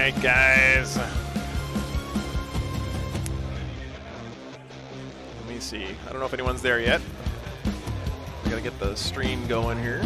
right, guys. Let me see. I don't know if anyone's there yet. We gotta get the stream going here.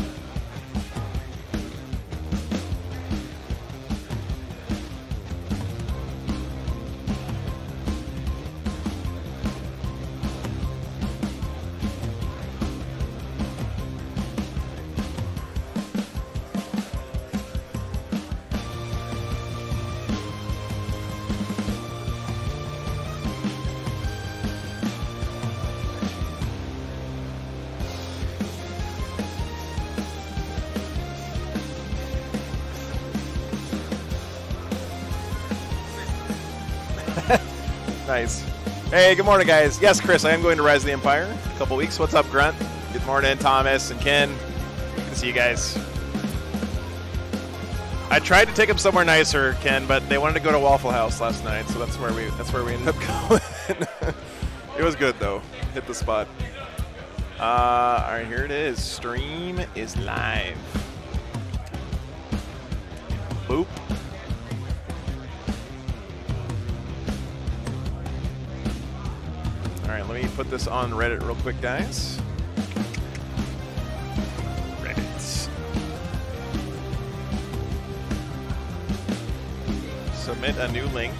Nice. Hey, good morning, guys. Yes, Chris, I am going to Rise of the Empire in a couple weeks. What's up, Grunt? Good morning, Thomas and Ken. Good to see you guys. I tried to take them somewhere nicer, Ken, but they wanted to go to Waffle House last night, so that's where we ended up going. It was good though. Hit the spot. All right, here it is. Stream is live. Boop. All right, let me put this on Reddit real quick, guys. Reddit. Submit a new link.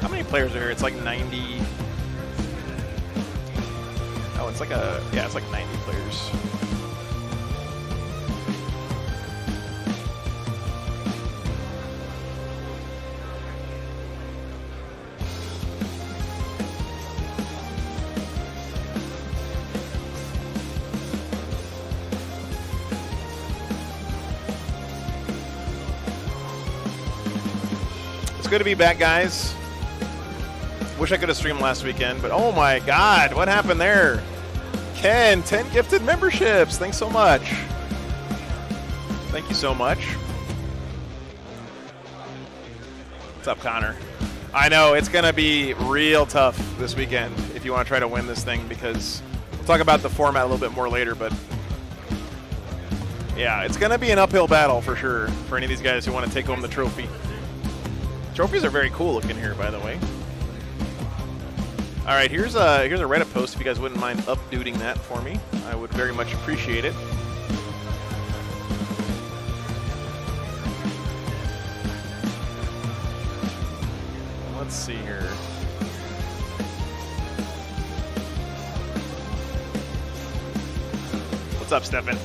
How many players are here? It's like 90. Oh, it's like it's like 90 players. It's good to be back, guys. Wish I could have streamed last weekend, but oh my God, what happened there? Ken, 10 gifted memberships. Thanks so much. Thank you so much. What's up, Connor? I know, it's going to be real tough this weekend if you want to try to win this thing, because we'll talk about the format a little bit more later, but yeah, it's going to be an uphill battle for sure for any of these guys who want to take home the trophy. Trophies are very cool looking here, by the way. All right, here's a Reddit post. If you guys wouldn't mind updating that for me, I would very much appreciate it. Let's see here. What's up, Stefan?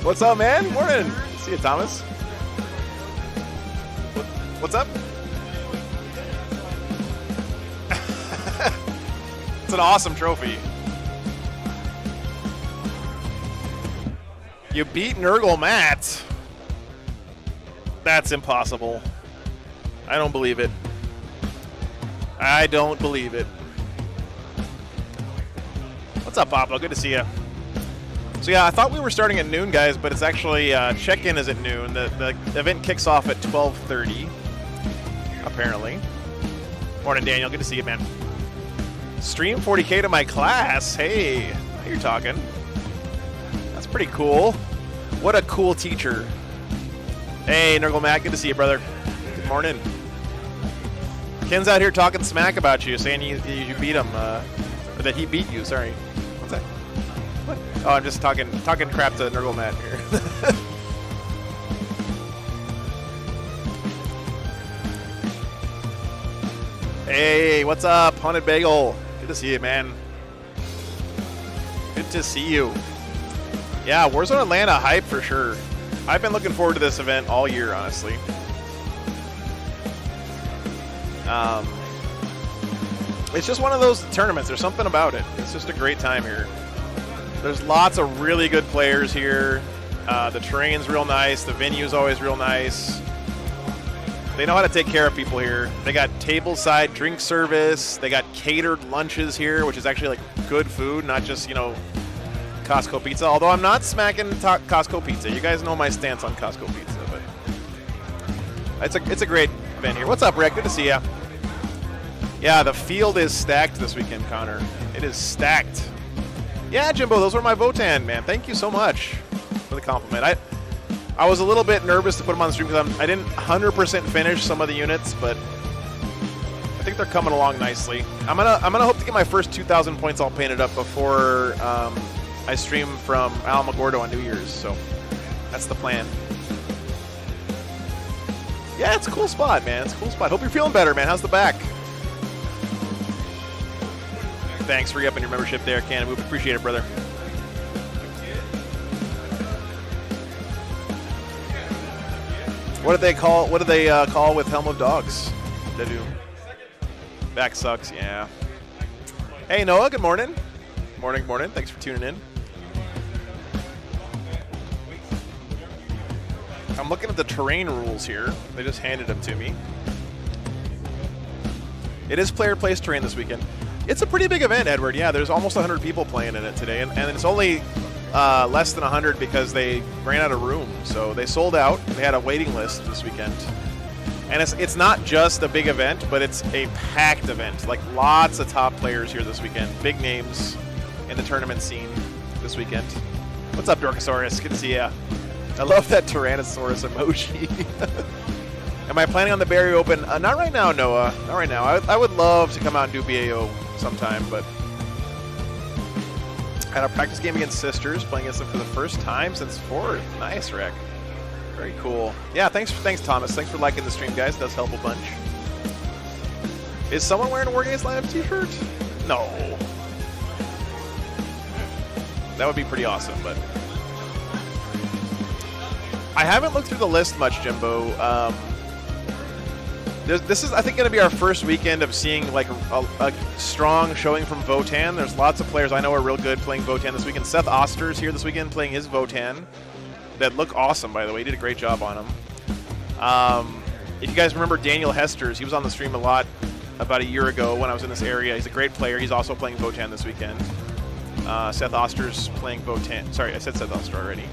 What's up, man? Morning. See you, Thomas. What's up? It's an awesome trophy. You beat Nurgle Matt. That's impossible. I don't believe it. I don't believe it. What's up, Papa? Good to see you. So yeah, I thought we were starting at noon, guys, but it's actually check-in is at noon. The event kicks off at 12:30, apparently. Morning, Daniel. Good to see you, man. Stream 40K to my class. Hey, now you're talking. That's pretty cool. What a cool teacher. Hey, Nurgle Matt, good to see you, brother. Good morning. Ken's out here talking smack about you, saying you beat him, or that he beat you. Sorry. What's that? What? Oh, I'm just talking crap to Nurgle Matt here. Hey, what's up, Haunted Bagel? Good to see you, man. Good to see you. Yeah, Warzone Atlanta hype for sure. I've been looking forward to this event all year, honestly. It's just one of those tournaments. There's something about it. It's just a great time here. There's lots of really good players here. The terrain's real nice. The venue's always real nice. They know how to take care of people here. They got tableside drink service. They got catered lunches here, which is actually like good food, not just, you know, Costco pizza. Although I'm not smacking Costco pizza. You guys know my stance on Costco pizza, but It's a great event here. What's up, Rick? Good to see ya. Yeah, the field is stacked this weekend, Connor. It is stacked. Yeah, Jimbo, those were my Votan, man. Thank you so much for the compliment. I was a little bit nervous to put them on the stream because I didn't 100% finish some of the units, but I think they're coming along nicely. I'm gonna hope to get my first 2,000 points all painted up before I stream from Alamogordo on New Year's. So that's the plan. Yeah, it's a cool spot, man. It's a cool spot. Hope you're feeling better, man. How's the back? Thanks for upping your membership there, Cannon. We appreciate it, brother. What do they call with Helm of Dogs? They do. Back sucks, yeah. Hey Noah, good morning. Morning. Thanks for tuning in. I'm looking at the terrain rules here. They just handed them to me. It is player place terrain this weekend. It's a pretty big event, Edward. Yeah, there's almost 100 people playing in it today, and it's only less than 100 because they ran out of room. So they sold out. They had a waiting list this weekend. And it's not just a big event, but it's a packed event. Like lots of top players here this weekend. Big names in the tournament scene this weekend. What's up, Dorkosaurus? Good to see ya. I love that Tyrannosaurus emoji. Am I planning on the Barry Open? Not right now, Noah. Not right now. I would love to come out and do BAO sometime, but had a practice game against Sisters, playing against them for the first time since 4th. Nice, Rick. Very cool. Yeah, thanks, Thomas. Thanks for liking the stream, guys. It does help a bunch. Is someone wearing a War Games Live t-shirt? No. That would be pretty awesome, but I haven't looked through the list much, Jimbo. This is, I think, going to be our first weekend of seeing like a strong showing from Votan. There's lots of players I know are real good playing Votan this weekend. Seth Oster's here this weekend playing his Votan. That look awesome, by the way. He did a great job on him. If you guys remember Daniel Hesters, he was on the stream a lot about a year ago when I was in this area. He's a great player. He's also playing Votan this weekend. Seth Oster's playing Votan. Sorry, I said Seth Oster already.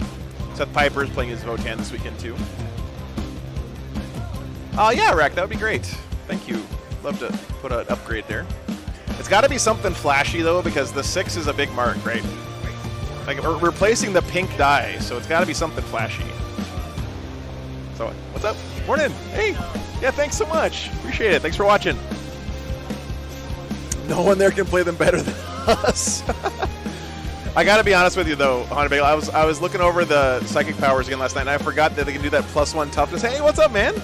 Seth Piper's playing his Votan this weekend too. Yeah, Rack, that would be great. Thank you. Love to put an upgrade there. It's got to be something flashy though, because the 6 is a big mark, right? Like we're replacing the pink dye, so it's got to be something flashy. So, what's up? Morning. Hey. Yeah, thanks so much. Appreciate it. Thanks for watching. No one there can play them better than us. I gotta be honest with you though, Hunter Bagel. I was looking over the psychic powers again last night, and I forgot that they can do that +1 toughness. Hey, what's up, man?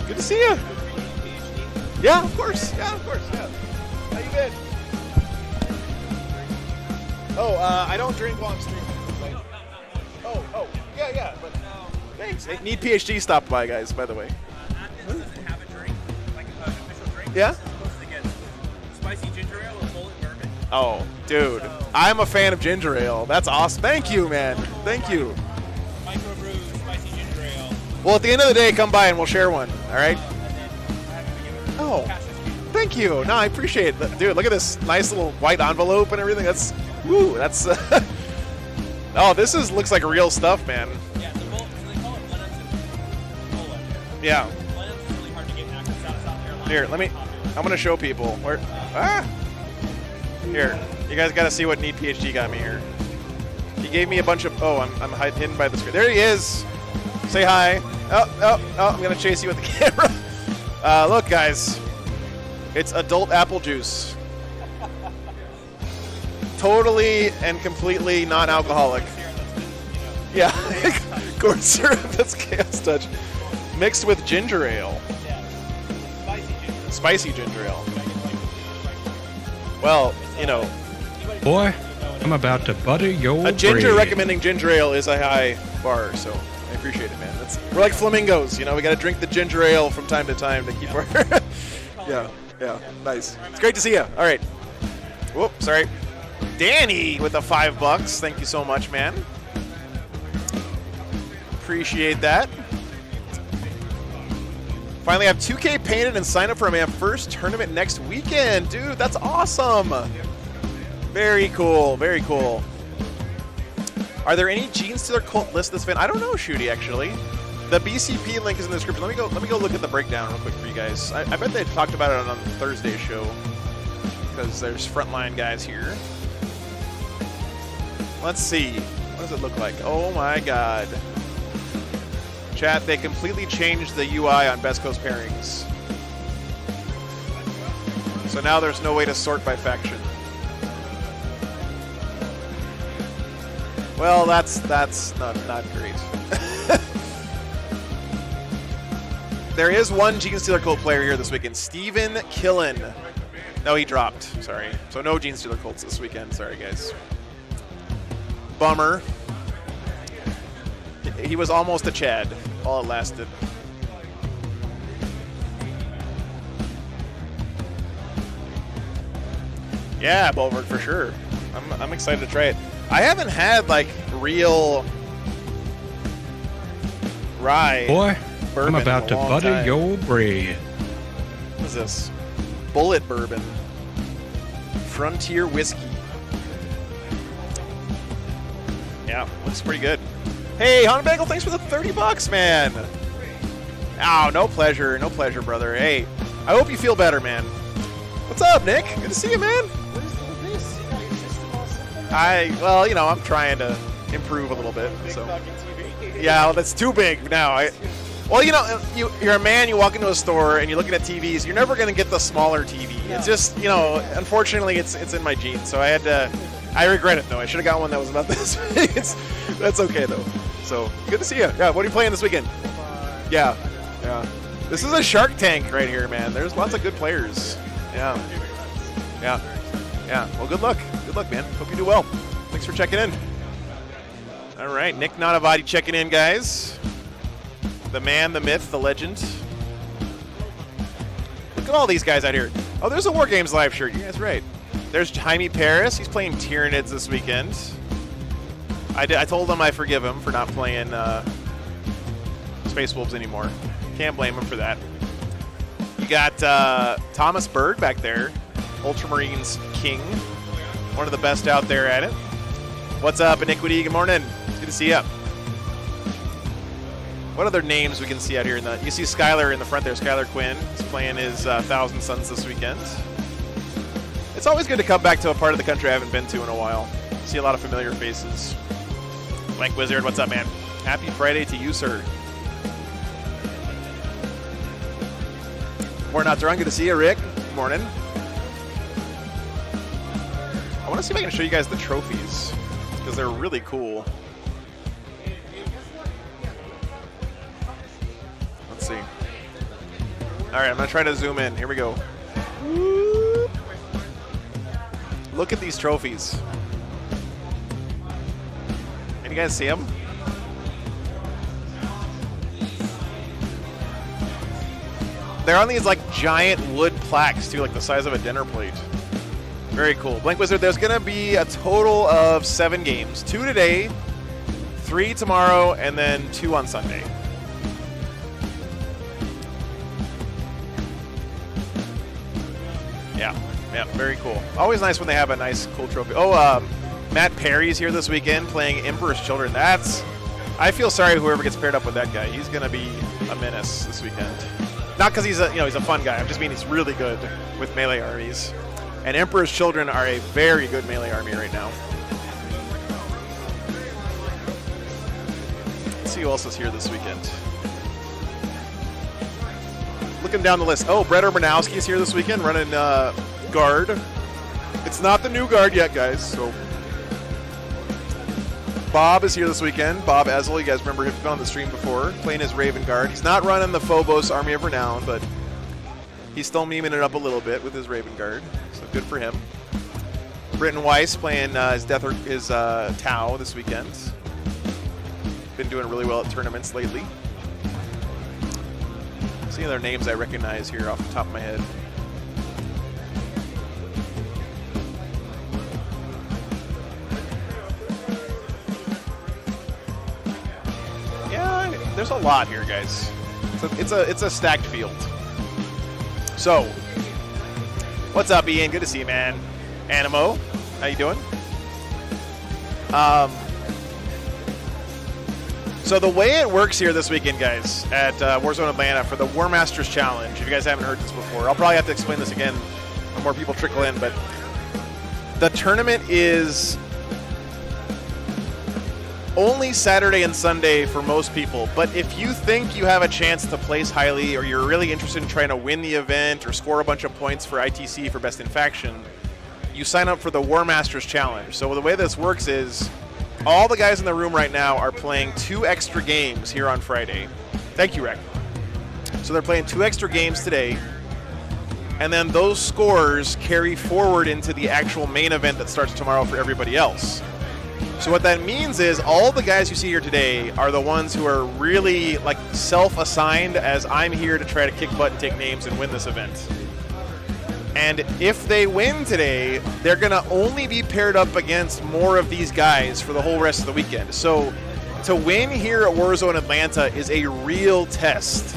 Good to see you. Yeah, of course. Yeah. How you been? Oh, I don't drink while I'm streaming. Like, oh, yeah. But thanks. Need PhD stopped by, guys. By the way. Does it have a drink, like an official drink? Yeah. It's supposed to get spicy ginger ale or bullet bourbon. Oh, dude, I'm a fan of ginger ale. That's awesome. Thank you, man. Thank you. Microbrew spicy ginger ale. Well, at the end of the day, come by and we'll share one. All right. And then I have to give it Oh, cash as you. thank you. No, I appreciate it. Dude, look at this nice little white envelope and everything. That's, woo, that's, oh, looks like real stuff, man. Yeah, the bullet, so they call it Lennox and Cola. Yeah. Lennox is really hard to get access out of South Carolina. Here, I'm going to show people. Where, Here, you guys got to see what Neat PhD got me here. He gave me a bunch of, I'm hidden by the screen. There he is. Say hi. Oh, I'm going to chase you with the camera. Look, guys. It's adult apple juice. Totally and completely non-alcoholic. Yeah. Corn syrup, that's Chaos Touch. Mixed with ginger ale. Yeah. Spicy ginger ale. Well, you know. Boy, I'm about to butter your A ginger bread. recommending ginger ale is a high bar, so I appreciate it, man. We're like flamingos, you know. We got to drink the ginger ale from time to time to keep our. Yeah, nice. It's great to see you. All right. Whoop, sorry. Danny with the $5. Thank you so much, man. Appreciate that. Finally, I have 2K painted and signed up for my first tournament next weekend. Dude, that's awesome. Very cool, very cool. Are there any Gene Stealer cult lists this fan? I don't know, Shooty, actually. The BCP link is in the description. Let me go look at the breakdown real quick for you guys. I bet they talked about it on Thursday's show because there's frontline guys here. Let's see. What does it look like? Oh my god. Chat, they completely changed the UI on Best Coast Pairings. So now there's no way to sort by faction. Well, that's not great. There is one Gene Stealer Cult player here this weekend, Steven Killen. No, he dropped. Sorry. So no Gene Stealer Cults this weekend. Sorry, guys. Bummer. He was almost a Chad. All it lasted. Yeah, Bulwark for sure. I'm excited to try it. I haven't had like real rye. Boy, bourbon I'm about to butter your bread. What is this? Bullet bourbon. Frontier whiskey. Yeah, looks pretty good. Hey, Hon Bagel, thanks for the $30, man. Oh, no pleasure, brother. Hey, I hope you feel better, man. What's up, Nick? Good to see you, man. Well, you know, I'm trying to improve a little bit. So. Yeah, well, that's too big now. Well, you know, you're a man, you walk into a store and you're looking at TVs, you're never going to get the smaller TV. No. It's just, you know, unfortunately, it's in my genes. So I regret it, though. I should have got one that was about this big. That's okay, though. So, good to see you. Yeah, what are you playing this weekend? Yeah. This is a Shark Tank right here, man. There's lots of good players. Yeah. Well, good luck. Good luck, man. Hope you do well. Thanks for checking in. All right, Nick Nanavati checking in, guys. The man, the myth, the legend. Look at all these guys out here. Oh, there's a War Games live shirt. You guys right. There's Jaime Paris. He's playing Tyranids this weekend. I told him I forgive him for not playing Space Wolves anymore. Can't blame him for that. You got Thomas Bird back there. Ultramarines King. One of the best out there at it. What's up, Iniquity? Good morning. It's good to see you. What other names we can see out here? You see Skylar in the front there. Skylar Quinn is playing his Thousand Suns this weekend. It's always good to come back to a part of the country I haven't been to in a while. See a lot of familiar faces. Mike Wizard, what's up, man? Happy Friday to you, sir. We're not drunk. Good to see you, Rick. Good morning. I want to see if I can show you guys the trophies because they're really cool. Let's see. All right, I'm going to try to zoom in. Here we go. Look at these trophies. Can you guys see them? They're on these like giant wood plaques too, like the size of a dinner plate. Very cool. Blank Wizard, there's going to be a total of 7 games. 2 today, 3 tomorrow, and then 2 on Sunday. Yeah, very cool. Always nice when they have a nice, cool trophy. Oh, Matt Perry's here this weekend playing Emperor's Children. I feel sorry whoever gets paired up with that guy. He's going to be a menace this weekend. Not because he's a fun guy. I just mean he's really good with melee armies. And Emperor's Children are a very good melee army right now. Let's see who else is here this weekend. Looking down the list. Oh, Brett Urbanowski's here this weekend running guard. It's not the new guard yet, guys. So Bob is here this weekend. Bob Ezel, you guys remember him on the stream before, playing his Raven Guard. He's not running the Phobos Army of Renown, but he's still memeing it up a little bit with his Raven Guard. So good for him. Britton Weiss playing his Tau this weekend. Been doing really well at tournaments lately. See other names I recognize here off the top of my head. Yeah, there's a lot here, guys. It's a stacked field. So, what's up, Ian? Good to see you, man. Animo, how you doing? So the way it works here this weekend, guys, at Warzone Atlanta for the Warmasters Challenge, if you guys haven't heard this before, I'll probably have to explain this again when more people trickle in, but the tournament is only Saturday and Sunday for most people, but if you think you have a chance to place highly or you're really interested in trying to win the event or score a bunch of points for ITC for Best in Faction, you sign up for the Warmasters Challenge. So the way this works is all the guys in the room right now are playing 2 extra games here on Friday. Thank you, Rec. So they're playing 2 extra games today, and then those scores carry forward into the actual main event that starts tomorrow for everybody else. So what that means is all the guys you see here today are the ones who are really like self-assigned as I'm here to try to kick butt and take names and win this event. And if they win today, they're going to only be paired up against more of these guys for the whole rest of the weekend. So to win here at Warzone Atlanta is a real test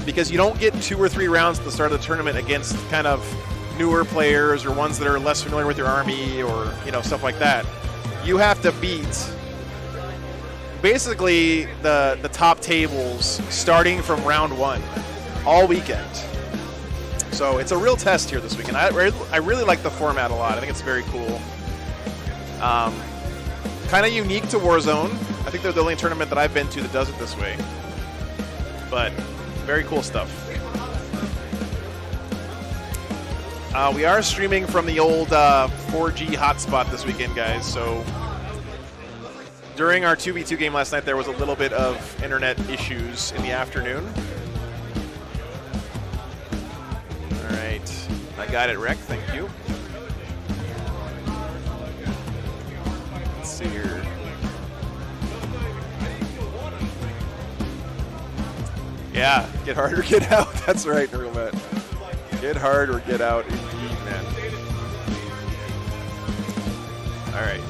because you don't get 2 or 3 rounds at the start of the tournament against kind of newer players or ones that are less familiar with your army or, you know, stuff like that. You have to beat basically the top tables starting from round 1 all weekend. So it's a real test here this weekend. I really like the format a lot. I think it's very cool. Kind of unique to Warzone. I think they're the only tournament that I've been to that does it this way. But very cool stuff. We are streaming from the old 4G hotspot this weekend, guys. So during our 2v2 game last night, there was a little bit of internet issues in the afternoon. All right, I got it, Rec. Thank you. Let's see here. Yeah, get hard or get out. That's right, Real Matt. Get hard or get out, indeed, man. All right.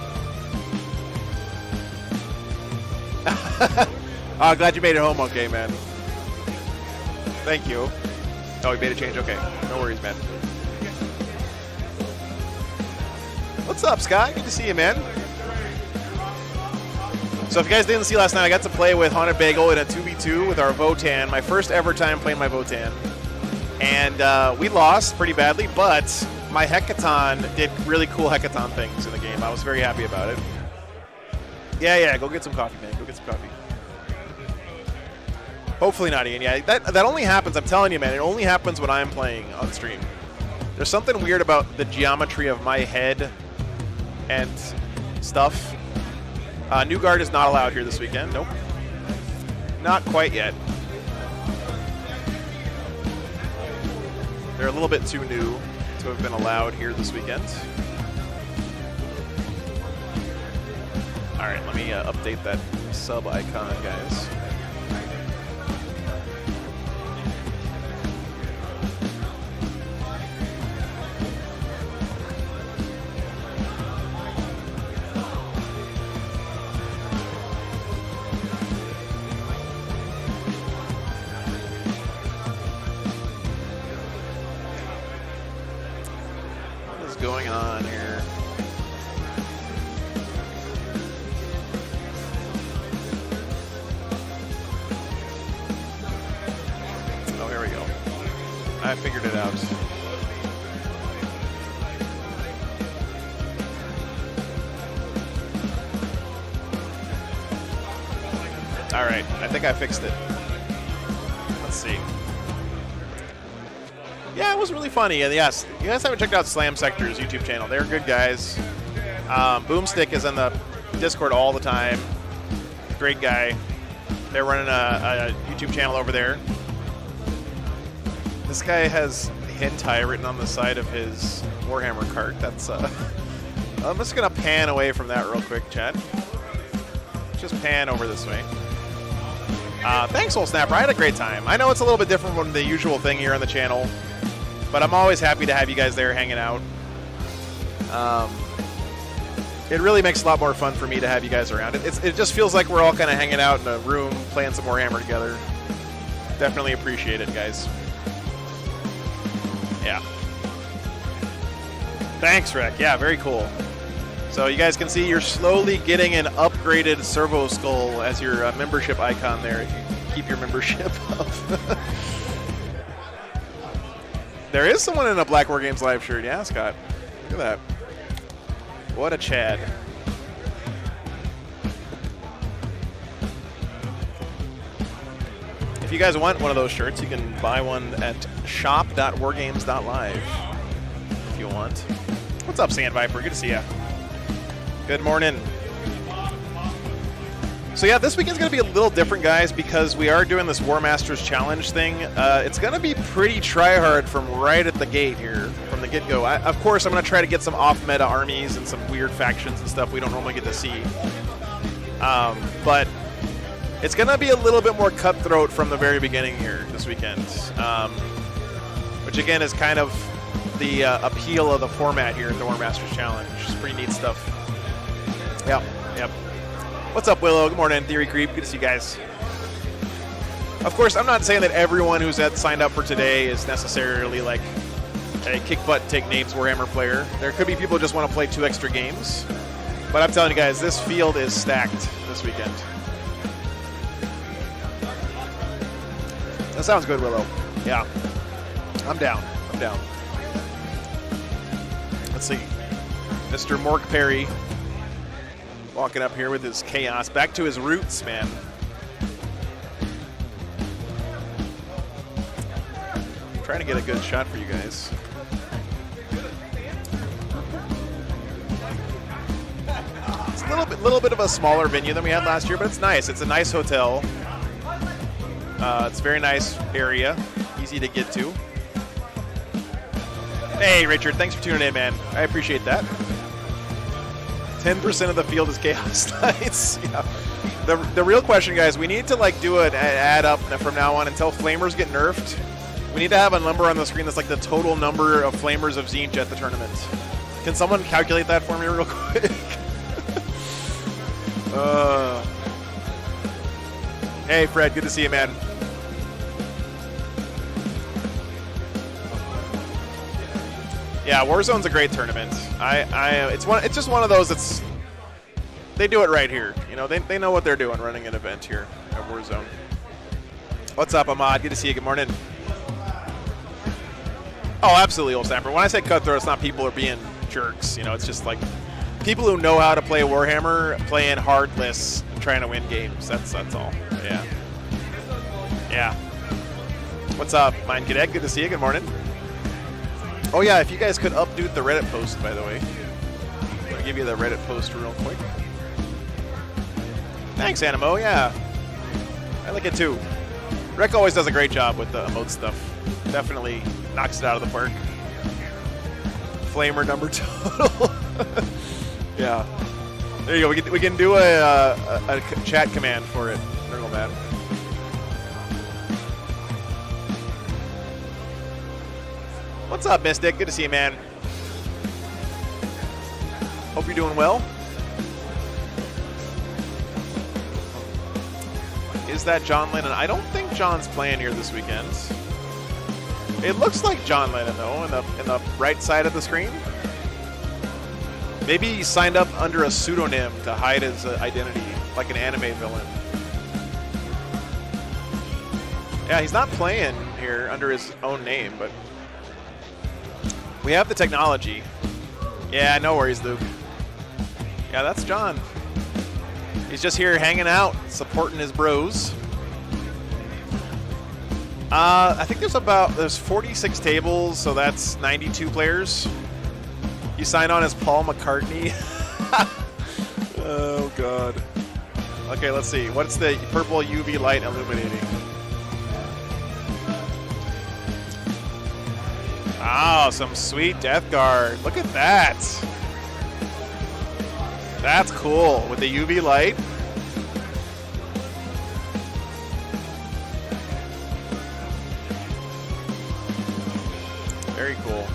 Oh, glad you made it home okay, man. Thank you. Oh, you made a change? Okay. No worries, man. What's up, Scott? Good to see you, man. So if you guys didn't see last night, I got to play with Haunted Bagel in a 2v2 with our Votan. My first ever time playing my Votan. And we lost pretty badly, but my Hecaton did really cool Hecaton things in the game. I was very happy about it. Yeah, go get some coffee, man. Go get some coffee. Hopefully not, Ian. Yeah, that only happens, I'm telling you, man. It only happens when I'm playing on stream. There's something weird about the geometry of my head and stuff. New guard is not allowed here this weekend. Nope. Not quite yet. They're a little bit too new to have been allowed here this weekend. All right, let me update that sub icon, guys. Going on here. Oh, here we go. I figured it out. All right, I think I fixed it. Let's see. Yeah, it was really funny. And yes, you guys haven't checked out Slam Sector's YouTube channel. They're good guys. Boomstick is in the Discord all the time. Great guy. They're running a YouTube channel over there. This guy has hentai written on the side of his Warhammer cart. That's I'm just gonna pan away from that real quick, chat. Just pan over this way. Thanks, Soul Snapper. I had a great time. I know it's a little bit different from the usual thing here on the channel, but I'm always happy to have you guys there hanging out. It really makes a lot more fun for me to have you guys around. It just feels like we're all kind of hanging out in a room playing some Warhammer together. Definitely appreciate it, guys. Yeah. Thanks, Rick. Yeah, very cool. So you guys can see you're slowly getting an upgraded servo skull as your membership icon there. If you keep your membership up. There is someone in a Black War Games live shirt. Yeah, Scott. Look at that. What a Chad. If you guys want one of those shirts, you can buy one at shop.wargames.live if you want. What's up, Sand Viper? Good to see you. Good morning. So yeah, this weekend's going to be a little different, guys, because we are doing this Warmasters Challenge thing. It's going to be pretty try-hard from right at the gate here, from the get-go. Of course, I'm going to try to get some off-meta armies and some weird factions and stuff we don't normally get to see. But it's going to be a little bit more cutthroat from the very beginning here this weekend, which again is kind of the appeal of the format here at the Warmasters Challenge. It's pretty neat stuff. Yep, yep. What's up, Willow? Good morning, Theory Creep. Good to see you guys. Of course, I'm not saying that everyone who's signed up for today is necessarily like a kick butt, take names Warhammer player. There could be people who just want to play 2 extra games. But I'm telling you guys, this field is stacked this weekend. That sounds good, Willow. Yeah. I'm down. I'm down. Let's see. Mr. Mork Perry walking up here with his chaos. Back to his roots, man. I'm trying to get a good shot for you guys. It's a little bit of a smaller venue than we had last year, but it's nice. It's a nice hotel. It's a very nice area, easy to get to. Hey, Richard, thanks for tuning in, man. I appreciate that. 10% of the field is Chaos Knights. Yeah. The real question, guys, we need to like do an add up from now on until Flamers get nerfed. We need to have a number on the screen that's like the total number of Flamers of Tzeentch at the tournament. Can someone calculate that for me real quick? Hey, Fred, good to see you, man. Yeah, Warzone's a great tournament. It's just one of those that's they do it right here. You know, they know what they're doing running an event here at Warzone. What's up, Ahmad? Good to see you. Good morning. Oh, absolutely, old snapper. When I say cutthroat, it's not people are being jerks. You know, it's just like people who know how to play Warhammer playing hard lists and trying to win games. That's all. Yeah. Yeah. What's up, Mind Cadet? Good to see you. Good morning. Oh yeah, if you guys could update the Reddit post, by the way. I'll give you the Reddit post real quick. Thanks, Animo, yeah. I like it too. Rec always does a great job with the emote stuff. Definitely knocks it out of the park. Flamer number total. Yeah. There you go, we can do a chat command for it. There you go, man. What's up, Mystic? Good to see you, man. Hope you're doing well. Is that John Lennon? I don't think John's playing here this weekend. It looks like John Lennon, though, in the right side of the screen. Maybe he signed up under a pseudonym to hide his identity, like an anime villain. Yeah, he's not playing here under his own name, but we have the technology. Yeah, no worries, Luke. Yeah, that's John. He's just here hanging out, supporting his bros. I think there's 46 tables, so that's 92 players. You sign on as Paul McCartney. Oh, God. Okay, let's see. What's the purple UV light illuminating? Oh, some sweet Death Guard. Look at that. That's cool. With the UV light. Very cool.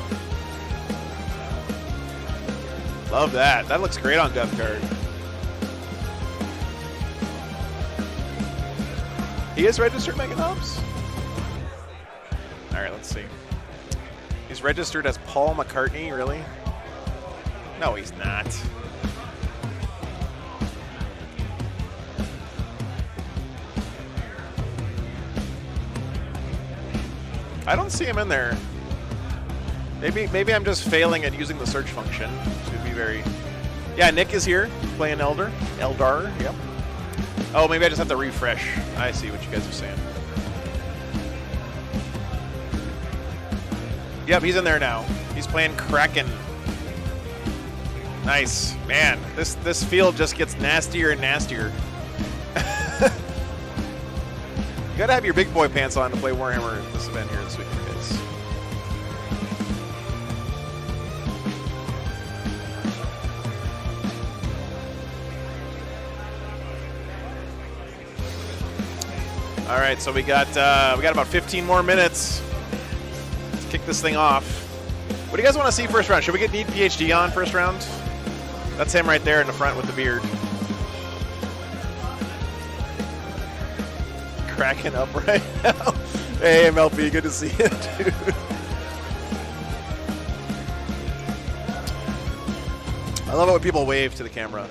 Love that. That looks great on Death Guard. He is registered, Meganobs? All right, let's see. He's registered as Paul McCartney, really? No, he's not. I don't see him in there. Maybe I'm just failing at using the search function. To be very... Yeah, Nick is here playing Eldar. Yep. Oh, maybe I just have to refresh. I see what you guys are saying. Yep, he's in there now. He's playing Kraken. Nice. Man, this field just gets nastier and nastier. You gotta have your big boy pants on to play Warhammer at this event here this weekend, guys. All right, so we got about 15 more minutes. Let's kick this thing off. What do you guys want to see first round? Should we get Need PhD on first round? That's him right there in the front with the beard. Cracking up right now. Hey, MLP, good to see you, dude. I love it when people wave to the camera.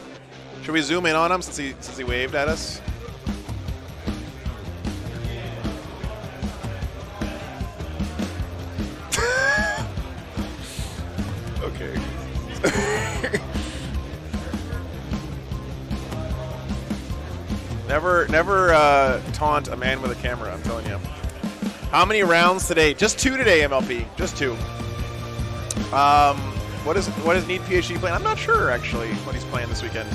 Should we zoom in on him since he waved at us? Okay. Never taunt a man with a camera, I'm telling you. How many rounds today? Just 2 today, MLP. Just 2. What is Need PhD playing? I'm not sure, actually, what he's playing this weekend.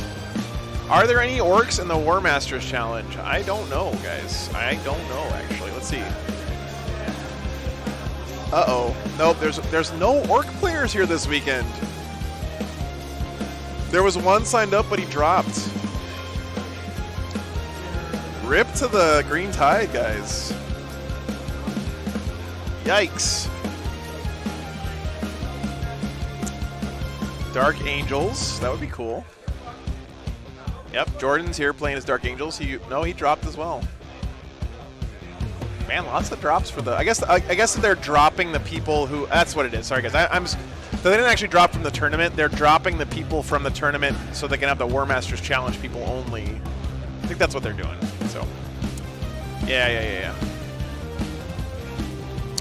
Are there any orcs in the Warmasters challenge? I don't know, guys. I don't know, actually. Let's see. Uh-oh. Nope, there's no orc players here this weekend. There was one signed up, but he dropped. Rip to the Green Tide, guys. Yikes. Dark Angels. That would be cool. Yep, Jordan's here playing as Dark Angels. He dropped as well. Man, lots of drops for the... I guess they're dropping the people who... That's what it is. Sorry, guys. So they didn't actually drop from the tournament. They're dropping the people from the tournament so they can have the Warmasters Challenge people only. I think that's what they're doing. So, yeah.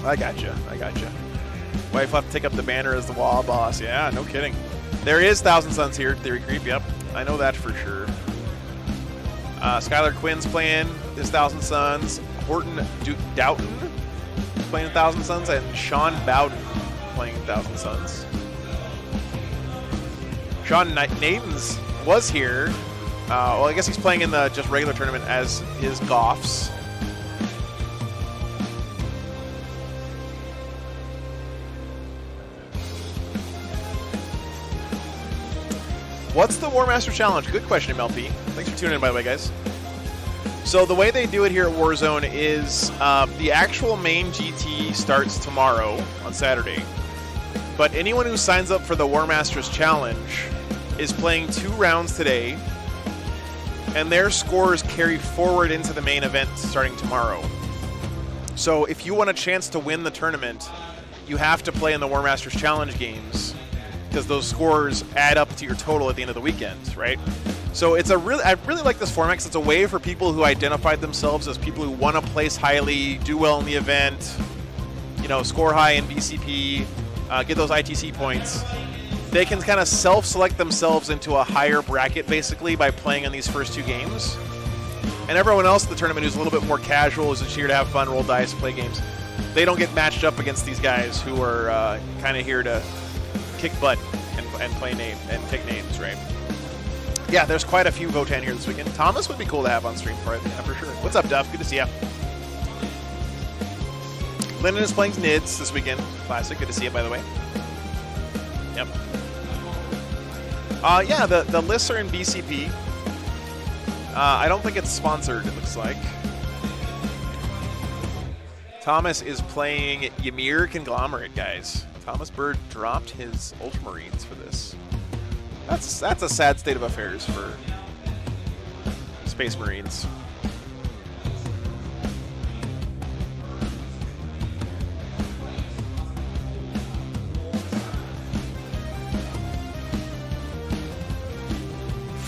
I gotcha. Wife will have to take up the banner as the WA boss. Yeah, no kidding. There is Thousand Suns here, Theory Creep. Yep, I know that for sure. Skylar Quinn's playing his Thousand Suns. Horton Doughton playing Thousand Suns, and Sean Bowden playing Thousand Suns. Sean Nathan's was here. Well, I guess he's playing in the just regular tournament as his Goffs. What's the Warmaster Challenge? Good question, MLP. Thanks for tuning in, by the way, guys. So the way they do it here at Warzone is the actual main GT starts tomorrow on Saturday. But anyone who signs up for the Warmasters Challenge is playing 2 rounds today, and their scores carry forward into the main event starting tomorrow. So if you want a chance to win the tournament, you have to play in the Warmasters Challenge games, because those scores add up to your total at the end of the weekend, right? So I really like this format because it's a way for people who identified themselves as people who want to place highly, do well in the event, score high in BCP, get those ITC points. They can kind of self-select themselves into a higher bracket, basically, by playing in these first 2 games. And everyone else in the tournament who's a little bit more casual, is just here to have fun, roll dice, play games, they don't get matched up against these guys who are kind of here to kick butt and play names and take names, right? Yeah, there's quite a few Votan here this weekend. Thomas would be cool to have on stream for sure. What's up, Duff? Good to see ya. Lyndon is playing Nids this weekend. Classic. Good to see you, by the way. Yep. Yeah, the lists are in BCP. I don't think it's sponsored, it looks like. Thomas is playing Ymir Conglomerate, guys. Thomas Bird dropped his Ultramarines for this. That's a sad state of affairs for Space Marines.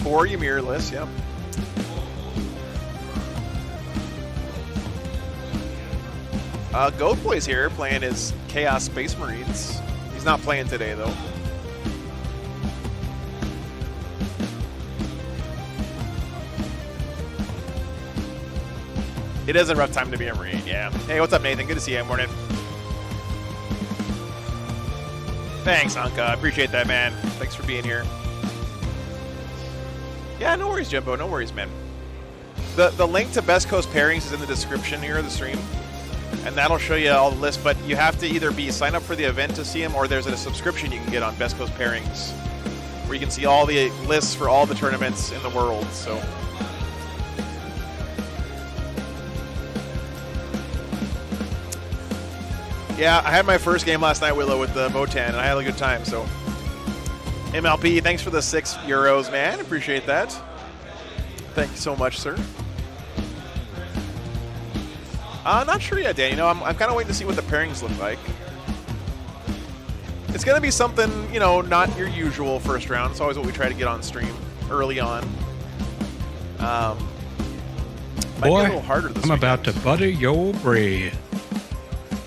For Ymir list, yep. Goat Boy's here playing his Chaos Space Marines. He's not playing today, though. It is a rough time to be a Marine, yeah. Hey, what's up, Nathan? Good to see you. Morning. Thanks, Anka. I appreciate that, man. Thanks for being here. Yeah, no worries, Jimbo. No worries, man. The link to Best Coast Pairings is in the description here of the stream, and that'll show you all the lists, but you have to either be signed up for the event to see them, or there's a subscription you can get on Best Coast Pairings, where you can see all the lists for all the tournaments in the world, so... Yeah, I had my first game last night, Willow, with the Votan, and I had a good time, so... MLP, thanks for the €6, man. Appreciate that. Thank you so much, sir. Not sure yet, Dan. You know, I'm kind of waiting to see what the pairings look like. It's going to be something, you know, not your usual first round. It's always what we try to get on stream early on. Might be a little harder this I'm weekend. about to butter your bread.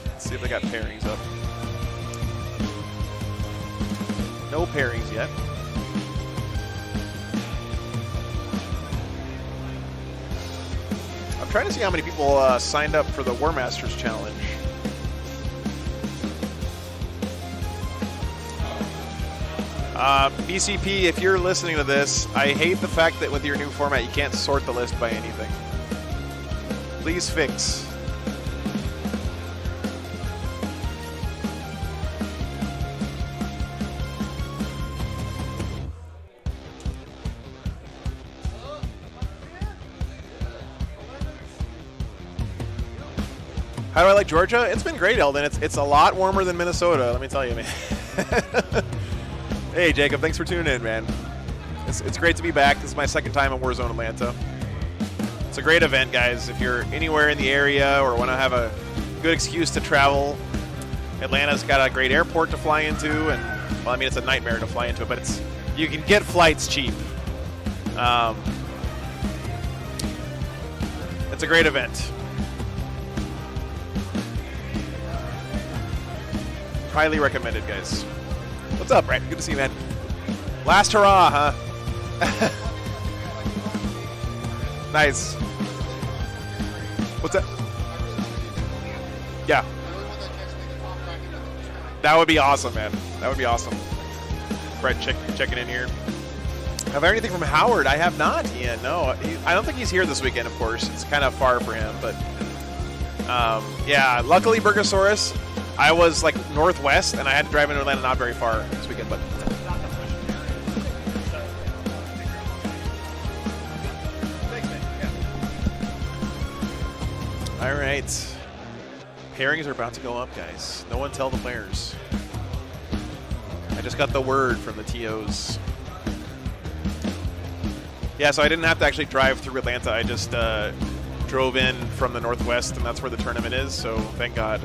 Let's see if they got pairings up. No pairings yet. I'm trying to see how many people signed up for the Warmasters challenge. BCP, if you're listening to this, I hate the fact that with your new format you can't sort the list by anything. Please fix. How do I like Georgia? It's been great, Eldon. It's a lot warmer than Minnesota, let me tell you, man. Hey, Jacob, thanks for tuning in, man. It's great to be back. This is my second time at Warzone Atlanta. It's a great event, guys. If you're anywhere in the area or want to have a good excuse to travel, Atlanta's got a great airport to fly into, and, well, I mean, it's a nightmare to fly into it, but you can get flights cheap. It's a great event. Highly recommended, guys. What's up, Brett? Good to see you, man. Last hurrah, huh? Nice. What's that? Yeah. That would be awesome, man. That would be awesome. Brett checking in here. Have I heard anything from Howard? I have not, Ian. No, I don't think he's here this weekend, of course. It's kind of far for him, but yeah, luckily Burgosaurus, I was like northwest, and I had to drive into Atlanta, not very far this weekend, but. All right. Pairings are about to go up, guys. No one tell the players. I just got the word from the TOs. Yeah, so I didn't have to actually drive through Atlanta. I just drove in from the northwest, and that's where the tournament is, so thank God.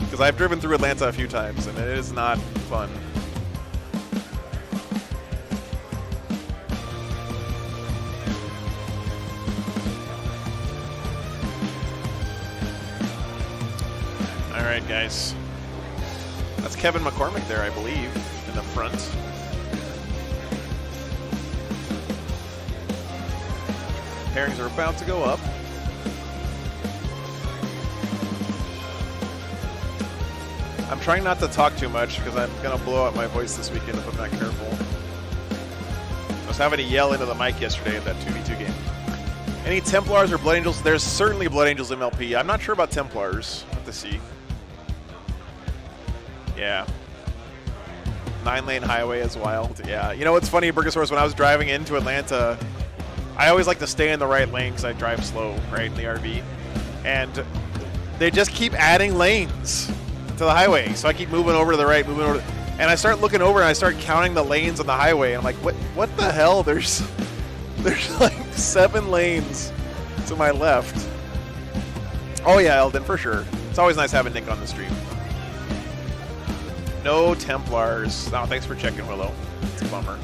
Because I've driven through Atlanta a few times, and it is not fun. All right, guys. That's Kevin McCormick there, I believe, in the front. Pairings are about to go up. I'm trying not to talk too much because I'm going to blow out my voice this weekend if I'm not careful. I was having to yell into the mic yesterday at that 2v2 game. Any Templars or Blood Angels? There's certainly Blood Angels MLP. I'm not sure about Templars. I'll have to see. Yeah. 9-lane highway is wild. Yeah. You know what's funny, Burgosaurus? When I was driving into Atlanta, I always like to stay in the right lane because I drive slow, right, in the RV. And they just keep adding lanes to the highway. So I keep moving over to the right, moving over. And I start looking over and I start counting the lanes on the highway. And I'm like, what the hell? There's like 7 lanes to my left. Oh, yeah, Eldon, for sure. It's always nice having Nick on the stream. No Templars. Oh, thanks for checking, Willow. It's a bummer.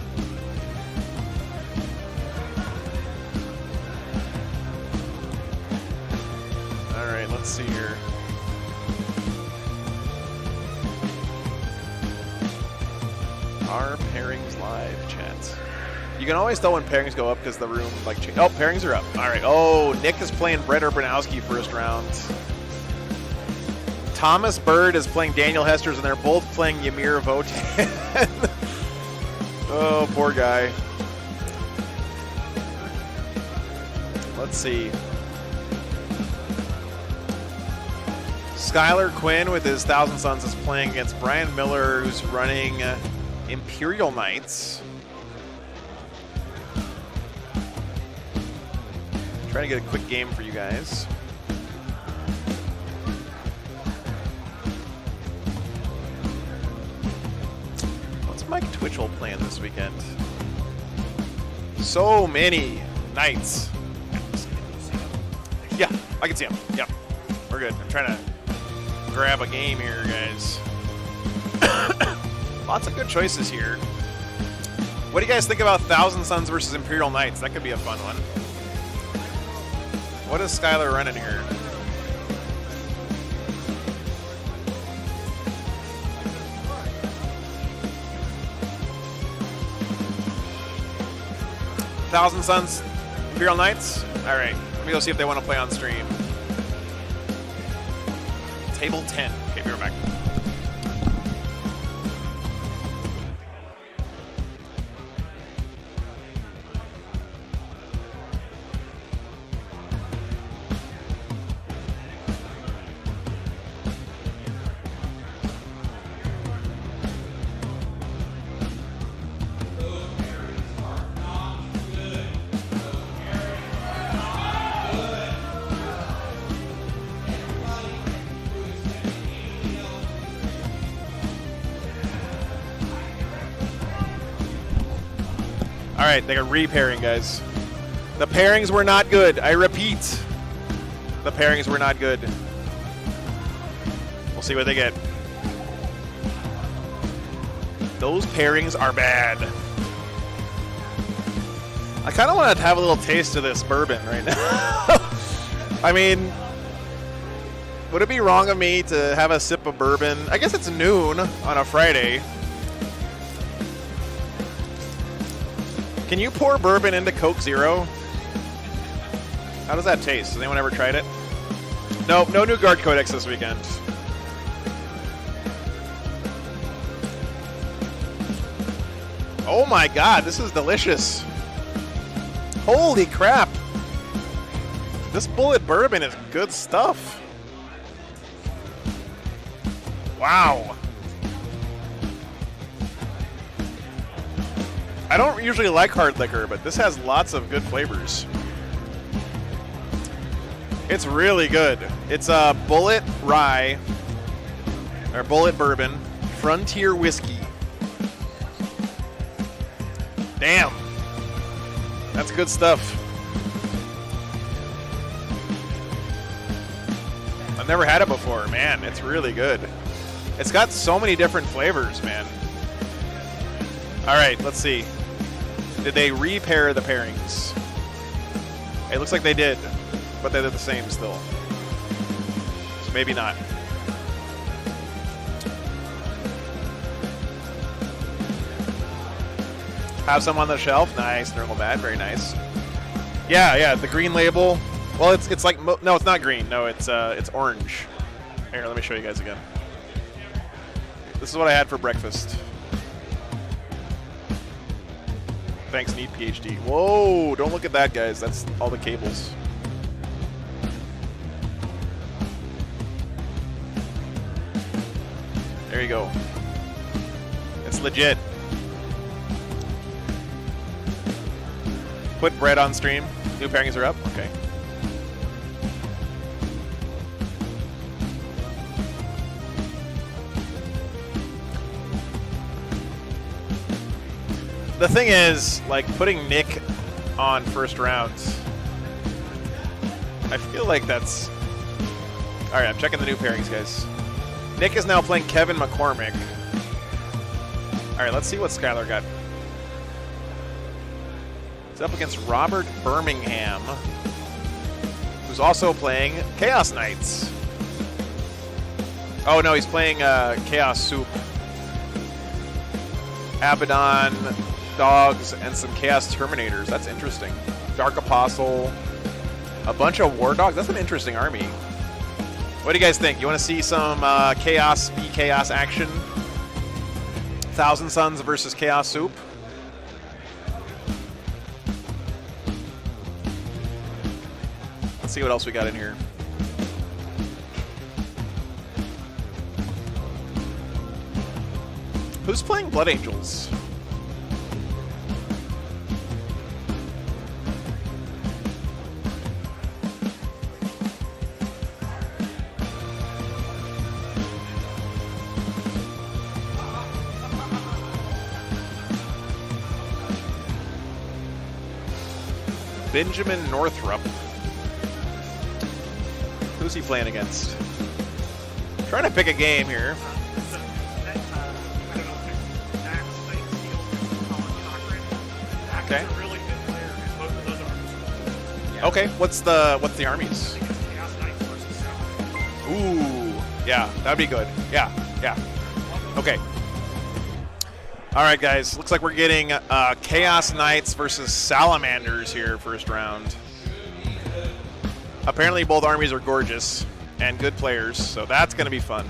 All right, let's see here. Our pairings live chat. You can always tell when pairings go up because the room like change. Oh, pairings are up. All right. Oh, Nick is playing Brett Urbanowski first round. Thomas Bird is playing Daniel Hesters, and they're both playing Ymir Votan. Oh, poor guy. Let's see. Skylar Quinn with his Thousand Sons is playing against Brian Miller, who's running Imperial Knights. Trying to get a quick game for you guys. What's Mike Twitchell playing this weekend? So many Knights. Yeah, I can see him. Yep, we're good. I'm trying to grab a game here, guys. Lots of good choices here. What do you guys think about Thousand Sons versus Imperial Knights? That could be a fun one. What is Skylar running here? Thousand Sons, Imperial Knights? All right, let me go see if they want to play on stream. Table 10. Okay, be right back. All right, they got repairing, guys. The pairings were not good. I repeat, the pairings were not good. We'll see what they get. Those pairings are bad. I kind of want to have a little taste of this bourbon right now. I mean, would it be wrong of me to have a sip of bourbon? I guess it's noon on a Friday. Can you pour bourbon into Coke Zero? How does that taste? Has anyone ever tried it? Nope, no new guard codex this weekend. Oh my god, this is delicious. Holy crap. This bullet bourbon is good stuff. Wow. I don't usually like hard liquor, but this has lots of good flavors. It's really good. It's a bullet rye, or bullet bourbon, frontier whiskey. Damn. That's good stuff. I've never had it before. Man, it's really good. It's got so many different flavors, man. All right, let's see. Did they repair the pairings? It looks like they did, but they're the same still. So maybe not. Have some on the shelf. Nice, Nurgle very nice. Yeah, the green label. Well, it's like no, it's not green. No, it's orange. Here, let me show you guys again. This is what I had for breakfast. Thanks, Neat PhD. Whoa, don't look at that, guys. That's all the cables. There you go. It's legit. Put bread on stream. New pairings are up. Okay. The thing is, like, putting Nick on first rounds, I feel like that's... All right, I'm checking the new pairings, guys. Nick is now playing Kevin McCormick. All right, let's see what Skylar got. He's up against Robert Birmingham, who's who's also playing Chaos Knights. Oh no, he's playing Chaos Soup. Abaddon, Dogs, and some Chaos Terminators. That's interesting. Dark Apostle, a bunch of War Dogs. That's an interesting army. What do you guys think? You want to see some Chaos v Chaos action? Thousand Suns versus Chaos Soup? Let's see what else we got in here. Who's playing Blood Angels? Benjamin Northrup. Who's he playing against? Trying to pick a game here. Okay. Okay. What's the armies? Ooh, yeah, that'd be good. Yeah. Okay. All right, guys. Looks like we're getting Chaos Knights versus Salamanders here, first round. Apparently, both armies are gorgeous and good players, so that's going to be fun.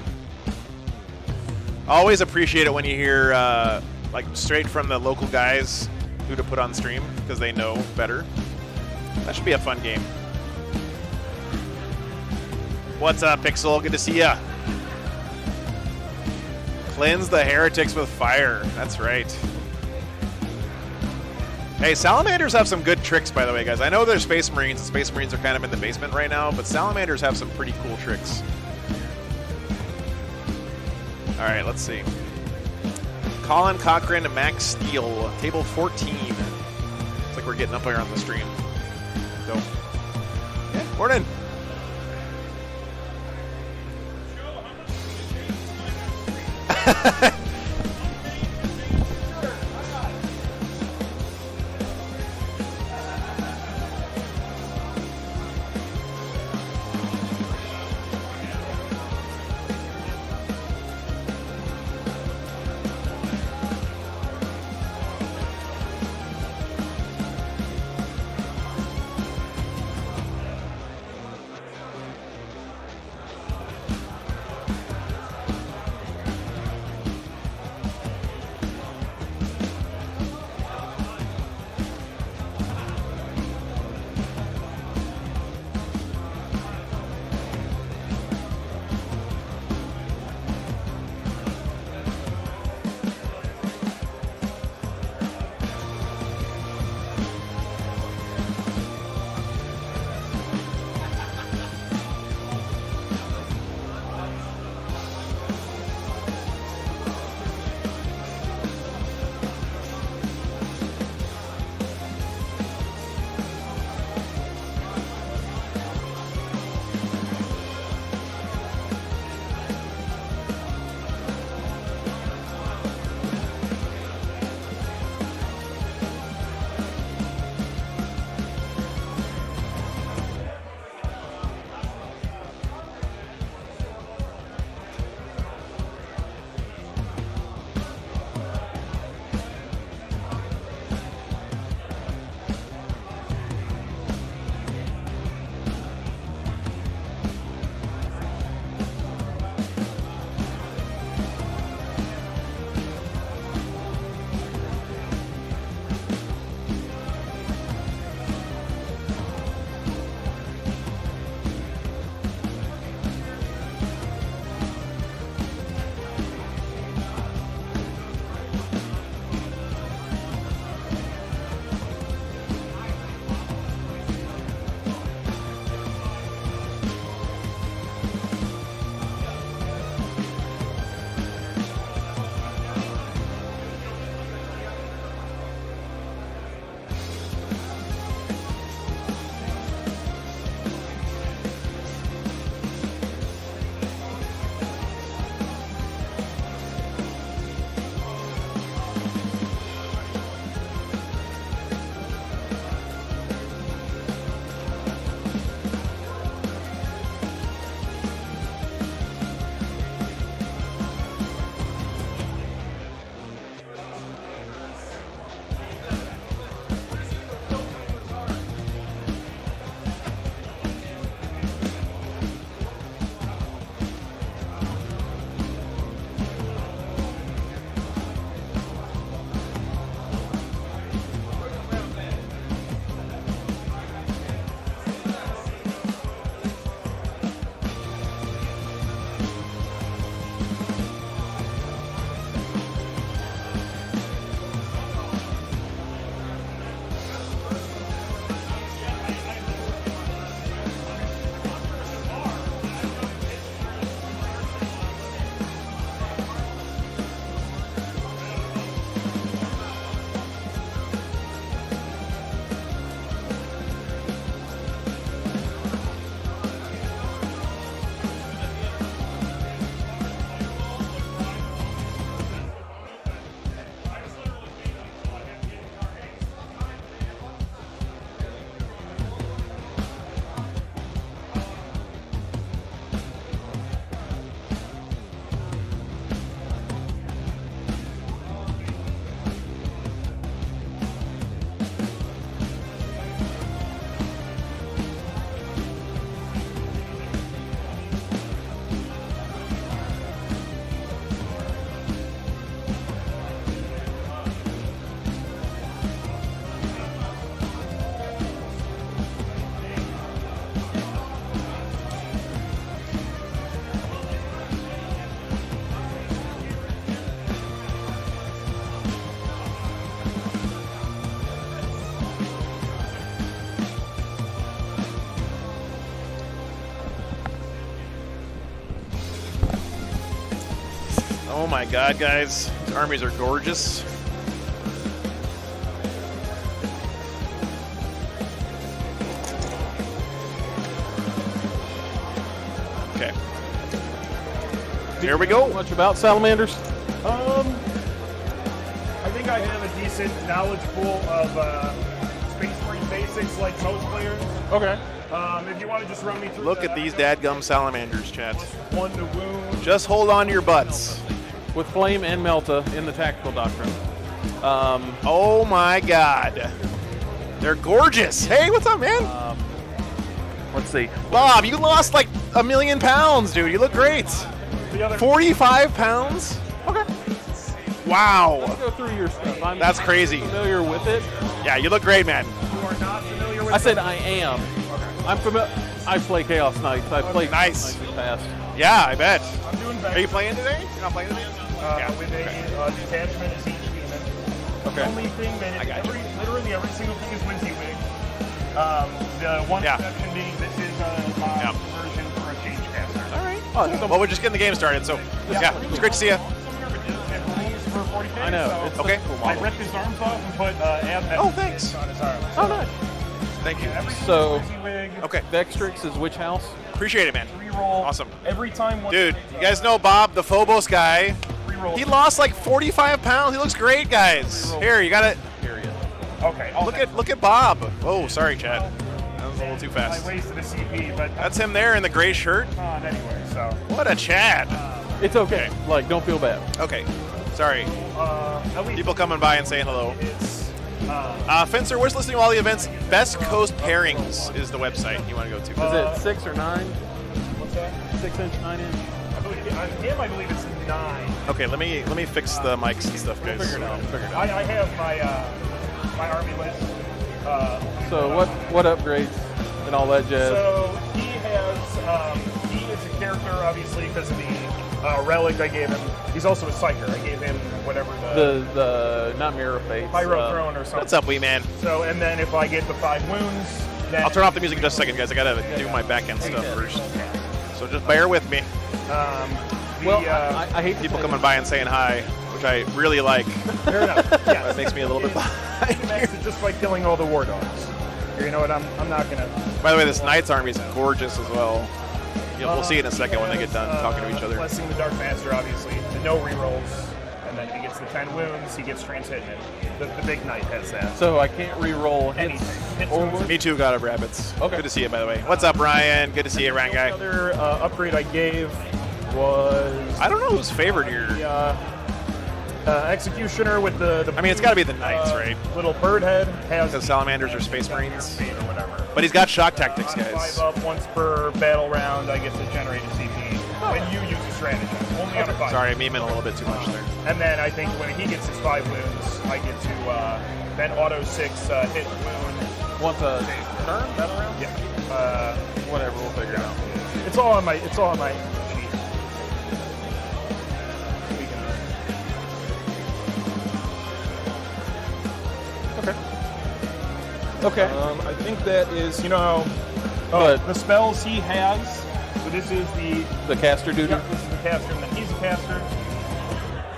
Always appreciate it when you hear like straight from the local guys who to put on stream because they know better. That should be a fun game. What's up, Pixel? Good to see ya. Cleanse the heretics with fire. That's right. Hey, Salamanders have some good tricks, by the way, guys. I know they're Space Marines, and Space Marines are kind of in the basement right now, but Salamanders have some pretty cool tricks. All right, let's see. Colin Cochran, Max Steele, table 14. Looks like we're getting up here on the stream. Dope. Yeah, morning. Oh my god, guys. These armies are gorgeous. Okay. Here we go. Much about Salamanders? I think I have a decent knowledge pool of Space Marine basics like most players. Okay. If you want to just run me through Look that, at these dadgum salamanders, chat. one to wound. Just hold on to your butts. With Flame and Melta in the Tactical Doctrine. Oh my god. They're gorgeous. Hey, what's up, man? Let's see. Bob, you lost like 1,000,000 pounds, dude. You look great. The other 45 pounds? Okay. Wow. Go through your stuff. I'm That's crazy. familiar with it. Yeah, you look great, man. who are not familiar with I said I am. I'm familiar. I play Chaos Knights. I played Nice. Knights in the past. Yeah, I bet. I'm doing better. Are you playing today? You're not playing today? With a detachment as each demon. Okay. The only thing that I got you. literally every single thing is WYSIWYG. The one Yeah. exception being this is a mod Yeah. version for a change caster. All right. Oh, Well, we're just getting the game started, so yeah, it's great to see you. For 40K, I know. so It's Okay. a cool I model. ripped his arms off and put Abnet Oh, thanks. on his arms. Oh, nice. Thank you. Every So- WYSIWYG, Okay. Vextrix is which house? Appreciate it, man. reroll. Awesome. Every time one Dude, you guys know Bob, the Phobos guy. reroll. He lost like 45 pounds. He looks great, guys. Here, you got it. Period. Okay. Look at Bob. Oh, sorry, Chad. That was a little too I fast. wasted a CP, but That's him there in the gray shirt. on anyway. So What a Chad. It's okay. Like, don't feel bad. Okay. Sorry. at least People coming by and saying hello. it's Fencer, we're listening to all the events. Best Coast Pairings is the website you want to go to. Is it 6 or 9? what's that? 6-inch, 9-inch? I believe it's 9. Okay, let me fix the mics and stuff, guys. Figure it out. I have my army list. So what upgrades and all that jazz? So he is a character obviously because of the relic I gave him. He's also a psyker. I gave him whatever The not Mirror Fates. Pyro Throne or something. What's up, wee man? So and then if I get the 5 wounds, then I'll turn off the music in just a second, guys. I gotta do my back end stuff first. So just bear with me. Well, I hate People coming by and saying hi, which I really like. fair enough. That Yes. makes me a little bit behind. That's just by killing all the war dogs. You know what? I'm not gonna. By the way, this Knight's army is gorgeous as well. We'll see it in a second when they get done talking to each other. Blessing the Dark Master, obviously. The no rerolls. And then he gets the 10 wounds, he gets trans-hit in it. The big knight has that. So I can't re-roll hits Anything. Hits or wounds. Me too, God of Rabbits. Okay. Good to see you, by the way. What's up, Ryan? Good to see you, Ryan guy. Another upgrade I gave was I don't know who's favored here. the Executioner with the I mean, it's got to be the Knights, right? little bird head. Has Because Salamanders are Space Marines. speed or whatever. But he's got shock tactics, 5 guys. up once per battle round, I get to generate a CP. When you use a stratagem. Only on a 5. Sorry, I'm memeing a little bit too much there. And then I think when he gets his 5 wounds, I get to then auto 6 hit wound. once a turn, battle round? Yeah. Whatever, we'll figure it out. It's all on my sheet. Okay. I think that is, But- the spells he has. So this is The caster duty? this is the caster, and then he's a caster.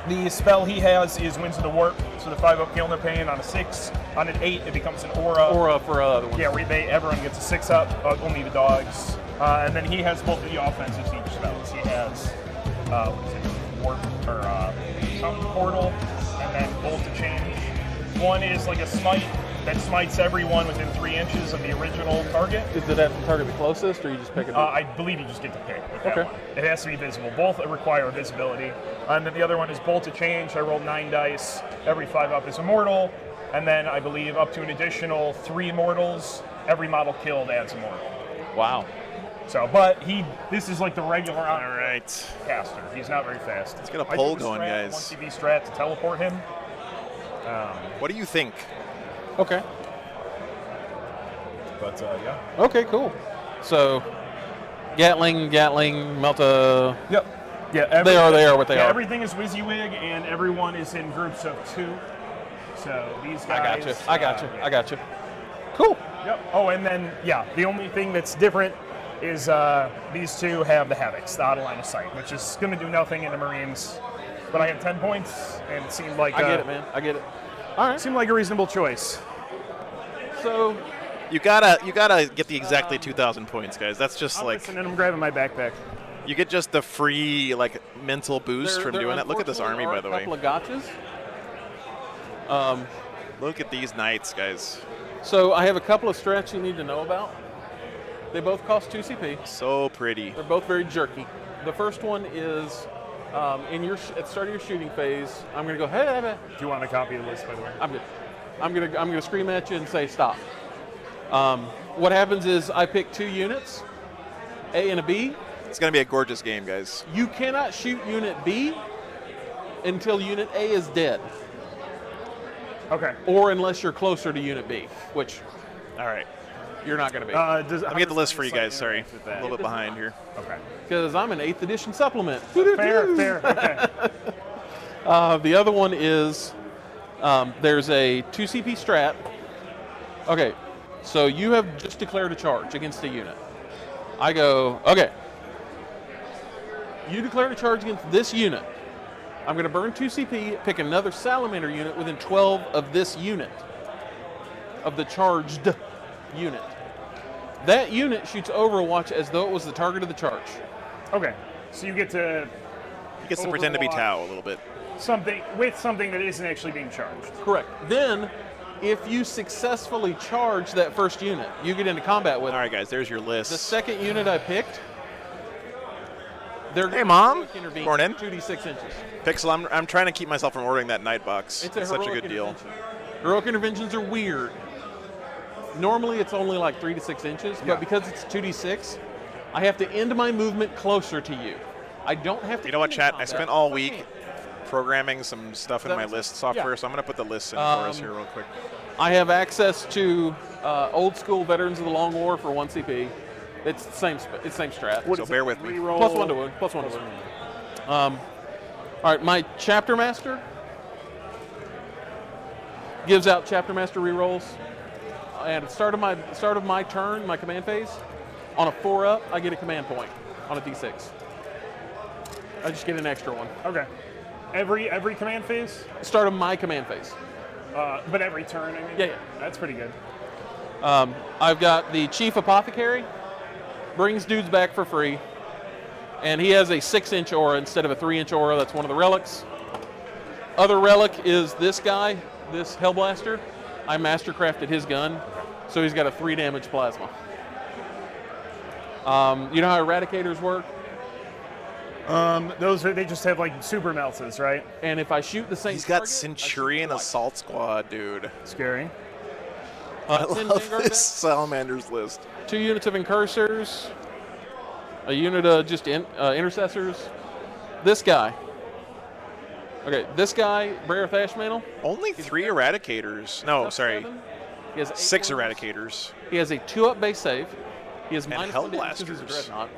The spell he has is Winds of the Warp. So the 5 up Gale No Pain on a 6. On an 8, it becomes an aura. Or for other ones. Yeah, where everyone gets a 6 up, only the dogs. And then he has both of the offensive siege spells. He has, what is it, Warp, or Something Portal, and then Bolt to Change. One is like a smite that smites everyone within 3 inches of the original target. Is it at the target the closest, or you just pick it up? I believe you just get to pick with that Okay. one. It has to be visible. Both require visibility. And then the other one is Bolt to Change. I rolled 9 dice. Every 5 up is immortal. And then I believe up to an additional 3 immortals. Every model killed adds immortal. Wow. So, but this is like the regular All right. caster. He's not very fast. Let's get a I poll did the going, strat, guys. 1 CV strat to teleport him. What do you think? Okay. But yeah. Okay, cool. So, Gatling, Melta. Yep. Yeah. They are what they are. Everything is WYSIWYG, and everyone is in groups of 2. So these guys. I got you. Cool. Yep. Oh, and then the only thing that's different is these two have the Havocs, the auto line of sight, which is going to do nothing in the Marines. but I had 10 points, and it seemed like I get it, man. I get it. All right. seemed like a reasonable choice. So You gotta get the exactly 2,000 points, guys. That's just I'm like listening, I'm grabbing my backpack. you get just the free like mental boost from there doing that. Look at this army, by the A way. couple of gotchas. Look at these knights, guys. So I have a couple of strats you need to know about. They both cost 2 CP. So pretty. They're both very jerky. The first one is at the start of your shooting phase. I'm going to go, hey, Do you want a copy of the list, by the way? I'm good. I'm gonna scream at you and say stop. What happens is I pick 2 units, A and a B. It's gonna be a gorgeous game, guys. You cannot shoot unit B until unit A is dead, Okay. or unless you're closer to unit B, which All right. you're not going to be. Let me get the list for you guys. Sorry, With a that? little bit behind here. Okay. Because I'm an 8th edition supplement. Fair. Okay. The other one is there's a 2 CP strat. Okay, so you have just declared a charge against a unit. I go, okay. You declared a charge against this unit. I'm going to burn 2 CP, pick another Salamander unit within 12 of this unit, of the charged unit. That unit shoots Overwatch as though it was the target of the charge. Okay. So you get to He gets to pretend to be Overwatch. Tau a little bit. something that isn't actually being charged. Correct. Then, if you successfully charge that first unit, you get into combat with All it. right, guys. There's your list. The second unit I picked, they're Hey, Mom. intervene Morning. 2d6 inches. Pixel, I'm trying to keep myself from ordering that night box. It's a such a heroic good deal. intervention. Heroic interventions are weird. Normally it's only like 3 to 6 inches, Yeah. but because it's 2d6, I have to end my movement closer to you. I don't have to. You know what, end chat? I combat. spent all week programming some stuff in my That's- list software, yeah. so I'm going to put the lists in for us here real quick. I have access to old school Veterans of the Long War for 1 CP. It's the same. It's same strat. What So is bear it? with me. Reroll. Plus 1 to wound. Plus 1 to wound. All right, my Chapter Master gives out Chapter Master rerolls. And at the start of my turn, my command phase, on a 4-up, I get a command point on a D6. I just get an extra one. Okay. Every command phase, Start of my command phase. but every turn. I mean. Yeah. That's pretty good. I've got the Chief Apothecary, brings dudes back for free, and he has a 6-inch aura instead of a 3-inch aura. That's one of the relics. Other relic is this guy, this Hellblaster. I mastercrafted his gun, so he's got a 3 damage plasma. You know how Eradicators work? They just have like super melts, right? And if I shoot the same He's got target, I shoot Centurion twice. Assault Squad, dude. Scary. 10 I love Vanguard this decks, Salamanders list. 2 units of Incursors, a unit of just Intercessors. This guy. Okay, this guy, Breath Ashmantle. Only 3 Eradicators. No, Tough sorry. 7. He has 8 6 wounds. Eradicators. He has a 2-up base save. He has minus 1 damage because he's a Hellblasters. Dreadnought.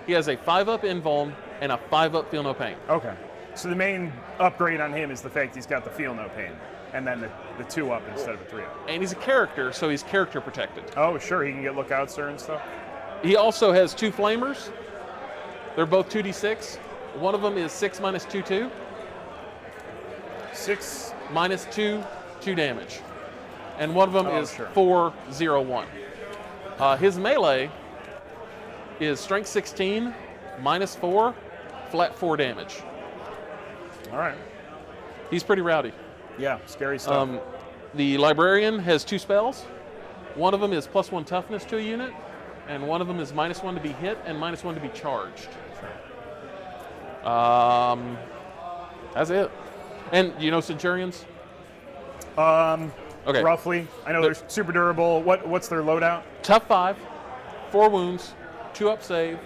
He has a 5-up invuln and a 5-up feel no pain. Okay. So the main upgrade on him is the fact he's got the feel no pain, and then the 2-up instead of a 3-up. And he's a character, so he's character protected. Oh, sure, he can get lookouts, sir, and stuff. He also has 2 flamers. They're both 2d6. One of them is 6 minus 2/2. 6. Minus 2 damage. And one of them Oh, is sure. 4/0/1. His melee is strength 16, minus 4, flat 4 damage. All right. He's pretty rowdy. Yeah, scary stuff. The librarian has 2 spells. One of them is +1 toughness to a unit, and one of them is -1 to be hit and -1 to be charged. That's it. And you know Centurions? Okay. Roughly. I know they're super durable. What's their loadout? Tough 5, 4 wounds, 2-up save.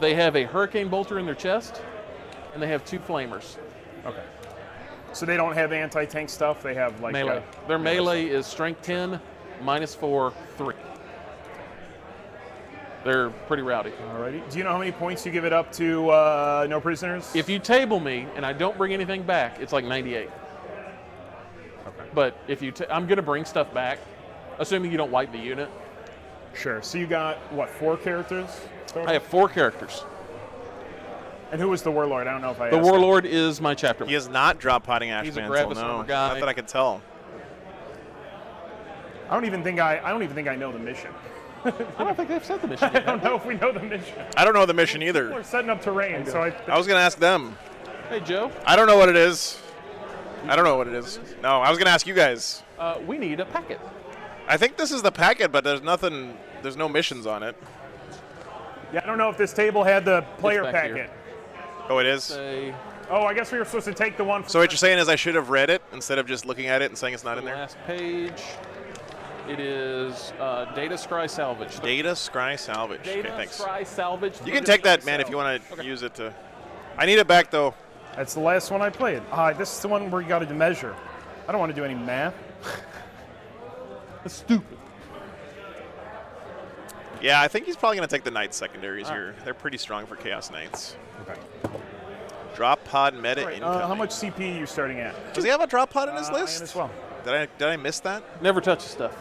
They have a Hurricane Bolter in their chest, and they have 2 flamers. Okay. So they don't have anti-tank stuff. They have like Melee. Their melee is strength 10, -4, 3. They're pretty rowdy. Alrighty. Do you know how many points you give it up to no prisoners? If you table me and I don't bring anything back, it's like 98. Okay. But if you, I'm going to bring stuff back, assuming you don't wipe the unit. Sure. So you got what, 4 characters? I have 4 characters. And who was the Warlord? I don't know if I The asked that. Warlord is my chapter. He is not drop potting Ash He's a Mantle, Gravis no. armor guy. Not that I can tell. I don't even think I know the mission. I don't think they've said the mission I yet. don't know if we know the mission. I don't know the mission We're either. setting up terrain, so I was going to ask them. Hey, Joe. I don't know what it is. I don't know what it is. No, I was going to ask you guys. We need a packet. I think this is the packet, but there's nothing. There's no missions on it. yeah, I don't know if this table had the player back packet. here. Oh, it is? Say Oh, I guess we were supposed to take the one. So what you're saying is I should have read it instead of just looking at it and saying it's not in the there? last page. It is Data Scry Salvage. Data Scry Salvage. Data Okay, thanks. Scry Salvage. You can take that, man, if you want to use it to... I need it back, though. That's the last one I played. This is the one where you got to measure. I don't want to do any math. That's stupid. Yeah, I think he's probably going to take the Knights secondaries here. They're pretty strong for Chaos Knights. Okay. Drop pod meta incoming. How much CP are you starting at? Does he have a drop pod in his I am list? as well. Did I miss that? Never touch the stuff.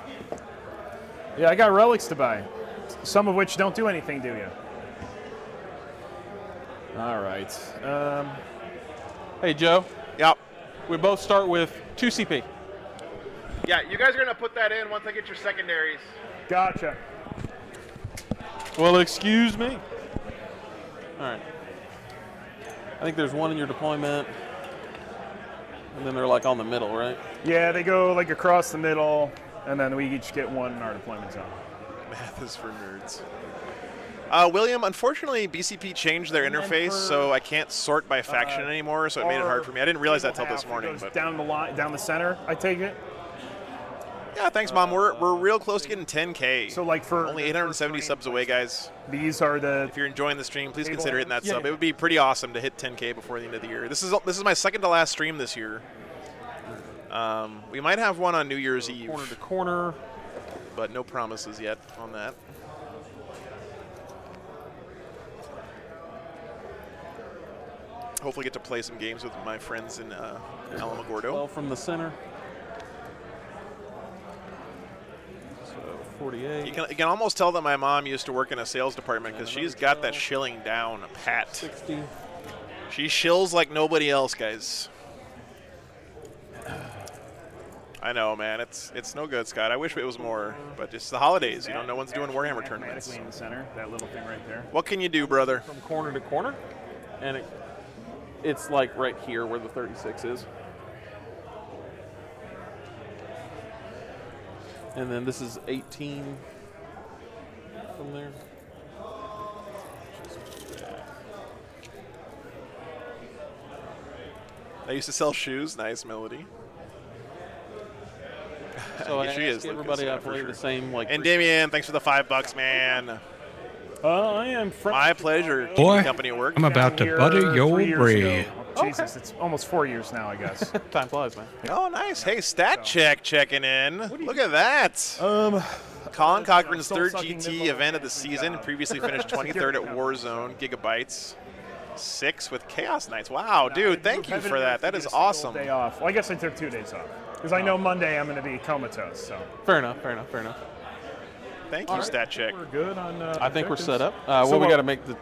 Yeah, I got relics to buy. Some of which don't do anything, do you? All right. Hey, Joe. Yep. We both start with 2 CP. Yeah, you guys are going to put that in once I get your secondaries. Gotcha. Well, excuse me. All right. I think there's one in your deployment, and then they're like on the middle, right? Yeah, they go like across the middle, and then we each get one in our deployment zone. Math is for nerds. William, unfortunately, BCP changed their And then interface, for, so I can't sort by faction anymore, so it made it hard for me. I didn't realize that till this morning. Goes But down the line, down the center. I take it. yeah, thanks, Mom. We're real close to getting 10K. So like for Only 870 subs away, guys. these are the. If you're enjoying the stream, please Table consider hitting that Yeah. sub. It would be pretty awesome to hit 10K before the end of the year. This is my second to last stream this year. We might have one on New Year's Corner to Eve, corner. but no promises yet on that. Hopefully get to play some games with my friends in Alamogordo. 12 from the center. So 48. You can almost tell that my mom used to work in a sales department because she's got that shilling down pat. 60. She shills like nobody else, guys. I know, man. It's no good, Scott. I wish it was more, but it's the holidays. You know, no one's doing Warhammer tournaments. Automatically in the center, that little thing right there. What can you do, brother? From corner to corner, and it's like right here where the 36 is. And then this is 18 from there. I used to sell shoes. Nice, Melody. So Yeah, I she ask is, everybody Lucas, I yeah, for play sure. the same like. And Damien, thanks for the $5, man. I am from My pleasure. Chicago. Boy, Keeping company at work. I'm about to Down butter here your 3 years bread. ago. Oh, Jesus, it's almost 4 years now, I guess. Time flies, man. Oh, nice. Hey, stat check checking in. Look at that. Colin Cochran's still third sucking GT nibble event of the and, season. Previously finished 23rd at Warzone Gigabytes. 6 with Chaos Knights. Wow, dude, thank you for that. That is awesome. Day off. Well, I guess I took 2 days off because I know Monday I'm going to be comatose. So Fair enough. Fair enough. Fair enough. Thank you, stat check. we're good on. I think we're objectives. set up. So Well, we what- got to make the.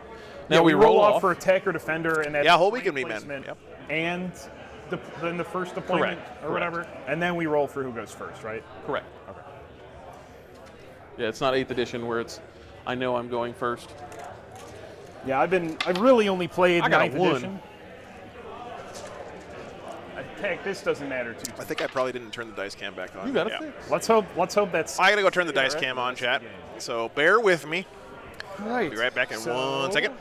Now Yeah, we roll off. for attacker defender and that's Yeah, whole weekend we men. placement Yep. and then the first deployment Correct. or whatever, and then we roll for who goes first, right? Correct. Okay. Yeah, it's not 8th edition where it's. I know I'm going first. Yeah, I've really only played I got a 9th 1. edition. Heck, this doesn't matter too. I think I probably didn't turn the dice cam back on. You got yeah. it. Let's hope that's. I gotta go turn the dice cam on, chat. So bear with me. Right. Be right back in So- 1 second.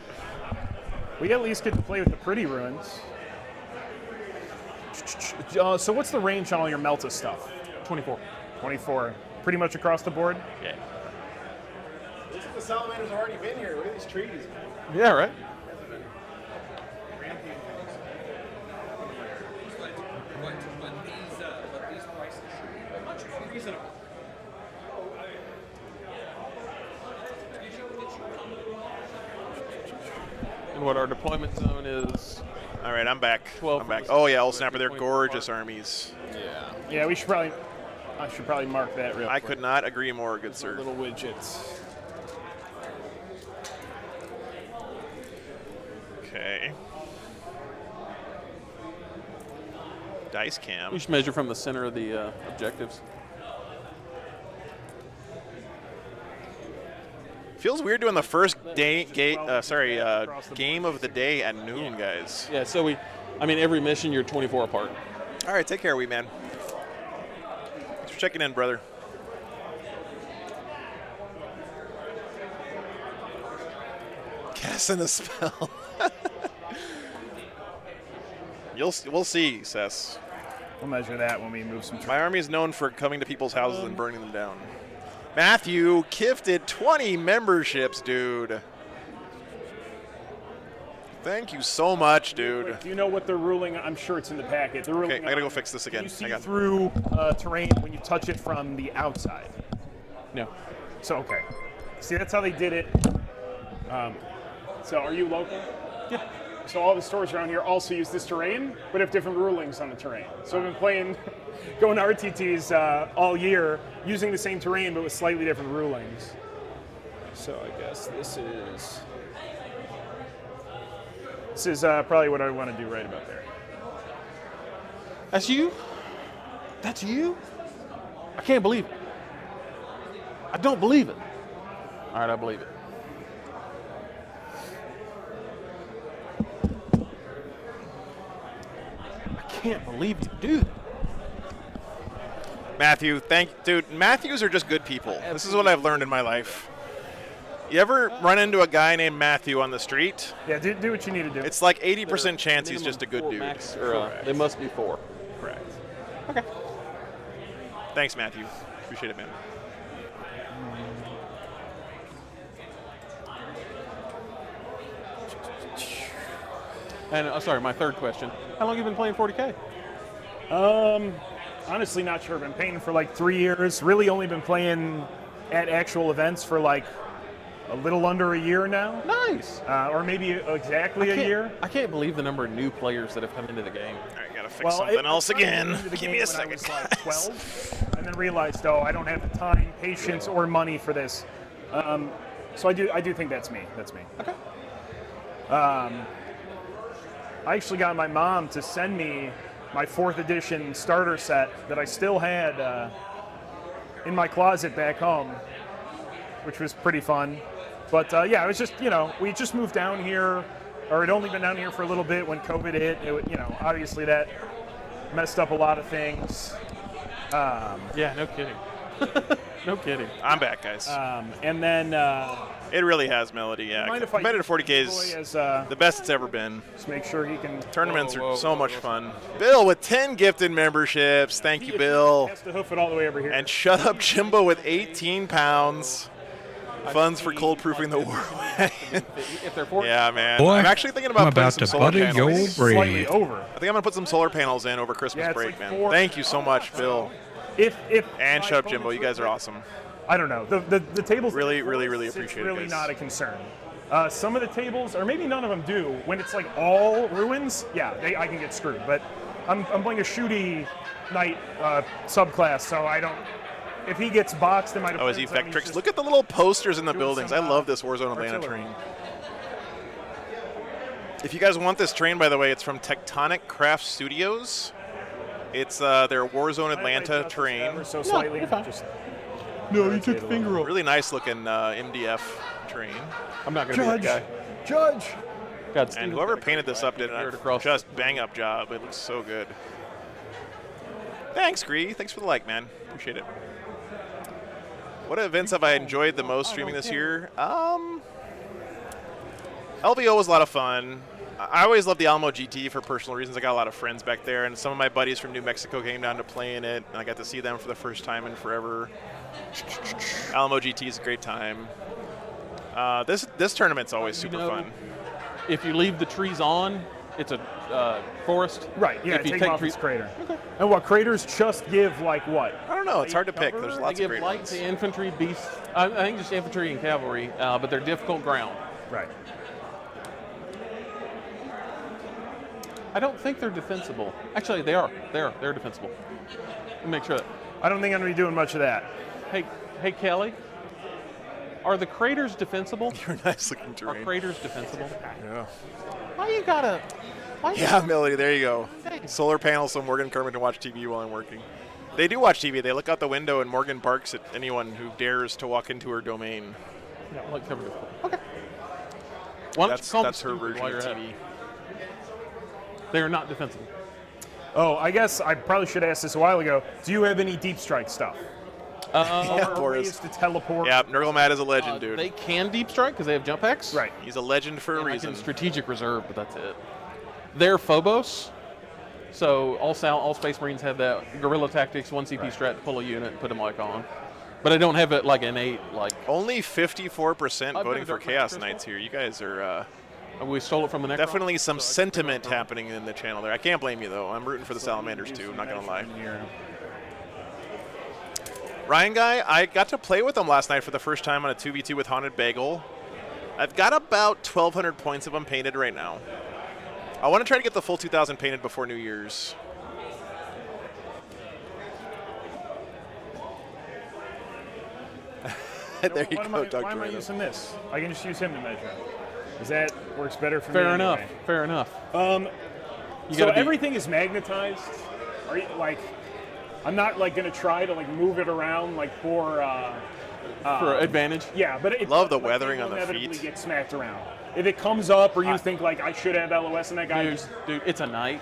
We at least get to play with the pretty ruins. So what's the range on all your Melta stuff? 24. 24. Pretty much across the board? Yeah. The Salamanders have already been here. Look at these trees. Yeah. Right. But these prices are much more reasonable. And what our deployment zone is. All right, I'm back. 12 I'm back. from the Oh yeah, old center, snapper. They're 24 gorgeous apart. armies. Yeah, I should probably mark that real I quick. could not agree more, good sir. Little widgets. Okay. Dice cam. We should measure from the center of the objectives. Feels weird doing the first game of the day at noon, guys. Yeah, so every mission you're 24 apart. All right, take care, wee man. Thanks for checking in, brother. Casting a spell. We'll see, Sess. We'll measure that when we move some. My army is known for coming to people's houses and burning them down. Matthew gifted 20 memberships, dude. Thank you so much, dude. Do you know what they're ruling? I'm sure it's in the packet. They're ruling. Okay, I gotta go fix this again. You see through terrain when you touch it from the outside. No. So okay. See, that's how they did it. So are you local? Yeah. So all the stores around here also use this terrain, but have different rulings on the terrain. So I've been playing, going to RTTs all year, using the same terrain, but with slightly different rulings. So I guess this is probably what I want to do right about there. That's you? That's you? I can't believe it. I don't believe it. All right, I believe it. I can't believe you do that. Matthew, dude, Matthews are just good people. This is what I've learned in my life. You ever run into a guy named Matthew on the street? Yeah, do what you need to do. It's like 80% chance he's just a good dude. Max, they must be 4. Correct. Okay. Thanks, Matthew. Appreciate it, man. And sorry, my third question. How long have you been playing 40K? Honestly, not sure. I've been playing for like 3 years. Really only been playing at actual events for like a little under a year now. Nice. Or maybe exactly a year. I can't believe the number of new players that have come into the game. All right, gotta fix something else again. Give me a second. I was like 12, and then realized, I don't have the time, patience, or money for this. So I do think that's me. That's me. Okay. I actually got my mom to send me my 4th edition starter set that I still had in my closet back home, which was pretty fun. But yeah, it was just, we just moved down here, or had only been down here for a little bit when COVID hit. Obviously that messed up a lot of things. Yeah, no kidding. No kidding. I'm back, guys. And then it really has, Melody. Yeah, competitive 40K is the best it's ever been. Just make sure he can. Tournaments are so much fun. Bill with 10 gifted memberships. Thank you, Bill. He has to hoof it all the way over here. And Shut Up Jimbo with 18 pounds. Funds for cold proofing the war. If they're 40, yeah, man. Boy, I'm actually thinking about putting some solar butter panels. your Slightly bread. over. I think I'm gonna put some solar panels in over Christmas break, like man. Thank you so much, Bill. If And Shut Up Jimbo, you guys are awesome. I don't know. The tables Really it's appreciate it, really guys. not a concern. Some of the tables, or maybe none of them do, when it's like all ruins, yeah, I can get screwed. But I'm playing a shooty knight subclass, so I don't. If he gets boxed in my defense, Oh, is he Vectrix? Look at the little posters in the buildings. I love this Warzone Atlanta artillery. train. If you guys want this train, by the way, it's from Tectonic Craft Studios. It's their Warzone Atlanta train. So slightly. you're fine. Just No, you took the finger off. Really nice looking MDF train. I'm not going to be that guy. Judge. God, And whoever painted this up did a just bang up job. It looks so good. Thanks, Gree. Thanks for the like, man. Appreciate it. What events have I enjoyed the most streaming this year? LVO was a lot of fun. I always loved the Alamo GT for personal reasons. I got a lot of friends back there, and some of my buddies from New Mexico came down to play in it, and I got to see them for the first time in forever. Alamo GT is a great time. This tournament's always super fun. If you leave the trees on, it's a forest. Right, yeah, If you take take off trees, its crater. Okay. And what, craters just give like what? I don't know. It's hard to pick. Cover? There's they lots of give great light ones. to infantry, beasts. I think just infantry and cavalry, but they're difficult ground. Right. I don't think they're defensible. Actually, they are. They're defensible. Let me make sure that. I don't think I'm going to be doing much of that. Hey, Kelly. Are the craters defensible? You're nice looking Are terrain. craters defensible? Yeah. Why you gotta? Why you Yeah, Melody, there you go. Thanks. Solar panels so Morgan and Kermit can watch TV while I'm working. They do watch TV. They look out the window and Morgan barks at anyone who dares to walk into her domain. Yeah, like covered it. Okay. Why don't you call That's them her stupid version while of you're at TV. it? They are not defensible. Oh, I guess I probably should have asked this a while ago. Do you have any deep strike stuff? Yeah, Or Boris. ways to teleport? Yeah, Nurglemad is a legend, dude. They can deep strike because they have jump packs. Right. He's a legend for a And I reason. can strategic reserve, but that's it. They're Phobos, so all Space Marines have that guerrilla tactics 1 CP strat to pull a unit and put them like on. But I don't have it like innate like. Only 54% I've voting never for done Chaos Crystal. Knights here. You guys are We stole it from the Necron. definitely some So I sentiment took it off happening in the channel there. I can't blame you, though. I'm rooting for the Salamanders, too. I'm not going to lie. Ryan Guy, I got to play with him last night for the first time on a 2v2 with Haunted Bagel. I've got about 1,200 points of them painted right now. I want to try to get the full 2,000 painted before New Year's. There you go, Dr. Why am I Random. using this? I can just use him to measure. Because that works better for me. Fair enough. anyway. Fair enough. So gotta be- everything is magnetized. Are you like? I'm not like gonna try to like move it around like for. For advantage. Yeah, but it, Love the like, weathering it on will the inevitably feet. get smacked around. If it comes up or you think like I should have LOS and that guy just Dude, it's a knight.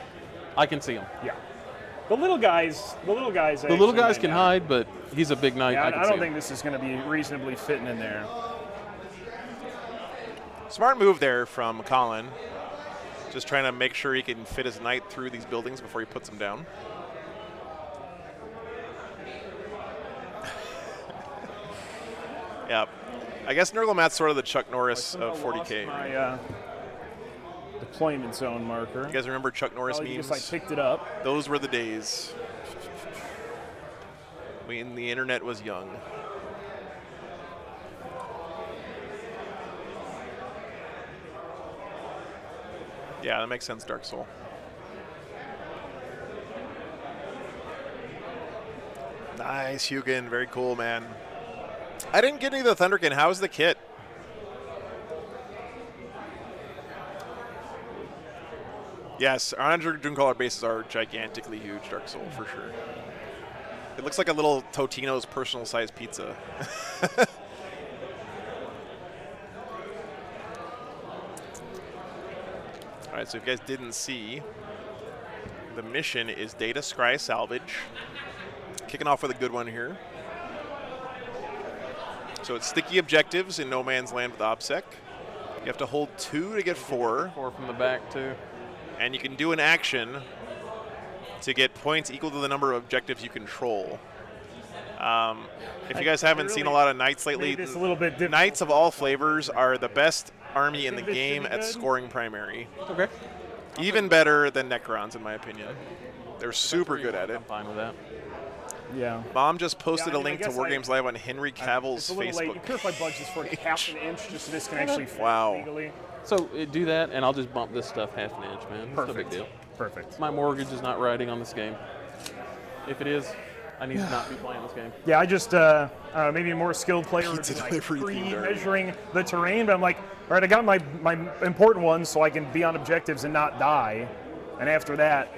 I can see him. yeah. The little guys. The little guys can hide, but he's a big knight. Yeah, I can I see don't him. think this is going to be reasonably fitting in there. Smart move there from Colin. Just trying to make sure he can fit his knight through these buildings before he puts them down. Yeah. I guess Nurglemat's sort of the Chuck Norris of 40K. My deployment zone marker. You guys remember Chuck Norris Probably memes? just like picked it up. Those were the days when the internet was young. Yeah, that makes sense, Dark Soul. Nice, Hugin. Very cool, man. I didn't get any of the Thunderkin. How's the kit? Yes, our Dreamcaller bases are gigantically huge, Dark Soul, for sure. It looks like a little Totino's personal-sized pizza. All right, so if you guys didn't see, the mission is Data Scry Salvage. Kicking off with a good one here. So it's sticky objectives in no man's land with OBSEC. You have to hold 2 to get 4. 4 from the back too. And you can do an action to get points equal to the number of objectives you control. If you guys haven't seen a lot of Knights lately, Made this a little bit different. Knights of all flavors are the best army in the Think this game should be at good? scoring primary. Okay. Even better than Necrons, in my opinion. They're super good at it. I'm fine with that. Yeah. Mom just posted Yeah, I a mean, link I to guess Wargames Live on Henry It's Cavill's a little late. You Facebook. could if I budge this for like half an inch just so this can actually fit Wow. legally. So do that, and I'll just bump this stuff half an inch, man. It's no big Perfect. deal. Perfect. My mortgage is not riding on this game. If it is, I need to not be playing this game. Yeah, I just, I don't know, maybe a more skilled player would Pizza be like delivery themed pre-measuring the terrain, but I'm like, all right, I got my important ones so I can be on objectives and not die. And after that,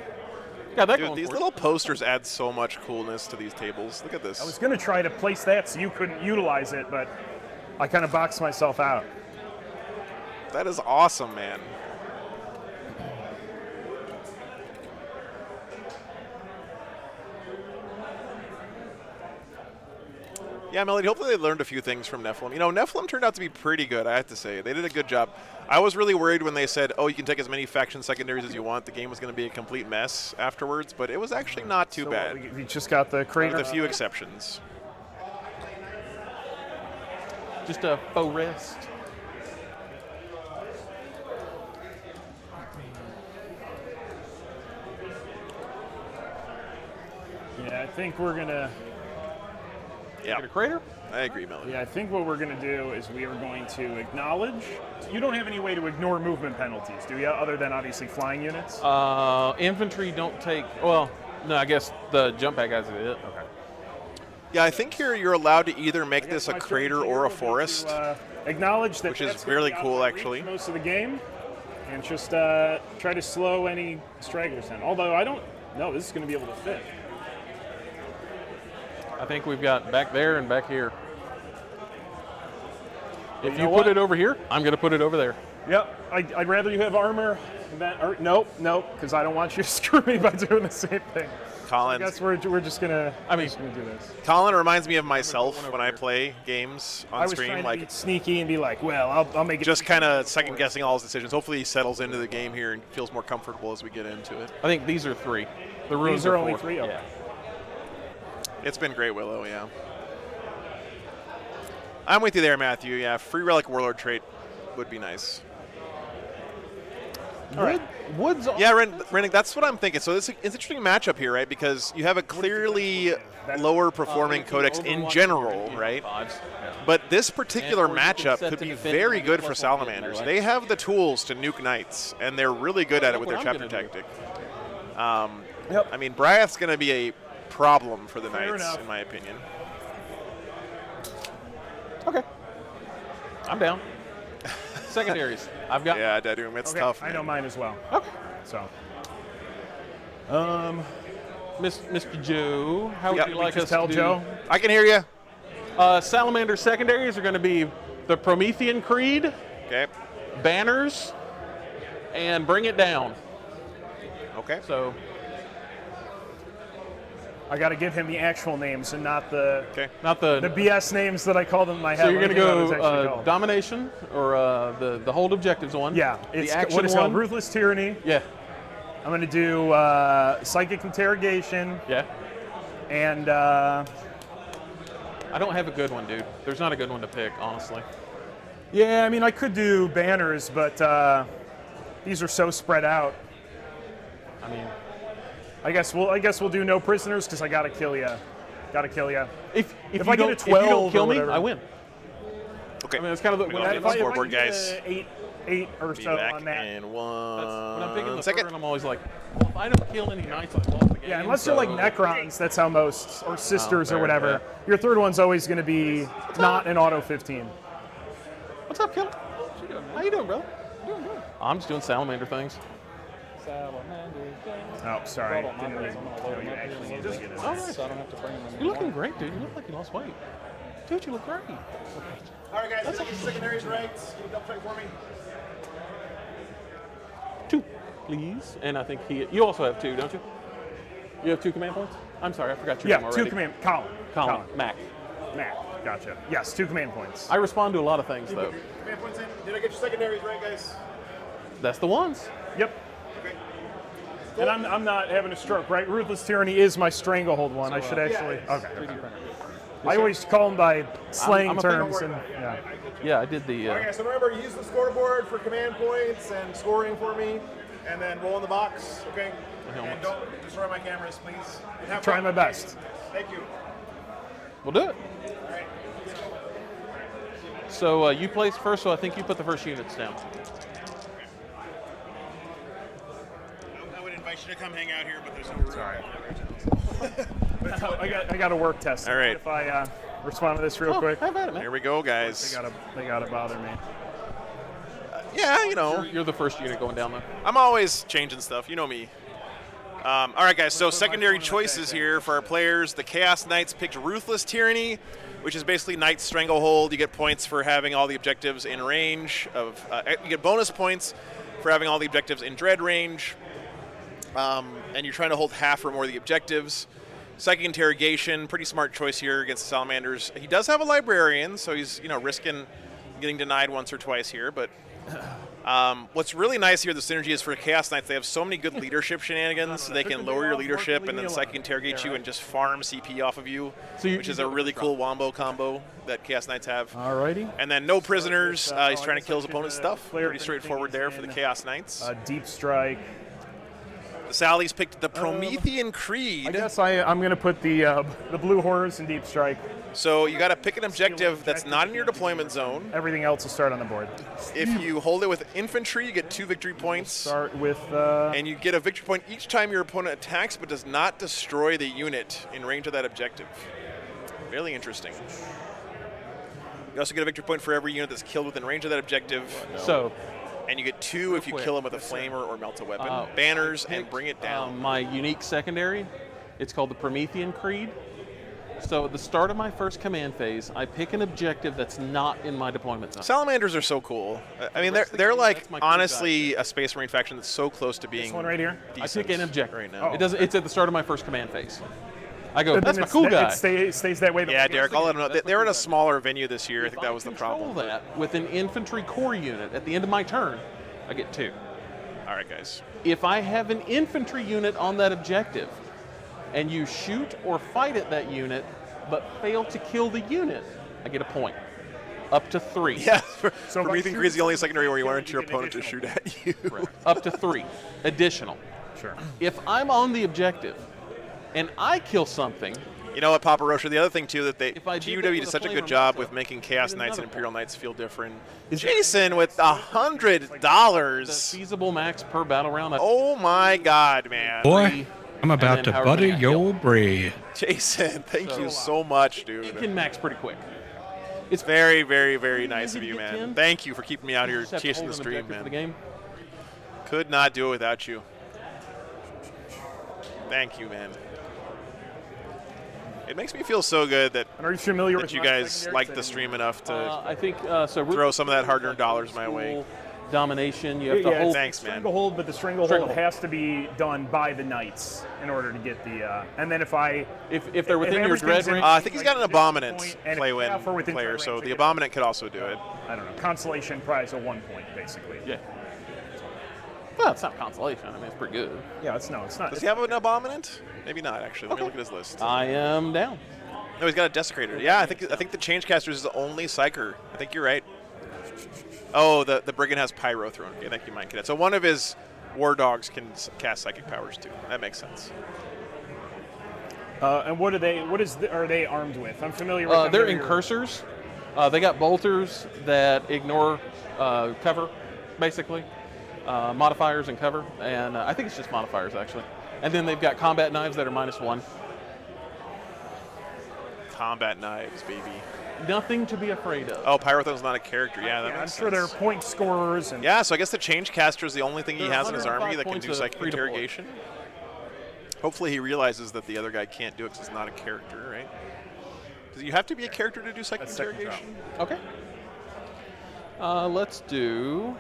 Yeah, that Dude, going these for little posters add so much coolness to these tables. Look at this. I was going to try to place that so you couldn't utilize it, but I kind of boxed myself out. That is awesome, man. Yeah, Melody, hopefully they learned a few things from Nephilim. You know, Nephilim turned out to be pretty good, I have to say. They did a good job. I was really worried when they said, oh, you can take as many faction secondaries as you want. The game was going to be a complete mess afterwards, but it was actually not too So bad, we just got the crater. with a few exceptions. just a faux rest. Yeah, I think we're going to... Yeah, Get a crater? I agree, Melody. Yeah, I think what we're going to do is we are going to acknowledge. You don't have any way to ignore movement penalties, do you? Other than obviously flying units. Infantry don't take. Well, no, I guess the jump pack guys did it. Okay. Yeah, I think you're allowed to either make this a My crater strategy or a will be forest. to, acknowledge that which is that's gonna really be out cool, of my reach actually. Most of the game, and just try to slow any stragglers down. Although I don't know, this is going to be able to fit. I think we've got back there and back here. If you you know put what? it over here, I'm going to put it over there. Yep, I'd rather you have armor than nope, because I don't want you to screw me by doing the same thing. I Colin, guess we're just gonna. I mean, just gonna do this. Colin reminds me of myself when I play games I on was stream, trying to like be sneaky and be like, well, I'll make it. just kind of second guessing all his decisions. Hopefully he settles into the game here and feels more comfortable as we get into it. I think these are 3. The runes These are only four. 3. Okay. Yeah. It's been great, Willow, yeah. I'm with you there, Matthew. Yeah, free relic warlord trait would be nice. All right. Woods. Yeah, Rennick, that's what I'm thinking. So it's an interesting matchup here, right? Because you have a clearly lower performing codex in general, right? But this particular And or you can matchup set could to be defend very and good get for +1 hit, Salamanders. right? They have the tools to nuke knights, and they're really good at it with their Look what chapter I'm gonna tactic. Yep. I mean, Bryath's going to be a problem for the Fair knights, enough. in my opinion. Okay. I'm down. Secondaries. I've got. Yeah, Daddoom, it's Okay, tough. I know man. mine as well. Okay. So. Mr. Joe, how would Yep, you we like just us tell to do? Joe. I can hear you. Salamander secondaries are going to be the Promethean Creed, Okay. banners, and bring it down. Okay. So I got to give him the actual names and not the Okay. not the the. BS names that I called them in my head. So you're when going I to knew what it was actually go called. domination or the hold objectives one. Yeah, the it's action what is one. called Ruthless Tyranny. Yeah, I'm going to do Psychic Interrogation yeah. and I don't have a good one, dude. There's not a good one to pick, honestly. yeah, I mean I could do banners, but these are so spread out. I mean, I guess we'll do no prisoners because I got to kill you. Got to kill you. if If you I get don't, a if you don't 12 kill or me, whatever. I win. Okay. I mean, it's kind of the. We When don't I, get if the I, scoreboard, guys. Eight or Be so back on that. in when I'm picking the second. third, I'm always like, well, if I don't kill any knights, I lost the game. Yeah, unless you're like so- Necrons, that's how most, or Sisters fair, or whatever. yeah. Your third one's always going to be not an auto 15. What's up, Killer? How you doing, brother? Doing good. I'm just doing salamander things. Oh, sorry. Didn't really know you actually needed to get in. All right. You're looking great, dude. You look like you lost weight. Dude, you look great. All right, guys, get your secondaries right. Can you double check for me? 2, please. And I think you also have 2, don't you? You have 2 command points? I'm sorry, I forgot your name Yeah, already. 2 command. Colin. Colin. Mac. Matt. Gotcha. Yes, 2 command points. I respond to a lot of things, though. Command points in. Did I get your secondaries right, guys? That's the ones. Yep. And I'm not having a stroke, right? Ruthless Tyranny is my stranglehold one. I should actually. Okay. I always call them by slang I'm a fan. terms. And, yeah. Yeah, I did the. Okay, so remember, use the scoreboard for command points and scoring for me, and then roll in the box, okay? And don't destroy my cameras, please. And have Try fun. my best. Thank you. We'll do it. All right. So you placed first, so I think you put the first units down. I would invite you to come hang out here, but there's no room. Sorry. I got a work test. All right. If I respond to this real quick, Have at it, man. Here we go, guys. they gotta bother me. Yeah, you know, You're the first unit going down there. I'm always changing stuff. You know me. All right, guys, so secondary choices here for our players. The Chaos Knights picked Ruthless Tyranny, which is basically Knight Stranglehold. You get points for having all the objectives in range of. You get bonus points for having all the objectives in dread range. And you're trying to hold half or more of the objectives. Psychic Interrogation, pretty smart choice here against the Salamanders. He does have a Librarian, so he's risking getting denied once or twice here. But what's really nice here, the synergy is for Chaos Knights. They have so many good leadership shenanigans. They can lower your leadership and then Psychic Interrogate you and just farm CP off of you, So which is a really cool wombo combo that Chaos Knights have. Alrighty. And then no prisoners. He's trying to guess kill I his should, opponent's stuff. clear Pretty if straightforward anything there is for the in. Chaos Knights. Deep Strike. The Sally's picked the Promethean Creed. I guess I'm gonna put the Blue Horrors in Deep Strike. So you got to pick an objective that's not in your deployment zone. Everything else will start on the board. If you hold it with infantry, you get 2 victory points. Start with. And you get a victory point each time your opponent attacks but does not destroy the unit in range of that objective. Really interesting. You also get a victory point for every unit that's killed within range of that objective. So, And you get 2 if you quick. kill him with a flamer or melt a weapon. Banners and bring it down. my unique secondary, it's called the Promethean Creed. So at the start of my first command phase, I pick an objective that's not in my deployment zone. Salamanders are so cool. I mean, they're That's like my cool honestly a Space Marine faction that's so close to being This one right here. I decent pick an objective right now. It doesn't. It's at the start of my first command phase. I go, But that's then my cool guy. It stays that way. the Yeah, whole Derek, game. I'll let them know. That's my They're in cool a guy. smaller venue this year. I think If that was the control problem. that with an infantry core unit at the end of my turn, I get 2. All right, guys. If I have an infantry unit on that objective, and you shoot or fight at that unit, but fail to kill the unit, I get a point. Up to 3. Yeah, So so if I Promethean shoot Creed is the only something secondary where you kill it, want you your get an opponent to shoot additional at you. Up to 3. Additional. Sure. If I'm on the objective, and I kill something, You know what, Papa Rocha? The other thing too that If I did GUW that did with a such a flamer good job myself, with making Chaos I get Knights and another Imperial Knights feel different. Is it- Jason with the $100. feasible max per battle round. Oh my God, man! Boy, I'm about then to however butter many I your bread. Jason, thank So- you so much, It dude. can max pretty quick. It's Very, very, very nice easy of to you, get man. 10. Thank you for keeping me out You here just have to chasing hold the an stream, objective for the man. game. Could not do it without you. Thank you, man. It makes me feel so good that, And are you familiar with you my guys secondary? like the stream enough to I think so. throw some of that hard-earned dollars my way. Domination. You have to Yeah, hold. Thanks, man. Stranglehold, but the stranglehold Stranglehold. has to be done by the knights in order to get the. And then if I If they're within your everything's dread in- range. I think he's got an Like, Abominant point, and if play half are win within player, threat so range, I the get Abominant could also do it. I don't know, consolation prize of 1 point basically. Yeah. Well, it's not consolation. I mean, it's pretty good. Yeah, it's not. Does he have an Abominant? Maybe not, actually. Let me look at his list. I am down. No, he's got a Desecrator. Yeah, I think the Changecasters is the only Psyker. I think you're right. Oh, the Brigand has Pyro Throne. Okay, thank you, Mind Cadet. So one of his War Dogs can cast Psychic powers too. That makes sense. And what are they? Are they armed with? I'm familiar with them. They're incursors. They got bolters that ignore cover, basically. Modifiers and cover. And I think it's just modifiers, actually. And then they've got combat knives that are -1. Combat knives, baby. Nothing to be afraid of. Oh, Pyrothrone's not a character. Yeah, that Yeah, I'm makes sure sense. they're point scorers and. Yeah, so I guess the Changecaster is the only thing he There are has in his 105 army that can points do of Psychic free deploy. Interrogation. Hopefully he realizes that the other guy can't do it because it's not a character, right? Does you have to be a character to do Psychic That's second Interrogation? Okay. Let's do.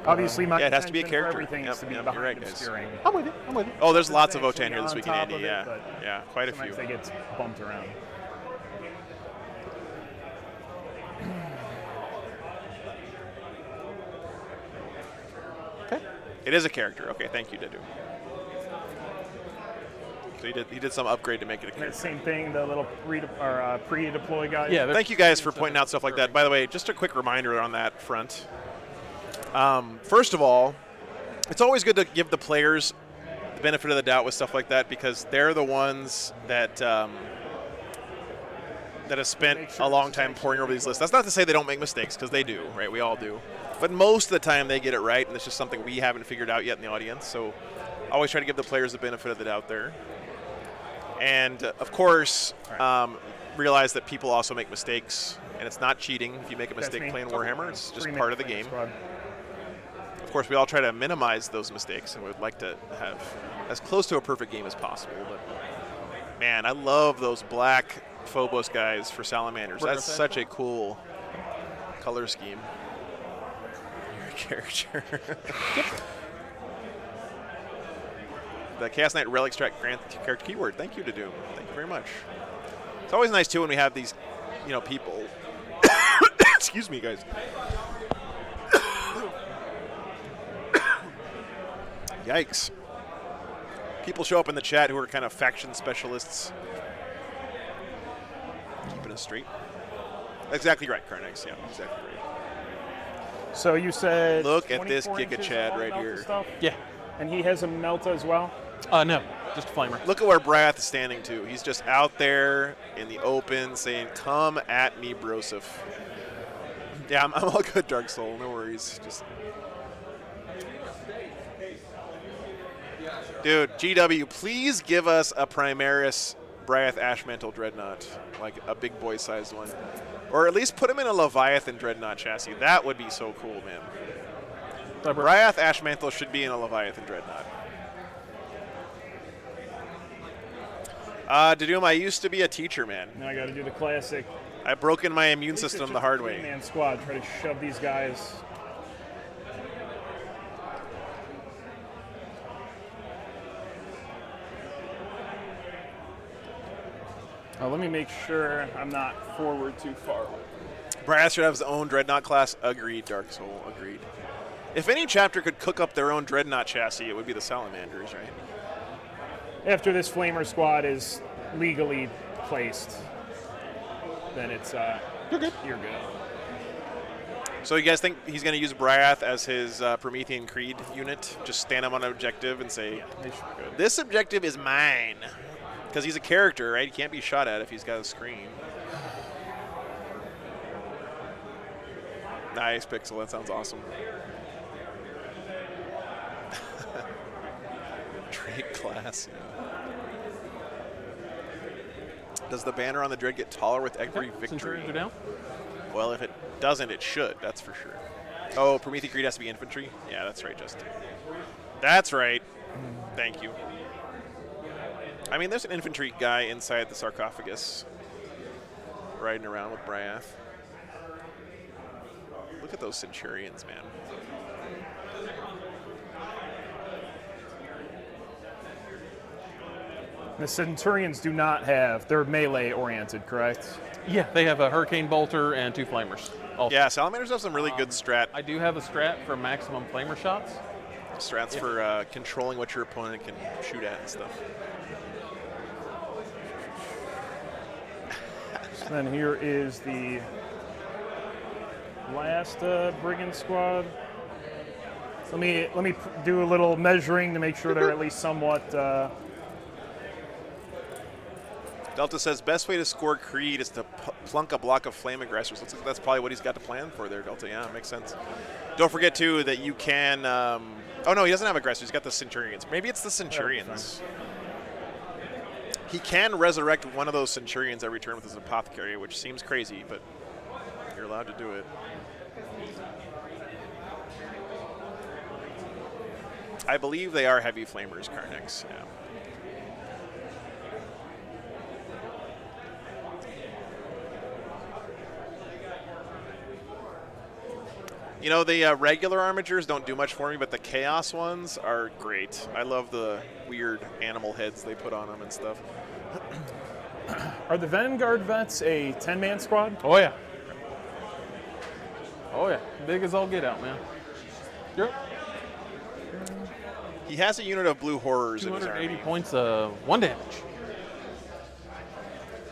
Obviously, my Yeah, it has to be a intention for character. everything is Yep, to be yep, you're behind right, guys. obscuring. I'm with you. I'm with you. Oh, there's lots of Actually O10 here this on week in top Andy. of it, Yeah, but yeah, quite a few. Sometimes they get bumped around. Okay. It is a character. Okay, thank you, Dedu. So he did some upgrade to make it a And character. the same thing, the little pre-deploy guys. Yeah. Thank you guys for pointing out stuff like that. By the way, just a quick reminder on that front. First of all, it's always good to give the players the benefit of the doubt with stuff like that because they're the ones that that have spent a long time poring over these lists. That's not to say they don't make mistakes because they do, right? We all do. But most of the time they get it right, and it's just something we haven't figured out yet in the audience. So always try to give the players the benefit of the doubt there. And of course, realize that people also make mistakes, and it's not cheating if you make a That's mistake me. playing Warhammer. It's just 3 part of the minutes game. squad. Of course, we all try to minimize those mistakes, and we'd like to have as close to a perfect game as possible. But man, I love those black Phobos guys for Salamanders. That's such a cool color scheme. You're a character. The Chaos Knight Relic Strat grant character keyword. Thank you to Doom. Thank you very much. It's always nice too when we have these, people. Excuse me, guys. Yikes. People show up in the chat who are kind of faction specialists. Keeping us straight. Exactly right, Carnex. Yeah, exactly right. So you said. Look at this 24 Giga inches Chad of right Melta here. Stuff? Yeah. And he has a Melta as well. No, just a flamer. Look at where Brath is standing too. He's just out there in the open saying, "Come at me, Broseph." Yeah, I'm all good, Dark Soul. No worries. Just, dude, GW, please give us a Primaris Bryeth Ashmantle Dreadnought, like a big boy sized one. Or at least put him in a Leviathan Dreadnought chassis. That would be so cool, man. Bryeth Ashmantle should be in a Leviathan Dreadnought. Doom, I used to be a teacher, man. Now I got to do the classic. I've broken my immune system the hard way. Man squad, try to shove these guys. Let me make sure I'm not forward too far. Brass should have his own Dreadnought class. Agreed, Dark Soul. Agreed. If any chapter could cook up their own Dreadnought chassis, it would be the Salamanders, right? After this Flamer squad is legally placed, then it's you're good. You're good. So you guys think he's going to use Bryath as his Promethean Creed unit? Just stand him on an objective and say, this objective is mine. Because he's a character, right? He can't be shot at if he's got a screen. Nice, Pixel. That sounds awesome. Drake class, yeah. Does the banner on the Dread get taller with every victory? Centurions are down. Well, if it doesn't, it should. That's for sure. Oh, Promethean Creed has to be infantry? Yeah, that's right, Justin. That's right. Thank you. I mean, there's an infantry guy inside the sarcophagus riding around with Bryath. Look at those Centurions, man. The Centurions do not have, they're melee oriented, correct? Yeah, they have a Hurricane Bolter and 2 Flamers. Also. Yeah, Salamanders have some really good strat. I do have a strat for maximum Flamer shots. Strats for controlling what your opponent can shoot at and stuff. So then here is the last Brigand squad. Let me do a little measuring to make sure they're at least somewhat. Delta says best way to score Creed is to plunk a block of flame aggressors. Looks like that's probably what he's got to plan for there, Delta. Yeah, makes sense. Don't forget too that you can. Oh no, he doesn't have aggressors. He's got the Centurions. Maybe it's the Centurions. He can resurrect one of those Centurions every turn with his Apothecary, which seems crazy, but you're allowed to do it. I believe they are heavy flamers, Karnix. Yeah. You know, the regular armatures don't do much for me, but the Chaos ones are great. I love the weird animal heads they put on them and stuff. Are the Vanguard vets a 10-man squad? Oh, yeah. Oh, yeah. Big as all get out, man. Yep. He has a unit of blue horrors in his army. 280 points, 1 damage.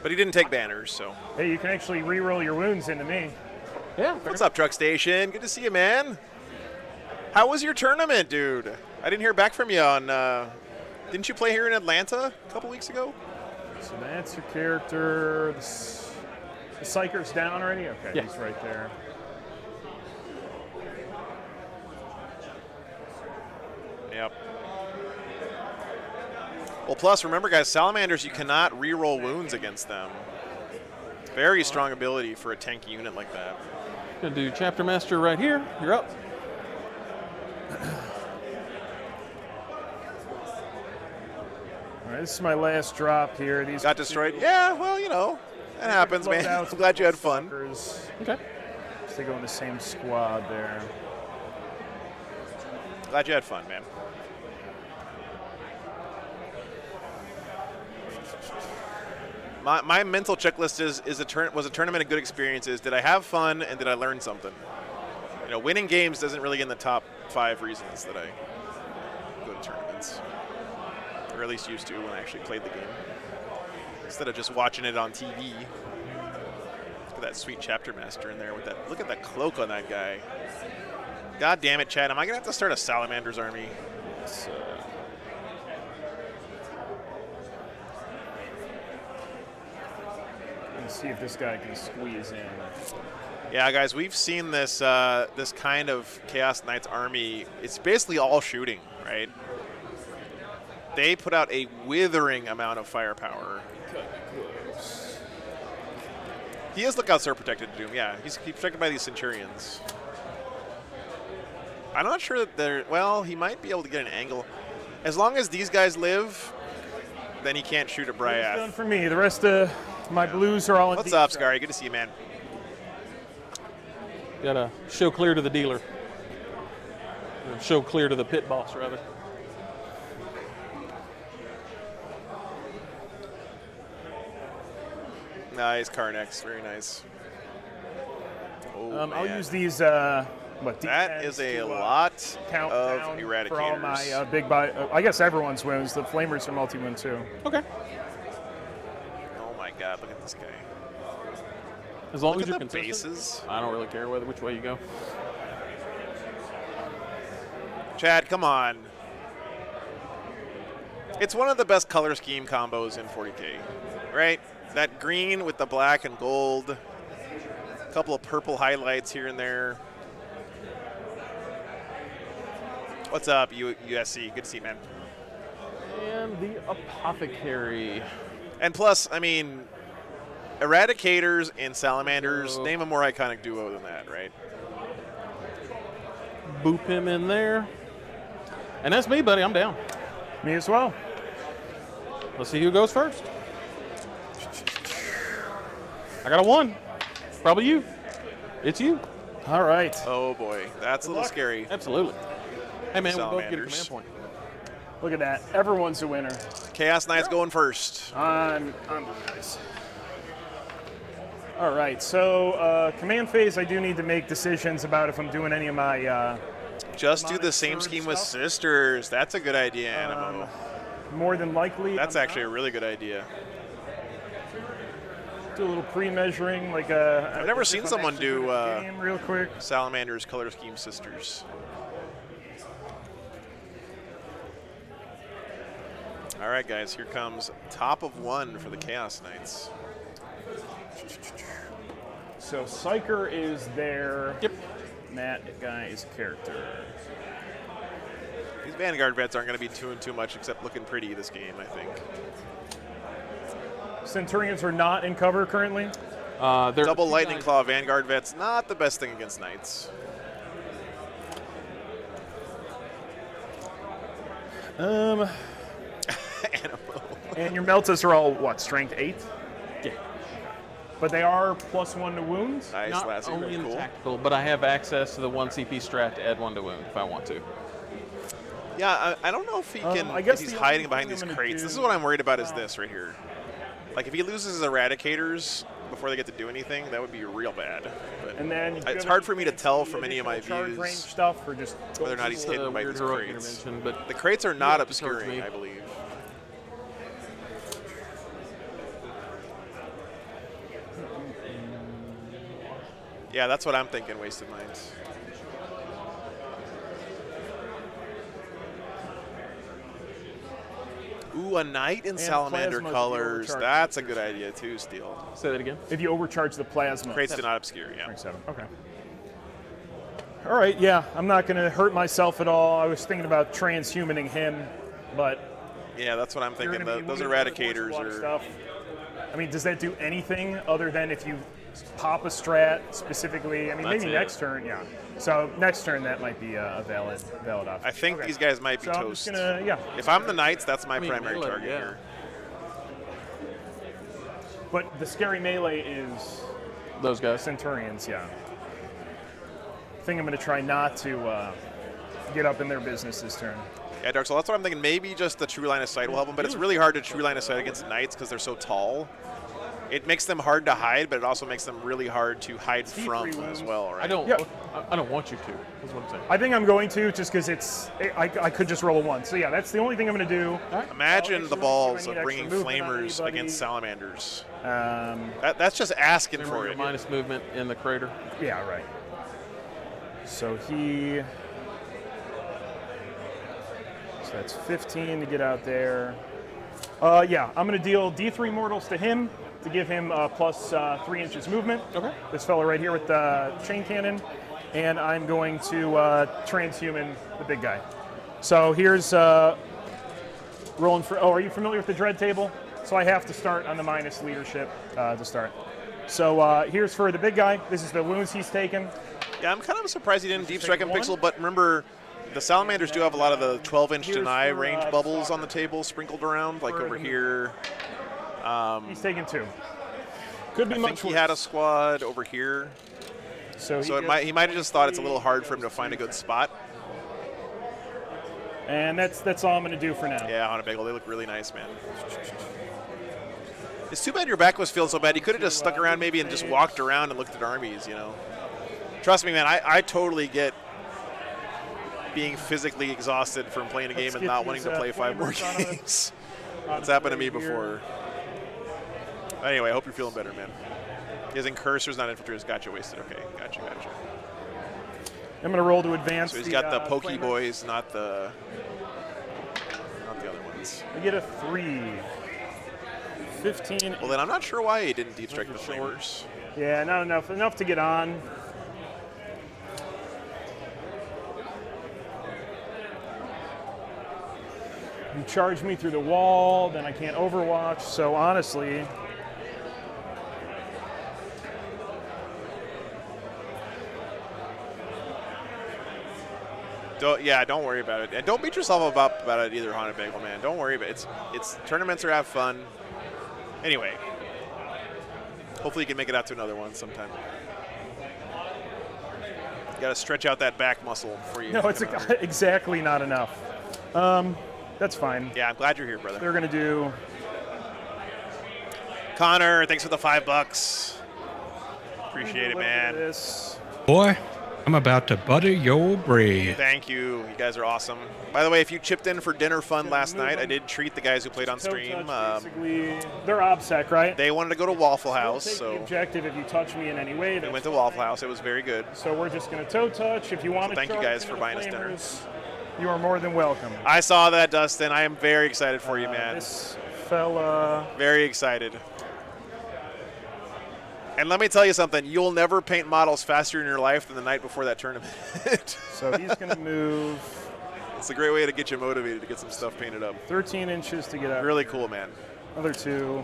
But he didn't take banners, so. Hey, you can actually re-roll your wounds into me. Yeah. What's up, Truck Station? Good to see you, man. How was your tournament, dude? I didn't hear back from you on. Didn't you play here in Atlanta a couple weeks ago? So that's your character. The Psyker's down already? Okay, yeah. He's right there. Yep. Well, plus, remember, guys, Salamanders, you cannot re-roll wounds against them. Very strong ability for a tanky unit like that. Gonna do Chapter Master right here. You're up. All right, this is my last drop here. These got destroyed? Yeah, well, you know, that happens, man. I'm glad you had fun. Okay. They go in the same squad there. Glad you had fun, man. My mental checklist was a tournament of good experiences. Did I have fun and did I learn something? You know, winning games doesn't really get in the top 5 reasons that I go to tournaments, or at least used to when I actually played the game, instead of just watching it on TV. Look at that sweet Chapter Master in there with that. Look at that cloak on that guy. God damn it, Chad! Am I gonna have to start a Salamanders army? Let's see if this guy can squeeze in. Yeah, guys, we've seen this this kind of Chaos Knights army. It's basically all shooting, right? they put out a withering amount of firepower. He is Lookout Sir protected, Doom. Yeah, he's protected by these Centurions. I'm not sure that they're... Well, he might be able to get an angle. As long as these guys live, then he can't shoot at It's Bryath. done for me. The rest of my blues are all in What's deep up, shot. Scary? Good to see you, man. Gotta show clear to the dealer. Or show clear to the pit boss, rather. Nice, Carnex. Very nice. Oh, I'll man. use these, what, That D10s is a to, lot count of down Eradicators. for all my big buy. I guess everyone's wounds. The Flamers are multi-wound too. Okay. Oh my God! Look at this guy. As long Look as you're at the consistent. bases. I don't really care which way you go. Chad, come on. It's one of the best color scheme combos in 40K, right? That green with the black and gold. A couple of purple highlights here and there. What's up, USC? Good to see you, man. And the Apothecary. And plus, I mean, Eradicators and Salamanders, Oh. name a more iconic duo than that, right? Boop him in there. And that's me, buddy. I'm down. Me as well. Let's see who goes first. I got a 1. Probably you. It's you. All right. Oh boy, that's a little luck. scary. Absolutely. Hey, man, we'll both get a Salamanders. command point. Look at that. Everyone's a winner. Chaos Knight's going first. I'm nice. All right. So command phase, I do need to make decisions about if I'm doing any of my Just do the Demonic same Surge scheme with stuff? Sisters. That's a good idea, Animo. more than likely. That's I'm actually a really good idea. do a little pre-measuring, like I've never if seen I'm someone actually do good at the game real quick. Salamander's Color Scheme Sisters. All right, guys, here comes top of 1 for the Chaos Knights. So Psyker is there. Yep. That guy is a character. These Vanguard vets aren't going to be doing too much except looking pretty this game, I think. Centurions are not in cover currently. They're Double 2 Lightning guys- Claw Vanguard vets, not the best thing against Knights. Um, Animo. and your Meltas are all what? Strength 8, Yeah. but they are +1 to wounds. Nice, Not Lassie. only Very in cool. tactical, but I have access to the 1 CP strat to add 1 to wound if I want to. Yeah, I don't know if he can. I guess if he's the hiding only behind thing these I'm gonna crates. do- This is what I'm worried about. Is this right here? Like if he loses his Eradicators before they get to do anything, that would be real bad. But And then it's hard for me to tell from any of my charge range views stuff or just whether or not he's It's hidden a by weird these heroic crates. intervention, but The crates are not have to charge obscuring, me. I believe. Yeah, that's what I'm thinking. Wasted Minds. Ooh, a knight in Salamander plasma colors. overcharge. That's a good idea too, Steel. say that again. if you overcharge the plasma. Crates do not obscure, yeah. 27. Okay. All right. Yeah, I'm not going to hurt myself at all. I was thinking about transhumaning him, but Yeah, that's what I'm you're thinking. gonna be Those moving towards Eradicators block are. stuff. I mean, does that do anything other than if you pop a strat specifically? I mean, That's maybe it. next turn. Yeah. So next turn that might be a valid option. I think Okay. these guys might be So I'm toast. just gonna If I'm the Knights, that's my I mean, primary melee, target yeah. here. But the scary melee is Those guys. Centurions. Yeah. I think I'm going to try not to get up in their business this turn. Yeah, Dark Soul, that's what I'm thinking. Maybe just the true line of sight will help them, but it's really hard to true line of sight against Knights because they're so tall. It makes them hard to hide, but it also makes them really hard to hide from D3 as wounds. well, right? I don't. Yeah. I don't want you to. That's what I'm saying. I think I'm going to just because I could just roll a 1. So yeah, that's the only thing I'm going to do. Imagine I'll the make sure balls I of need bringing extra movement on Flamers anybody. against Salamanders. Um, That's just asking Remember for your it. minus movement in the crater. yeah, right. So so that's 15 to get out there. Yeah, I'm going to deal D3 mortals to him to give him plus 3 inches movement. Okay. This fella right here with the chain cannon. And I'm going to transhuman the big guy. So here's rolling for. Oh, are you familiar with the dread table? So I have to start on the minus leadership to start. So here's for the big guy. This is the wounds he's taken. Yeah, I'm kind of surprised he didn't deep strike him one. pixel, but remember, the Salamanders do have a lot of the 12-inch Here's deny for, range bubbles on the table sprinkled around, like over here. He's taken 2. Could be I much think he worse. had a squad over here. So he might have just thought it's a little hard for him to find a good spot. And that's all I'm going to do for now. Yeah, on a bagel, they look really nice, man. It's too bad your back was feeling so bad. You could have just stuck around maybe and just walked around and looked at armies, you know. Trust me, man, I totally get being physically exhausted from playing a game and not wanting to play 5 more games. That's happened to me before. Anyway, I hope you're feeling better, man. Using cursors, not infantry's. Gotcha, wasted. Okay, gotcha. I'm going to roll to advance. So he's got the pokey boys, not the other ones. I get a 3. 15. Well, then I'm not sure why he didn't deep strike the flamers. Yeah, not enough. Enough to get on. You charge me through the wall, then I can't overwatch. So honestly, don't worry about it, and don't beat yourself up about it either, Haunted Bagel, man. Don't worry about it. It's tournaments are have fun. Anyway, hopefully you can make it out to another one sometime. You got to stretch out that back muscle before you. no, it's exactly not enough. That's fine. Yeah, I'm glad you're here, brother. They're gonna do. Connor, thanks for the $5. Appreciate it, man. This. Boy, I'm about to butter your bread. Thank you. You guys are awesome. By the way, if you chipped in for dinner fun last night, I did treat the guys who played on stream. Basically, they're OBSEC, right? They wanted to go to Waffle We'll House, take the so objective if you touch me in any way. we went to Waffle House. It was very good. So we're just going to toe touch. If you want to thank you charge guys into for the buying us dinner. flamers, you are more than welcome. I saw that, Dustin. I am very excited for you, man. This fella. Very excited. And let me tell you something. You'll never paint models faster in your life than the night before that tournament. So he's going to move. It's a great way to get you motivated to get some stuff painted up. 13 inches to get out. Really cool, man. Another 2.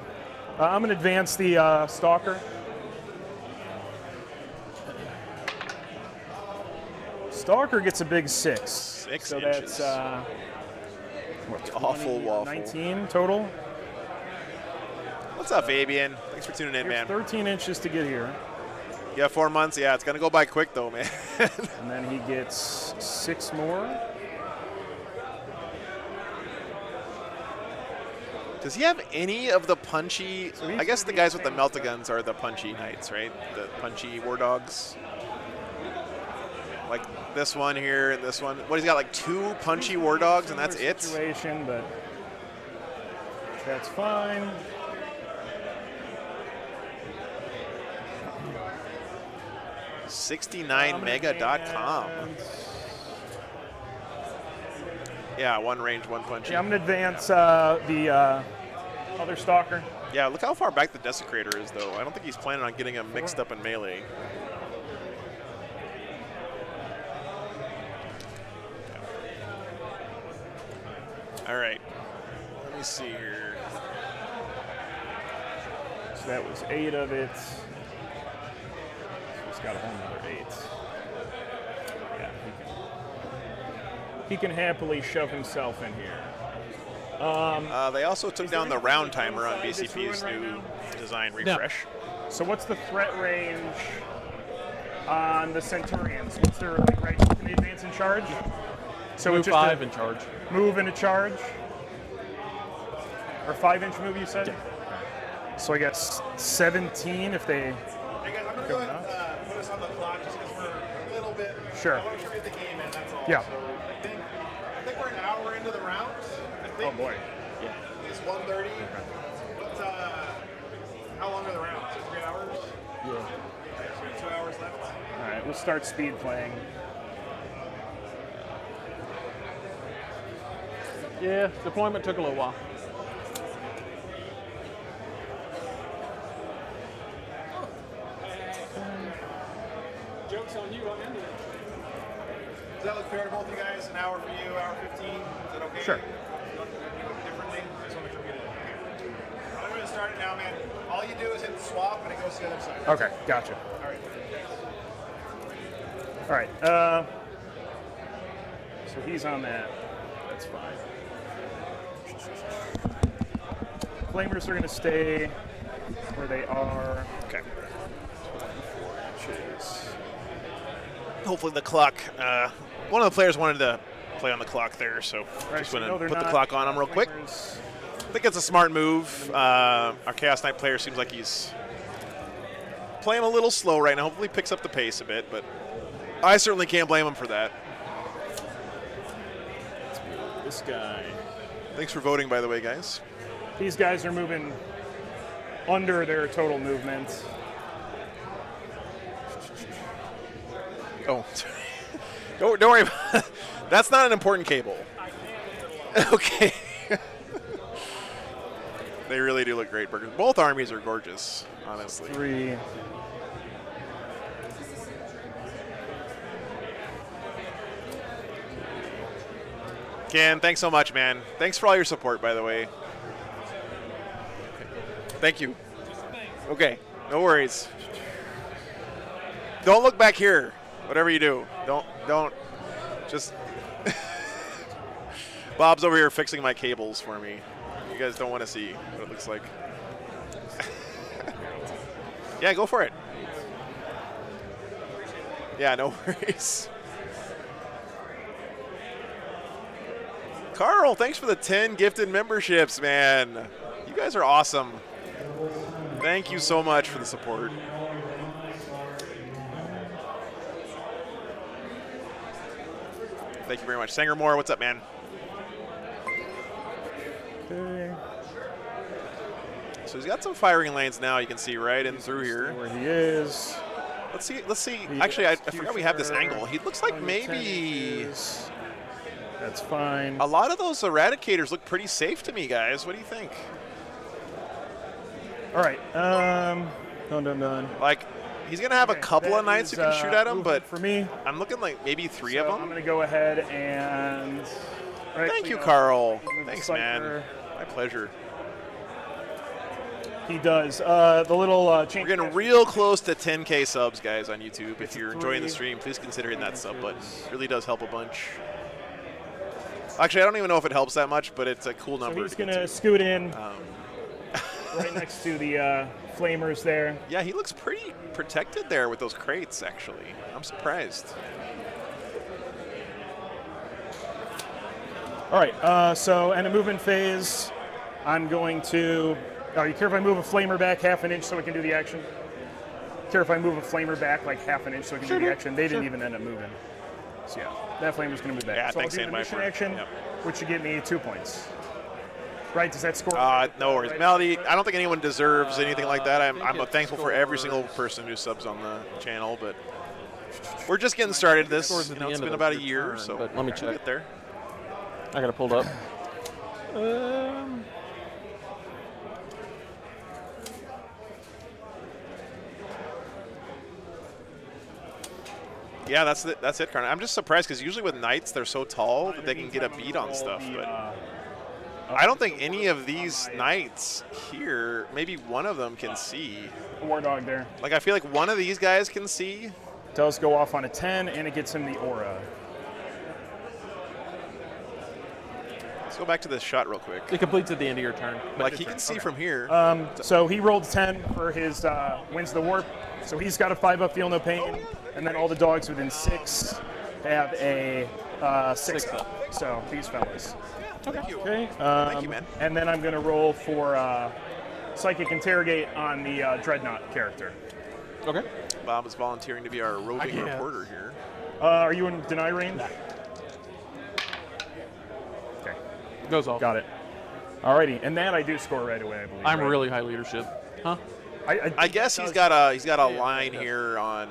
I'm going to advance the Stalker. Stalker gets a big 6. 6 so inches. that's what, Awful waffle. 19 total. What's up, Fabian? Thanks for tuning in, Here's man. 13 inches to get here. You have 4 months? Yeah, it's going to go by quick, though, man. And then he gets 6 more. Does he have any of the punchy? I guess the guys with the melt-a-guns are the punchy knights, right? The punchy war dogs. Like this one here and this one. What, he's got like 2 punchy war dogs and that's it? Situation, but that's fine. $69mega.com. Yeah, 1 range, 1 punchy. Yeah, I'm going to advance the other Stalker. Yeah, look how far back the Desecrator is, though. I don't think he's planning on getting him mixed up in melee. All right. Let me see here. So that was 8 of it. So he's got a whole nother 8. Yeah, he can happily shove himself in here. They also took down the round timer on BCP's new design refresh. So what's the threat range on the Centurions? What's their like, right? Can they advance and charge? So Move it's just 5 and charge. Move and a charge? Or 5-inch move, you said? Yeah. So I guess 17 if they... Hey guys, I'm gonna go ahead and put us on the clock just because we're a little bit. Sure. I want to show you the game, and that's all. Yeah. So I think we're an hour into the rounds. I think. Oh boy. It's 1:30. But how long are the rounds? 3 hours. Yeah. Okay, so we have 2 hours left. All right, we'll start speed playing. Yeah, deployment took a little while. Joke's on you, I'm into it. Does that look fair to both of you guys? An hour for you, hour 15. Is that okay? Sure. You want to do it different? now, man. All you do is hit the swap, and it goes to the other side. Okay, gotcha. All right. So he's on that. That's fine. Flamers are going to stay where they are. Okay. 24 inches. Hopefully the clock. One of the players wanted to play on the clock there, so Right, just so going no, to they're put the not, clock on him real quick. Flamers. I think it's a smart move. Our Chaos Knight player seems like he's playing a little slow right now. Hopefully he picks up the pace a bit, but I certainly can't blame him for that. This guy. Thanks for voting, by the way, guys. These guys are moving under their total movement. Oh, don't worry about it. That's not an important cable. Okay. They really do look great burgers. Both armies are gorgeous, honestly. 3. Ken, thanks so much, man. Thanks for all your support, by the way. Okay. Thank you. Okay, no worries. Don't look back here. Whatever you do, don't. Just. Bob's over here fixing my cables for me. You guys don't want to see what it looks like. Yeah, go for it. Yeah, no worries. Carl, thanks for the 10 gifted memberships, man. You guys are awesome. Thank you so much for the support. Thank you very much. Sanger Moore, what's up, man? Okay. So he's got some firing lanes now. You can see right in through here. Where he is. Let's see. Let's see. Actually, I forgot we have this angle. He looks like maybe That's fine. a lot of those Eradicators look pretty safe to me, guys. What do you think? All right. Done. Like, he's gonna have a couple of knights who can shoot at him, but for me, I'm looking like maybe 3 so of I'm them. going to go ahead and. Thank you, Carl. move the Thanks, man. Cypher. My pleasure. He does. The little change. We're getting real close to 10K subs, guys, on YouTube. If you're enjoying the stream, please consider hitting that sub button. It really does help a bunch. Actually, I don't even know if it helps that much, but it's a cool So number. he's to get going to to. scoot in right next to the flamers there. Yeah, he looks pretty protected there with those crates, actually. I'm surprised. All right. So, and a movement phase, I'm going to. Oh, you care if I move a flamer back half an inch so we can do the action? Care if I move a flamer back like half an inch so we can do the action? They didn't even end up moving. So yeah, that flamer's going to move back. Yeah, so thanks, I'll do the Sandpiper. mission action, Yep. which should get me 2 points. Right? Does that score? No worries. Right? Melody, I don't think anyone deserves anything like that. I'm it thankful for every single person who subs on the channel, but we're just getting started. This, Scores at you know, the it's end been of about a your year, turn, so but let me we'll check. get there. I got it pulled up. Yeah, that's it, Carnage. I'm just surprised because usually with knights they're so tall that they can get a beat on stuff, but I don't think any of these knights here, maybe one of them can see. War dog there. Like, I feel like one of these guys can see. Does go off on a 10, and it gets him the aura. Let's go back to this shot real quick. It completes at the end of your turn. Like, he can see from here. So he rolled 10 for his wins the warp. So he's got a 5-up, feel no pain, and then all the dogs within 6 have a 6-up. So these fellas. Thank you. Okay. Thank you, man. And then I'm going to roll for Psychic Interrogate on the Dreadnought character. Okay. Bob is volunteering to be our roving reporter here. Are you in deny range? Okay. Goes off. Got it. Alrighty, and that I do score right away, I believe. I'm right? really high leadership. Huh? I guess he's got a line here on.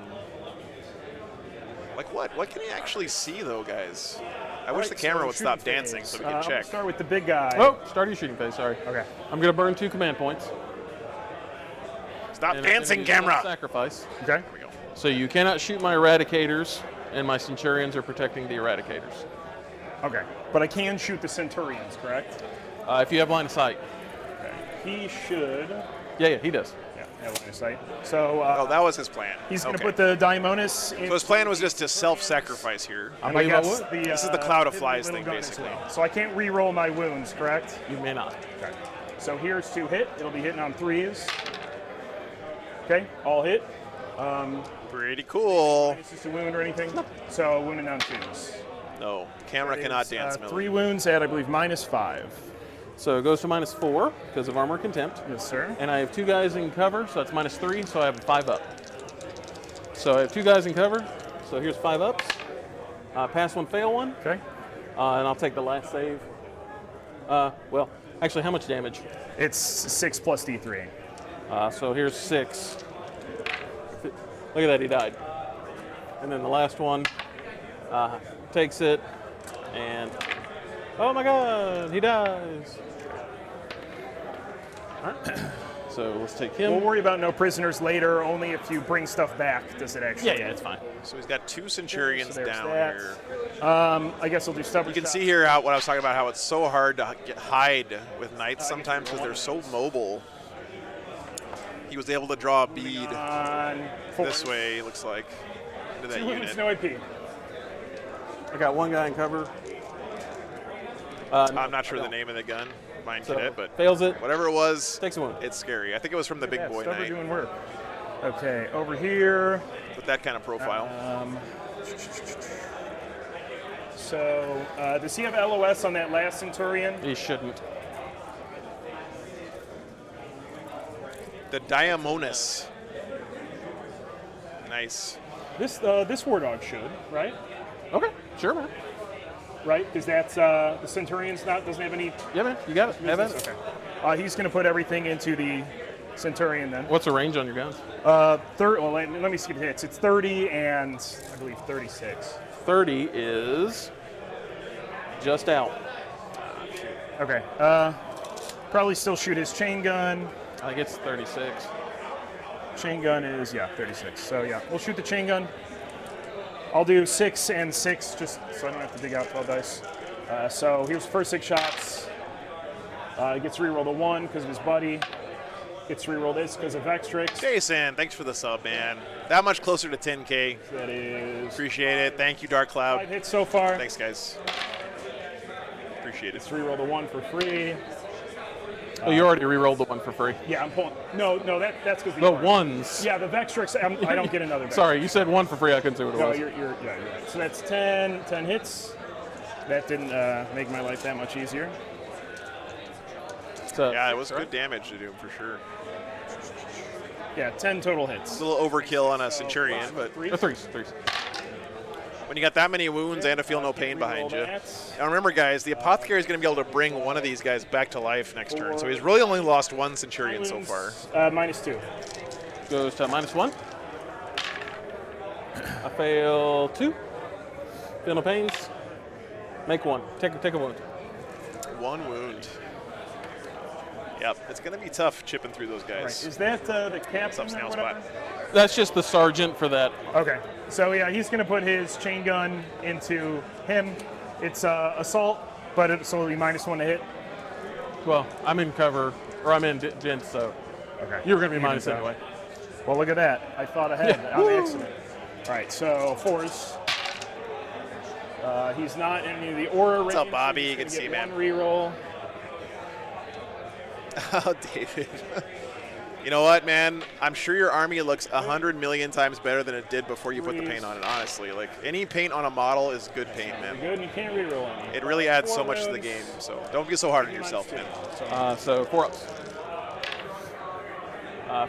Like what? What can he actually see though, guys? I wish the camera would stop dancing so we can I'm check. gonna start with the big guy. Oh, start your shooting phase. Sorry. Okay. I'm going to burn 2 command points. Stop And I'm gonna dancing, use one camera. Sacrifice. Okay. There we go. So you cannot shoot my Eradicators, and my Centurions are protecting the Eradicators. Okay. But I can shoot the Centurions, correct? If you have line of sight. Okay. He should. Yeah, he does. Yeah, have line of sight. So Oh, that was his plan. he's going to Okay. put the Daimonis in. So his plan was just to self-sacrifice here. and believe I guess would. This is the Cloud of little Flies gun thing, as basically. well. So I can't re-roll my wounds, correct? You may not. Okay. So here's to hit. It'll be hitting on 3s. Okay, all hit. Pretty cool. It's just a wound or anything. So wounded on 2s. No, camera cannot It's, dance, 3 Millie. wounds at, I believe, -5. So it goes to -4 because of armor contempt. Yes, sir. And I have 2 guys in cover, so that's -3, so I have 5 up. So I have 2 guys in cover, so here's 5 ups. Pass 1, fail 1, Okay. and I'll take the last save. Well, actually, how much damage? It's 6 plus D3. So here's 6. Look at that, he died. And then the last one takes it, and oh my god, he dies. All right. So let's take him. We'll worry about no prisoners later. Only if you bring stuff back does it actually. Yeah, it's fine. So he's got 2 Centurions So there's down that. here. I guess I'll do stubborn. You can shot. see here what I was talking about, how it's so hard to hide with knights sometimes because they're so mobile. He was able to draw a bead On 4. this way, looks like, into that 2 wounds, unit. no AP. I got 1 guy in cover. I'm not sure the name of the gun, mine So cadet, but fails it. whatever it was, Takes a wound. it's scary. I think it was from the Big Yeah, Boy stubborn Knight doing work. Okay, over here. with that kind of profile. So does he have LOS on that last Centurion? He shouldn't. The Daimonis. Nice. This War Dog should, right? Okay, sure, man. Right, because that's the Centurion's doesn't have any. Yeah, man, you got it. Have at it. Okay. He's going to put everything into the Centurion then. What's the range on your guns? Well, let me see the hits. It's 30 and I believe 36. 30 is just out. Okay. Probably still shoot his chain gun. I think it's 36. Chain gun is 36. So yeah, we'll shoot the chain gun. I'll do 6 and 6 just so I don't have to dig out 12 dice. So here's the first 6 shots. He gets rerolled a 1 because of his buddy. Gets rerolled this because of Vextrix. Jason, thanks for the sub, man. That much closer to 10K. That is Appreciate it. Thank you, Dark 5 Cloud. hits so far. Thanks, guys. Appreciate it. Gets rerolled a 1 for free. Oh, you already re-rolled the 1 for free. Yeah, I'm pulling. No, that's because The ones. Yeah, the Vextrix. I don't get another. Vextrix. Sorry, you said 1 for free. I couldn't see what it No, was. you're right. So that's 10 hits. That didn't make my life that much easier. So, Yeah, it was good damage to do him for sure. Yeah, 10 total hits. It's a little overkill on a Centurion, but threes. when you got that many wounds and a feel no pain behind you. Now remember, guys, the Apothecary is going to be able to bring one of these guys back to life next turn, so he's really only lost 1 Centurion so far. -2. Goes to -1. I fail 2. Feel no pains. Make 1. Take a wound. 1 wound. Yep, it's going to be tough chipping through those Right. guys. Is that the captain What's up, or Snail whatever? Spot? That's just the sergeant for that. Okay. So yeah, he's going to put his chain gun into him. It's assault, but it's only -1 to hit. Well, I'm in cover, or I'm in gent, so Okay. you were going to be Even minus so. anyway. Well, look at that. I thought ahead Yeah. on Woo. accident. All right, so 4s. He's not in any of the aura What's up, range, Bobby? so he's Good to see you, gonna man. get 1 reroll. Oh, David. You know what, man? I'm sure your army looks 100 million times better than it did before you put the paint on it, honestly. Like, any paint on a model is good paint, man. Good, and you can't reroll any. It really adds so 4 much to the wounds. game, so don't be so hard on yourself, man. So 4 ups.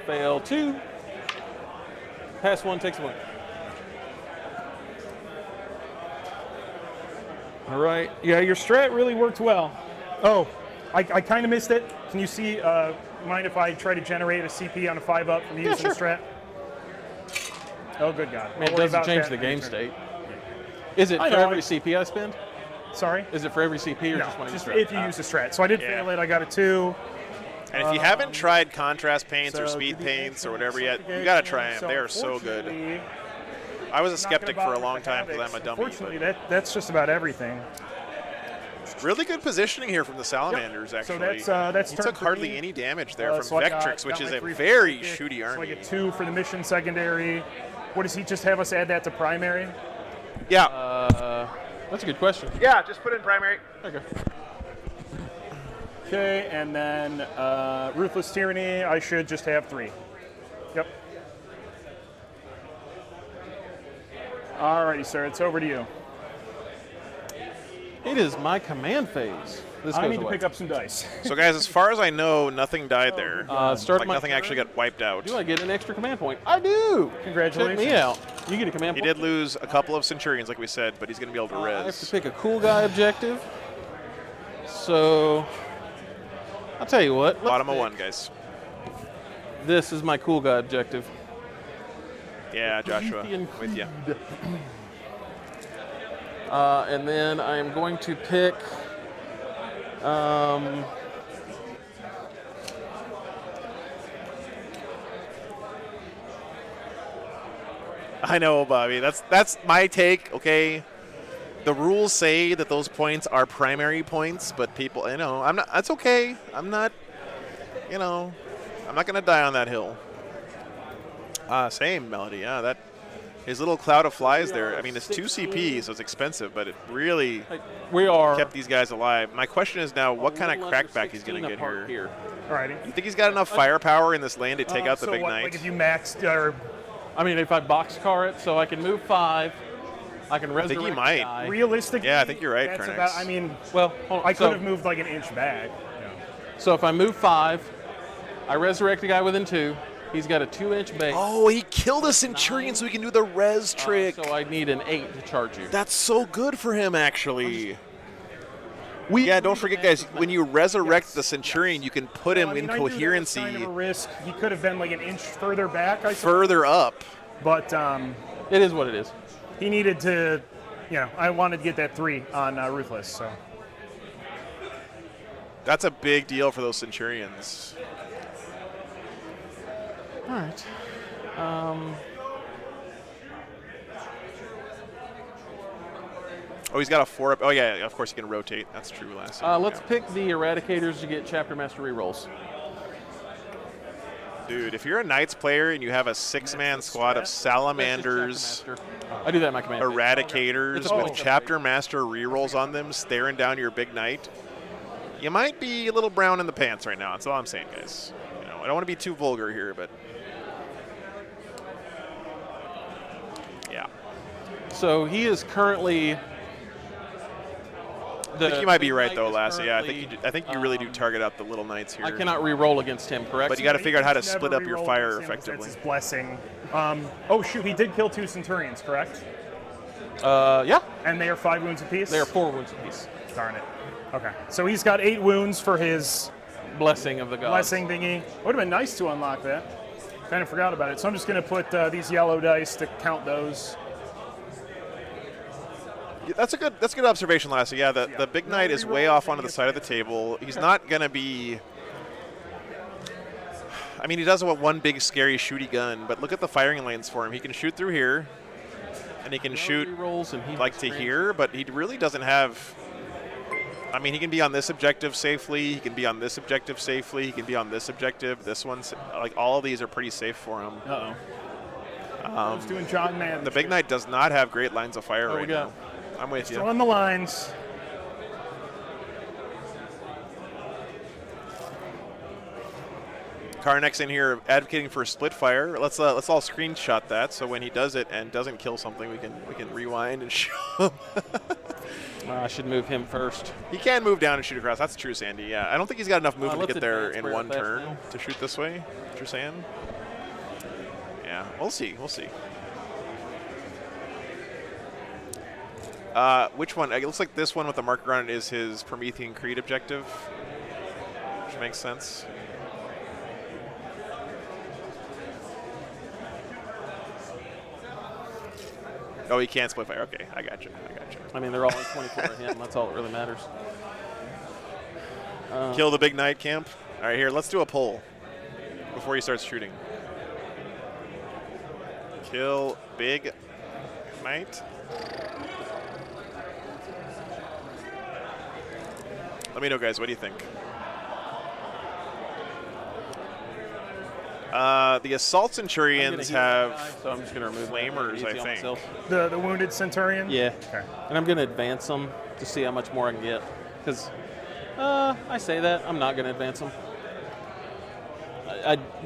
Fail 2. Pass 1, takes 1. All right. Yeah, your strat really worked well. Oh, I kind of missed it. Can you see? Mind if I try to generate a CP on a 5-up from using the strat? Oh, good God. Man, it I'll worry doesn't about change that the in game turn. state. Is it I for know, every CP I spend? Sorry? Is it for every CP or No, just when you just strat? if you use the strat. So I did Yeah. fail it. I got a 2. And if you haven't tried contrast paints or So speed do the paints or excellent whatever yet, you got to try them. So They are so good. unfortunately, I was a not skeptic gonna for a bother long with the time because Havocs. I'm a dummy. Unfortunately, But that's just about everything. Really good positioning here from the Salamanders, So actually. that's he turn took hardly 3. any damage there from So I got Vectrix, which my is a 3 very pick. shooty So I army. get 2 for the mission secondary. What does he just have us add that to primary? Yeah. That's a good question. Yeah, just put in primary. Okay. Okay, and then Ruthless Tyranny, I should just have 3. Yep. Alrighty, sir, it's over to you. It is my command phase. This I goes need to away. pick up some dice. So, guys, as far as I know, nothing died there. Start Like, my nothing turn. actually got wiped out. Do I get an extra command point? I do. Congratulations. Check me out. You get a command He point. did lose a couple of Centurions, like we said, but he's going to be able to I have to res. pick a cool guy objective. So, I'll tell you what. let's Bottom of pick- 1, guys. This is my cool guy objective. Yeah, Joshua, Promethean with you. And then I am going to pick. I know, Bobby. That's my take. Okay, the rules say that those points are primary points, but people, I'm not. That's okay. I'm not. I'm not gonna die on that hill. Same Melody. Yeah, that his little cloud of flies there. I mean, it's 2 CP, so it's expensive, but it really We are kept these guys alive. My question is now, what kind of a little under crackback he's gonna 16 get apart here? Alrighty. You think he's got enough firepower in this lane to take out the so big what, knight? Like if you maxed, or I mean, if I boxcar it, so I can move 5, I can resurrect he a might. guy. realistically, Yeah, I think you're right, that's Kernix. about, I mean, Well, hold on. I So- could have moved like an inch back. So if I move 5, I resurrect a guy within 2. He's got a 2-inch base. Oh, he killed a Centurion so he can do the res trick. So I need an 8 to charge you. That's so good for him, actually. Yeah, don't forget, guys, when you resurrect the Centurion, you can put him Well, I in mean, I knew that was coherency kind of a risk. He could have been like an inch further back, I suppose. further up. But It is what it is. he needed to, I wanted to get that 3 on Ruthless. So That's a big deal for those Centurions. All right. Oh, he's got a 4 up. Oh, yeah, of course he can rotate. That's true, Lassie. Let's Yeah. pick the Eradicators to get Chapter Master rerolls. Dude, if you're a Knights player and you have a 6-man squad of Salamanders, That's just Chapter Master. I do that in my command. Eradicators Oh. with Chapter Master rerolls on them, staring down your big knight, you might be a little brown in the pants right now. That's all I'm saying, guys. I don't want to be too vulgar here, but yeah. So he is currently. I think you might be right, though, Knight is Lassie. Yeah, currently, I think you really do target out the little knights here. I cannot re-roll against him, correct? But you got to figure out how to Never split up your reroll fire against him, 'cause effectively. That's his blessing. Oh shoot, he did kill 2 Centurions, correct? Yeah. And they are 5 wounds apiece. They are 4 wounds apiece. Darn it. Okay, so he's got 8 wounds for his Blessing of the gods. blessing thingy. Would have been nice to unlock that. Kind of forgot about it. So I'm just going to put these yellow dice to count those. Yeah, that's a good observation, Lassie. Yeah, the big knight is way off onto the side of the table. He's not going to be. I mean, he does want one big scary shooty gun, but look at the firing lanes for him. He can shoot through here, and he can shoot Re-rolls and he like to here, but he really doesn't have. I mean, he can be on this objective safely. He can be on this objective safely. He can be on this objective. This one's like all of these are pretty safe for him. I was doing John Madden. The big knight does not have great lines of fire What we right got? now. I'm with Still you. on the lines. Karnek's in here advocating for split fire. Let's all screenshot that so when he does it and doesn't kill something, we can rewind and show him. I should move him first. He can move down and shoot across. That's true, Sandy. Yeah, I don't think he's got enough movement to let's get there advance in where one fast turn now. to shoot this way. What you're saying? Yeah, we'll see. We'll see. Which one? It looks like this one with the marker on it is his Promethean Creed objective, which makes sense. Oh, he can't split fire. Okay, I got you. I mean, they're all in 24 of him. That's all that really matters. Kill the big knight camp. All right, here, let's do a poll before he starts shooting. Kill big knight. Let me know, guys. What do you think? The Assault Centurions have so I'm just going to remove flamers, I think. The wounded Centurion? Yeah. Okay. And I'm going to advance them to see how much more I can get. Because I say that, I'm not going to advance them.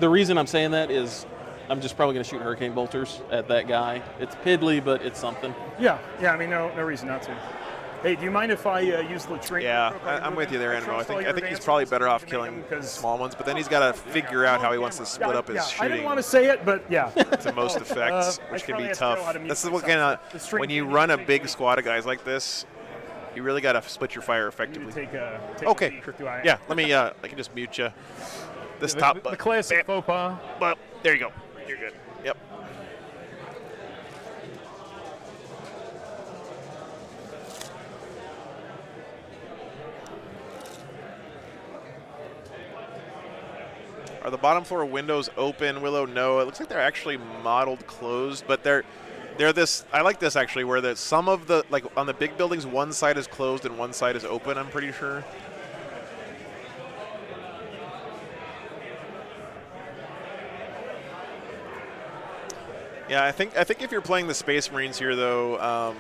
The reason I'm saying that is I'm just probably going to shoot Hurricane Bolters at that guy. It's piddly, but it's something. Yeah, I mean, no reason not to. Hey, do you mind if I use latrine? Yeah, I'm with you there, Animal. I think he's probably better off killing small ones, but then he's got to figure out how he wants to split up his shooting. I didn't want to say it, but yeah. To most effects, which can be tough. This is what kind of, when you run a big squad of guys like this, you really got to split your fire effectively. Take okay. Yeah, let me, I can just mute you. This top the classic faux pas. But there you go. You're good. Yep. Are the bottom floor windows open? Willow, no. It looks like they're actually modeled closed, but they're this. I like this actually, where some of the, like on the big buildings, one side is closed and one side is open. I'm pretty sure. Yeah, I think if you're playing the Space Marines here, though,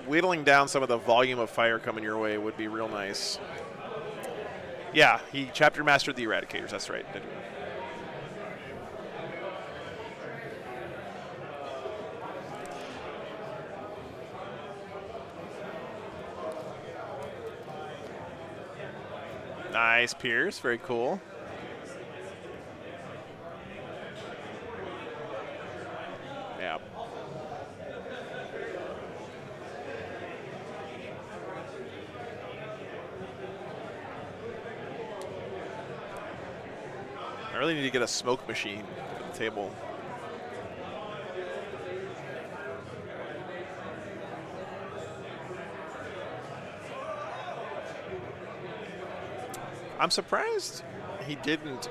whittling down some of the volume of fire coming your way would be real nice. Yeah, he chapter mastered the Eradicators. That's right. Nice, Pierce. Very cool. Yeah. I really need to get a smoke machine for the table. I'm surprised he didn't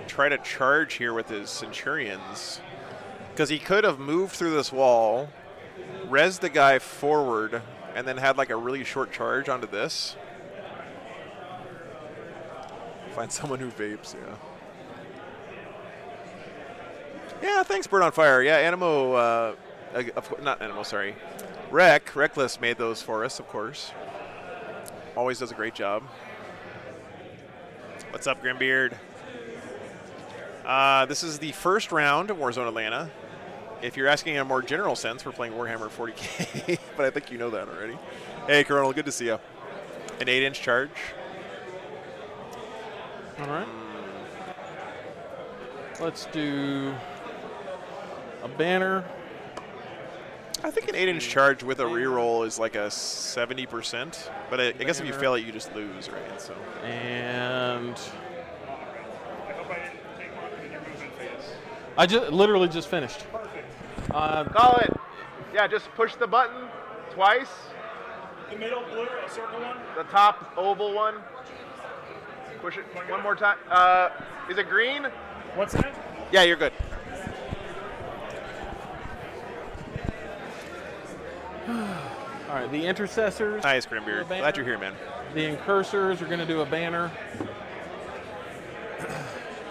try to charge here with his Centurions, because he could have moved through this wall, res the guy forward, and then had like a really short charge onto this. Find someone who vapes, yeah. Yeah, thanks, Bird on Fire. Yeah, Animo, not Animo, sorry. Reckless made those for us, of course. Always does a great job. What's up, Grimbeard? This is the first round of Warzone Atlanta. If you're asking in a more general sense, we're playing Warhammer 40K, but I think you know that already. Hey, Colonel, good to see you. An 8-inch charge. All right. Let's do a banner. I think an 8-inch charge with a reroll is like a 70%, but I guess if you fail it, you just lose, right? So. And I hope I didn't take longer than your movement phase. I literally just finished. Call it. Yeah, just push the button twice. The middle blue, a circle one. The top oval one. Push it one more time. Is it green? What's that? Yeah, you're good. All right, the intercessors. Nice, Grimbeard. Glad you're here, man. The incursors are going to do a banner.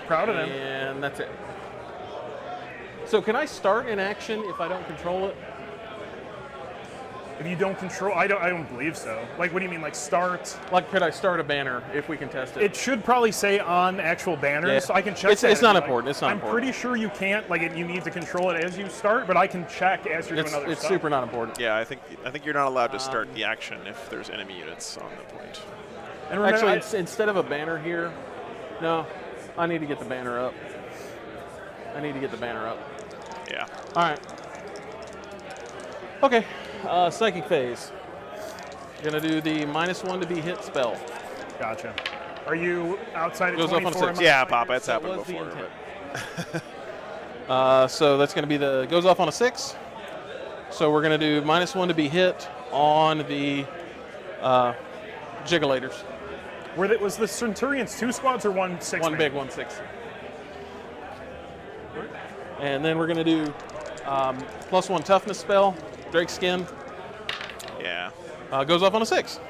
Proud of them. And that's it. So can I start an action if I don't control it? If you don't control, I don't believe so. Like, what do you mean, like start? Like, could I start a banner if we can test it? It should probably say on actual banners. Yeah. So I can check that. It's not important. It's not I'm important. pretty sure you can't. Like, you need to control it as you start, but I can check as you're doing other It's stuff. super not important. Yeah, I think you're not allowed to start the action if there's enemy units on the point. And remember, Actually, instead of a banner here, no, I need to get the banner up. Yeah. All right. Okay. Psychic phase. Gonna do the -1 to be hit spell. Gotcha. Are you outside of Goes up on 24? 6. Yeah, Papa, it's happened was the before. intent. But So that's gonna be goes off on a 6. So we're gonna do -1 to be hit on the Jiggleators. Was the Centurions 2 squads or 1 6? One big, 1 6. And then we're gonna do +1 toughness spell, Drake Skin. yeah. Goes off on a 6.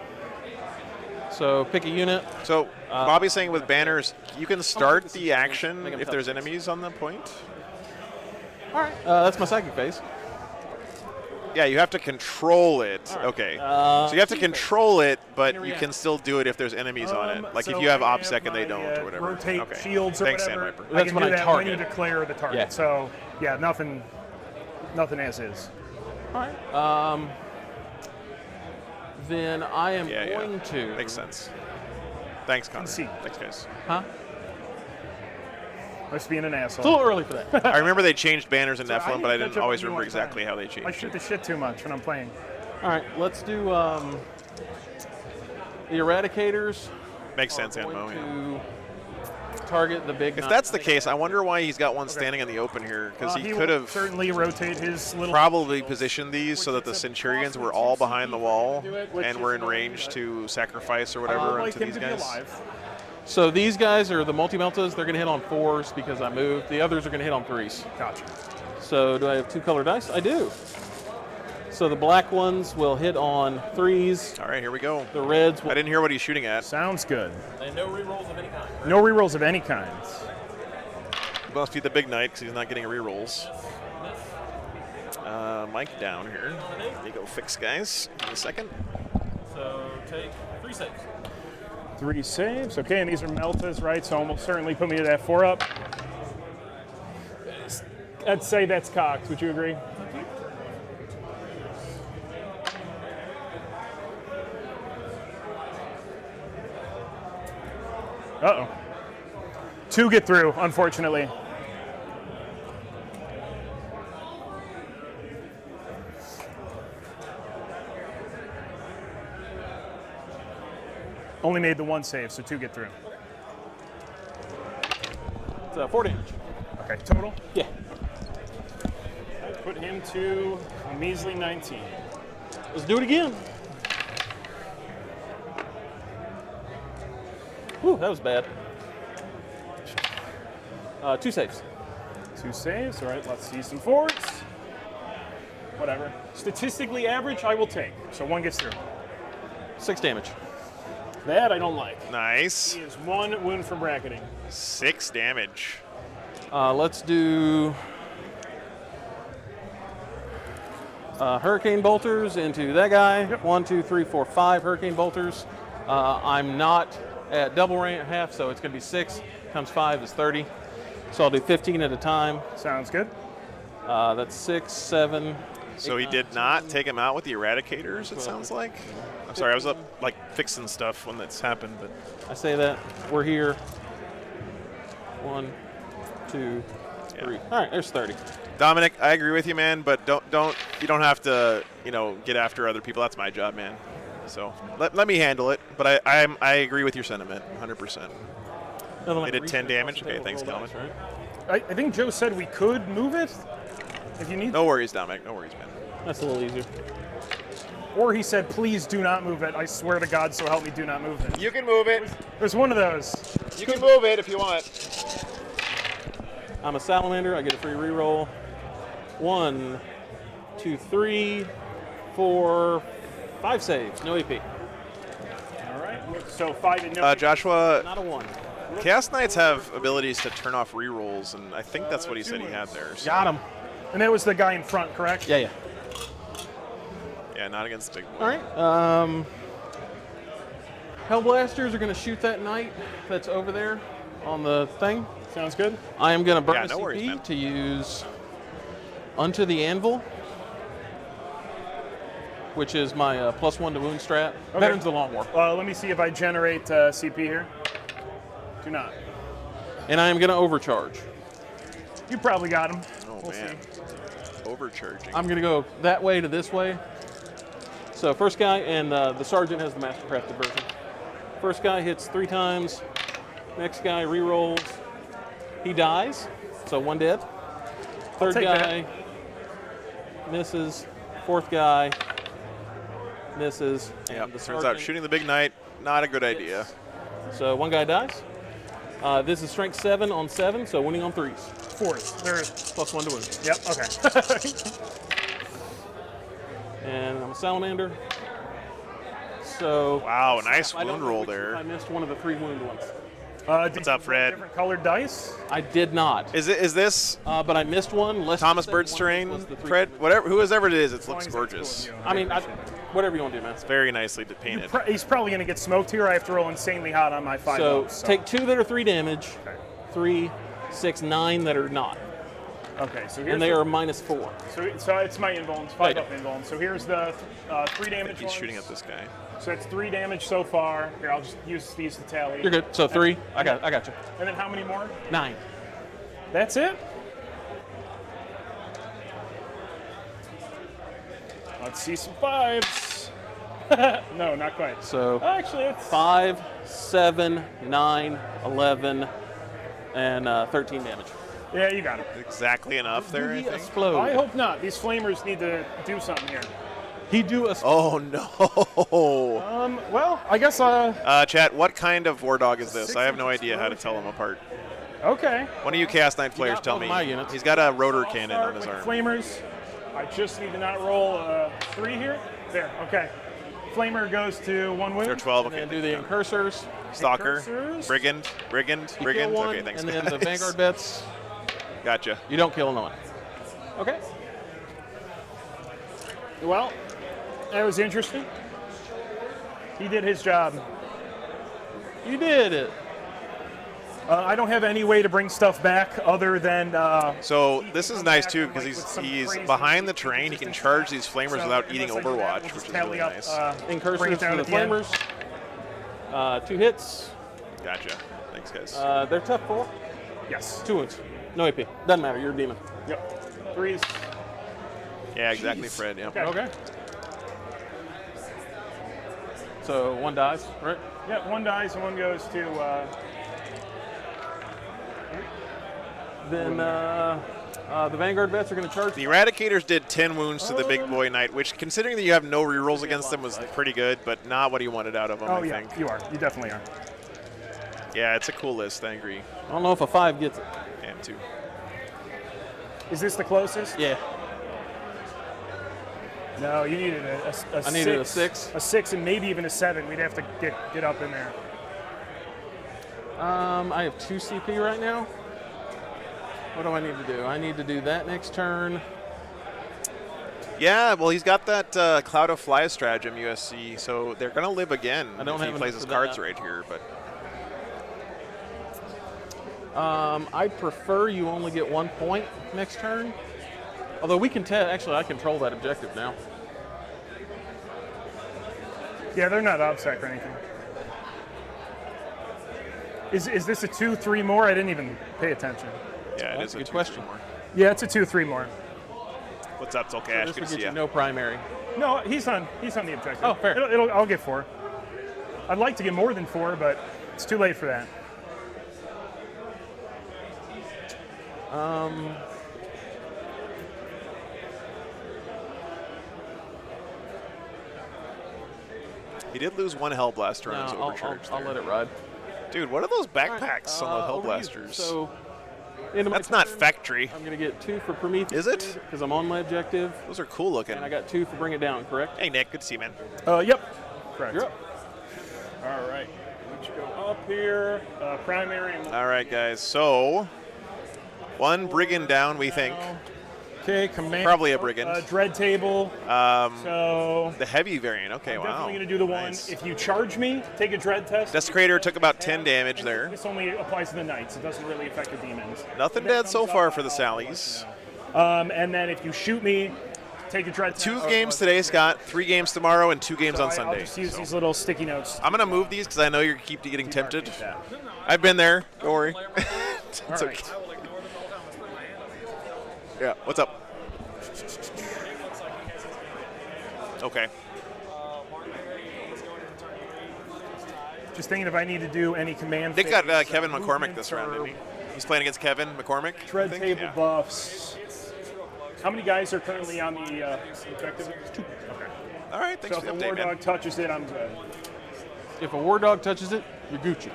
So pick a unit. So Bobby's saying with banners, you can start the action Make 'em if tough. there's enemies on the point. All right. That's my psychic phase. Yeah, you have to control it. Okay. So you have to control it, but you can still do it if there's enemies on it. Like if So you have I OBSEC and they my, don't or whatever. Rotate okay. shields or Thanks, whatever. Sandviper. I That's can when do I that when you target. declare the target. Yeah. So yeah, nothing as is. All right. Then I am Yeah, going to. Makes sense. Thanks, Connor. Concede. Thanks, guys. Huh? Just being an It's a asshole. little early for that. I remember they changed banners in So I Nephilim, need but I to didn't catch up always with you remember on time. exactly how they changed I shoot it. the shit too much when I'm playing. All right. Let's do the Eradicators. Makes sense, Going Anmo. Yeah. to target the big. If that's the case, I wonder why he's got one standing in the open here, because he could will have certainly rotate his little. probably positioned these so that the Centurions were all behind the wall and were in range to sacrifice or whatever like onto him these to be guys. alive. So these guys are the multi-meltas. They're going to hit on 4s because I moved. The others are going to hit on 3s. Gotcha. So do I have 2 color dice? I do. So the black ones will hit on 3s. All right, here we go. The reds I will. didn't hear what he's shooting at. Sounds good. And no rerolls of any kind. No rerolls of any kind. Must be the big knight because he's not getting rerolls. Mike down here. Let me go fix guys. Give me a second. So take 3 saves. 3 saves. Okay, and these are Meltas, right? So almost certainly put me to that 4 up. I'd say that's Cox. Would you agree? Uh-oh. 2 get through, unfortunately. Only made the 1 save, so 2 get through. It's 4 damage. Okay, total? Yeah. Put him to a measly 19. Let's do it again. Whew, that was bad. 2 saves. 2 saves. All right, let's see some forwards. Whatever. Statistically average, I will take. So 1 gets through. 6 damage. That I don't like. Nice. He is 1 wound from bracketing. 6 damage. Let's do Hurricane Bolters into that guy. Yep. 1, 2, 3, 4, 5 Hurricane Bolters. I'm not at double rank half, so it's going to be 6 times 5 is 30. So I'll do 15 at a time. Sounds good. That's 6, 7. So he did not take him out with the Eradicators, it sounds like. I'm sorry, I was up like fixing stuff when that's happened, but I say that. We're here. 1, 2, 3. Yeah. All right, there's 30. Dominic, I agree with you, man, but you don't have to, get after other people. That's my job, man. So let me handle it, but I agree with your sentiment, 100%. They did 10 damage. Okay, thanks, Calvin. I think Joe said we could move it if you need. No worries, Dominic. No worries, man. That's a little easier. Or he said, please do not move it. I swear to God, so help me, do not move it. You can move it. There's one of those. You can move it if you want. I'm a Salamander. I get a free reroll. 1, 2, 3, 4, 5 saves. No AP. All right. So 5 and no. Joshua, Not a 1. Chaos Knights have abilities to turn off rerolls, and I think that's what he said he had there. So. Got him. And that was the guy in front, correct? Yeah. Yeah, not against the big boy. All right. Hellblasters are going to shoot that knight that's over there on the thing. Sounds good. I am going to burn Yeah, a no CP worries, man. to use Unto the Anvil, which is my +1 to wound strat. Okay. Veterans of the Long War. Let me see if I generate CP here. Do not. And I am going to overcharge. You probably got him. Oh, We'll man. see. Overcharging. I'm going to go that way to this way. So first guy, and the Sergeant has the Mastercrafted version. First guy hits 3 times. Next guy rerolls. He dies, so 1 dead. Third take guy misses. Fourth guy misses. Yeah, And the turns out Sergeant shooting the big knight, not a good idea. So 1 guy dies. This is strength 7 on 7, so winning on 3s. 4th. There. +1 to wound. Yep. Okay. And I'm a Salamander. So Wow, nice I don't wound know roll which- there. I missed one of the 3 wound ones. Did What's you up, Fred? roll different colored dice? I did not. Is this But I missed one. Less Thomas than Bird's one terrain? was the 3 Fred, damage. whatever, whoever it is, it As long looks as that's gorgeous. cool with you, I mean, appreciate it. whatever you want to do, man. Very nicely painted. He's probably going to get smoked here. I have to roll insanely hot on my 5 So ups, take 2 that are 3 damage, Okay. 3, 6, 9 that are not, Okay, so here's and they the- are -4. So it's my invulns, 5 Right. up invulns. So here's the 3 damage He's ones. shooting at this guy. So it's 3 damage so far. Here, I'll just use these to tally. You're good. So 3. I got you. And then how many more? 9. That's it? Let's see some 5s. No, not quite. So Actually, it's 5, 7, 9, 11, and 13 damage. Yeah, you got it. Exactly enough there, I He think. explode. I hope not. These flamers need to do something here. He do a Oh no! Well, I guess, Chat, what kind of war dog is this? I have no idea how to tell them apart. okay. One of you Cast Knight players got tell one me. of my units. He's got a rotor I'll cannon start on his with arm. Flamers. I just need to not roll 3 here. There, okay. Flamer goes to 1 wound. They're 12. and Okay. then do the incursors. Stalker, Incursors. brigand. You kill Okay, one, thanks. and then the guys. Vanguard bets. Gotcha. You don't kill no one. Okay. Well, that was interesting. He did his job. You did it. I don't have any way to bring stuff back other than. So this is nice too because Like with some he's crazy behind the terrain. He can charge these flamers so without eating unless I do that, Overwatch, we'll just which is tally really up, nice. bring Incursors it down for at the the end. flamers. 2 hits. Gotcha. Thanks, guys. They're tough 4. Yes. 2 wounds. No AP. Doesn't matter. You're a demon. Yep. 3s. Yeah, exactly, Fred. Yeah. Okay. So 1 dies, right? Yeah, 1 dies and 1 goes to. Then the Vanguard bets are going to charge. The Eradicators did 10 wounds to the big boy knight, which, considering that you have no rerolls against them, was pretty good, but not what he wanted out of them, Oh I yeah, think. you are. You definitely are. Yeah, it's a cool list. I agree. I don't know if a 5 gets it. And 2. Is this the closest? Yeah. No, you needed a I needed a 6. A 6 and maybe even a 7. We'd have to get up in there. I have 2 CP right now. What do I need to do? I need to do that next turn. Yeah, well, he's got that Cloud of Flies stratagem, USC, so they're going to live again I don't if have he plays enough his for cards that. right here. But I prefer you only get 1 point next turn. Although we can actually, I control that objective now. Yeah, they're not OBSEC or anything. Is this a 2-3 more? I didn't even pay attention. yeah, it That's is a a good 2-3 question. more. Yeah, it's a 2-3 more. What's up, So Tolkash? this Good will to see get you you. no primary. No, he's on the objective. Oh, fair. I'll get 4. I'd like to get more than 4, but it's too late for that. He did lose 1 Hellblaster No, on his overcharge I'll there. let it ride. Dude, what are those backpacks on the Over to you. Hellblasters? So, into my That's not turn, factory. I'm going to get 2 for Prometheus. Is it? Because I'm on my objective. Those are cool looking. And I got 2 for Bring It Down, correct? Hey, Nick. Good to see you, man. Yep. Correct. You're up. All right. Let's go up here. Primary. And All right, guys. So, 1 Brigand down, we think. okay, command. Probably a brigand. Dread table. So The heavy variant. Okay, I'm wow. definitely going to do the Nice. one. If you charge me, take a dread test. Desecrator took about 10 damage there. This only applies to the knights. It doesn't really affect the demons. Nothing When that dead so comes far up, for the I'll let you Sallies. know. And then if you shoot me, take a dread test. 2 games today, Scott. 3 games tomorrow, and 2 games So on I'll Sunday. just use So. these little sticky notes. I'm gonna move these because I know you keep getting tempted. Keep that. I've been there. Don't worry. It's All okay. right. I will ignore them all the time. Let's put my hand up. Yeah. What's up? It looks like he has his hand. Okay. He's going to turn 3. Just thinking if I need to do any command. Nick got phase, Kevin McCormick movements this round, or didn't he? He's playing against Kevin McCormick. I Dread think? table Yeah. buffs. How many guys are currently on the objective? 2. Okay. All right. Thanks So for if the a update, war man. dog touches it, I'm good. If a War Dog touches it, you're Gucci.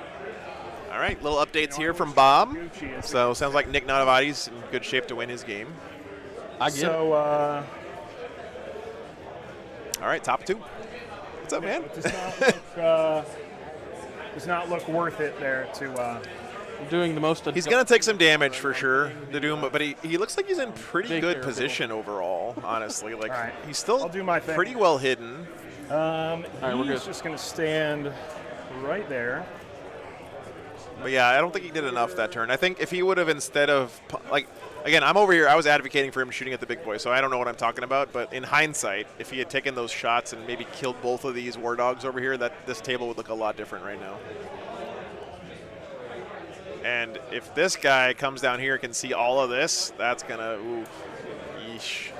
All right. Little updates here from Bob. Gucci is- So sounds like Nick Navati's in good shape to win his game. I get it. So All right. Top 2. What's up, man? Does not look worth it there to. Doing the most. He's going to take some damage for sure, the Doom, but he looks like he's in pretty Take good care, position overall, honestly. Like, All right. he's still I'll do my thing. pretty well hidden. right, we're He's good. just going to stand right there. But yeah, I don't think he did enough that turn. I think if he would have instead of, like, again, I'm over here, I was advocating for him shooting at the big boy, so I don't know what I'm talking about, but in hindsight, if he had taken those shots and maybe killed both of these war dogs over here, this table would look a lot different right now. And if this guy comes down here and can see all of this, that's gonna, ooh, yeesh.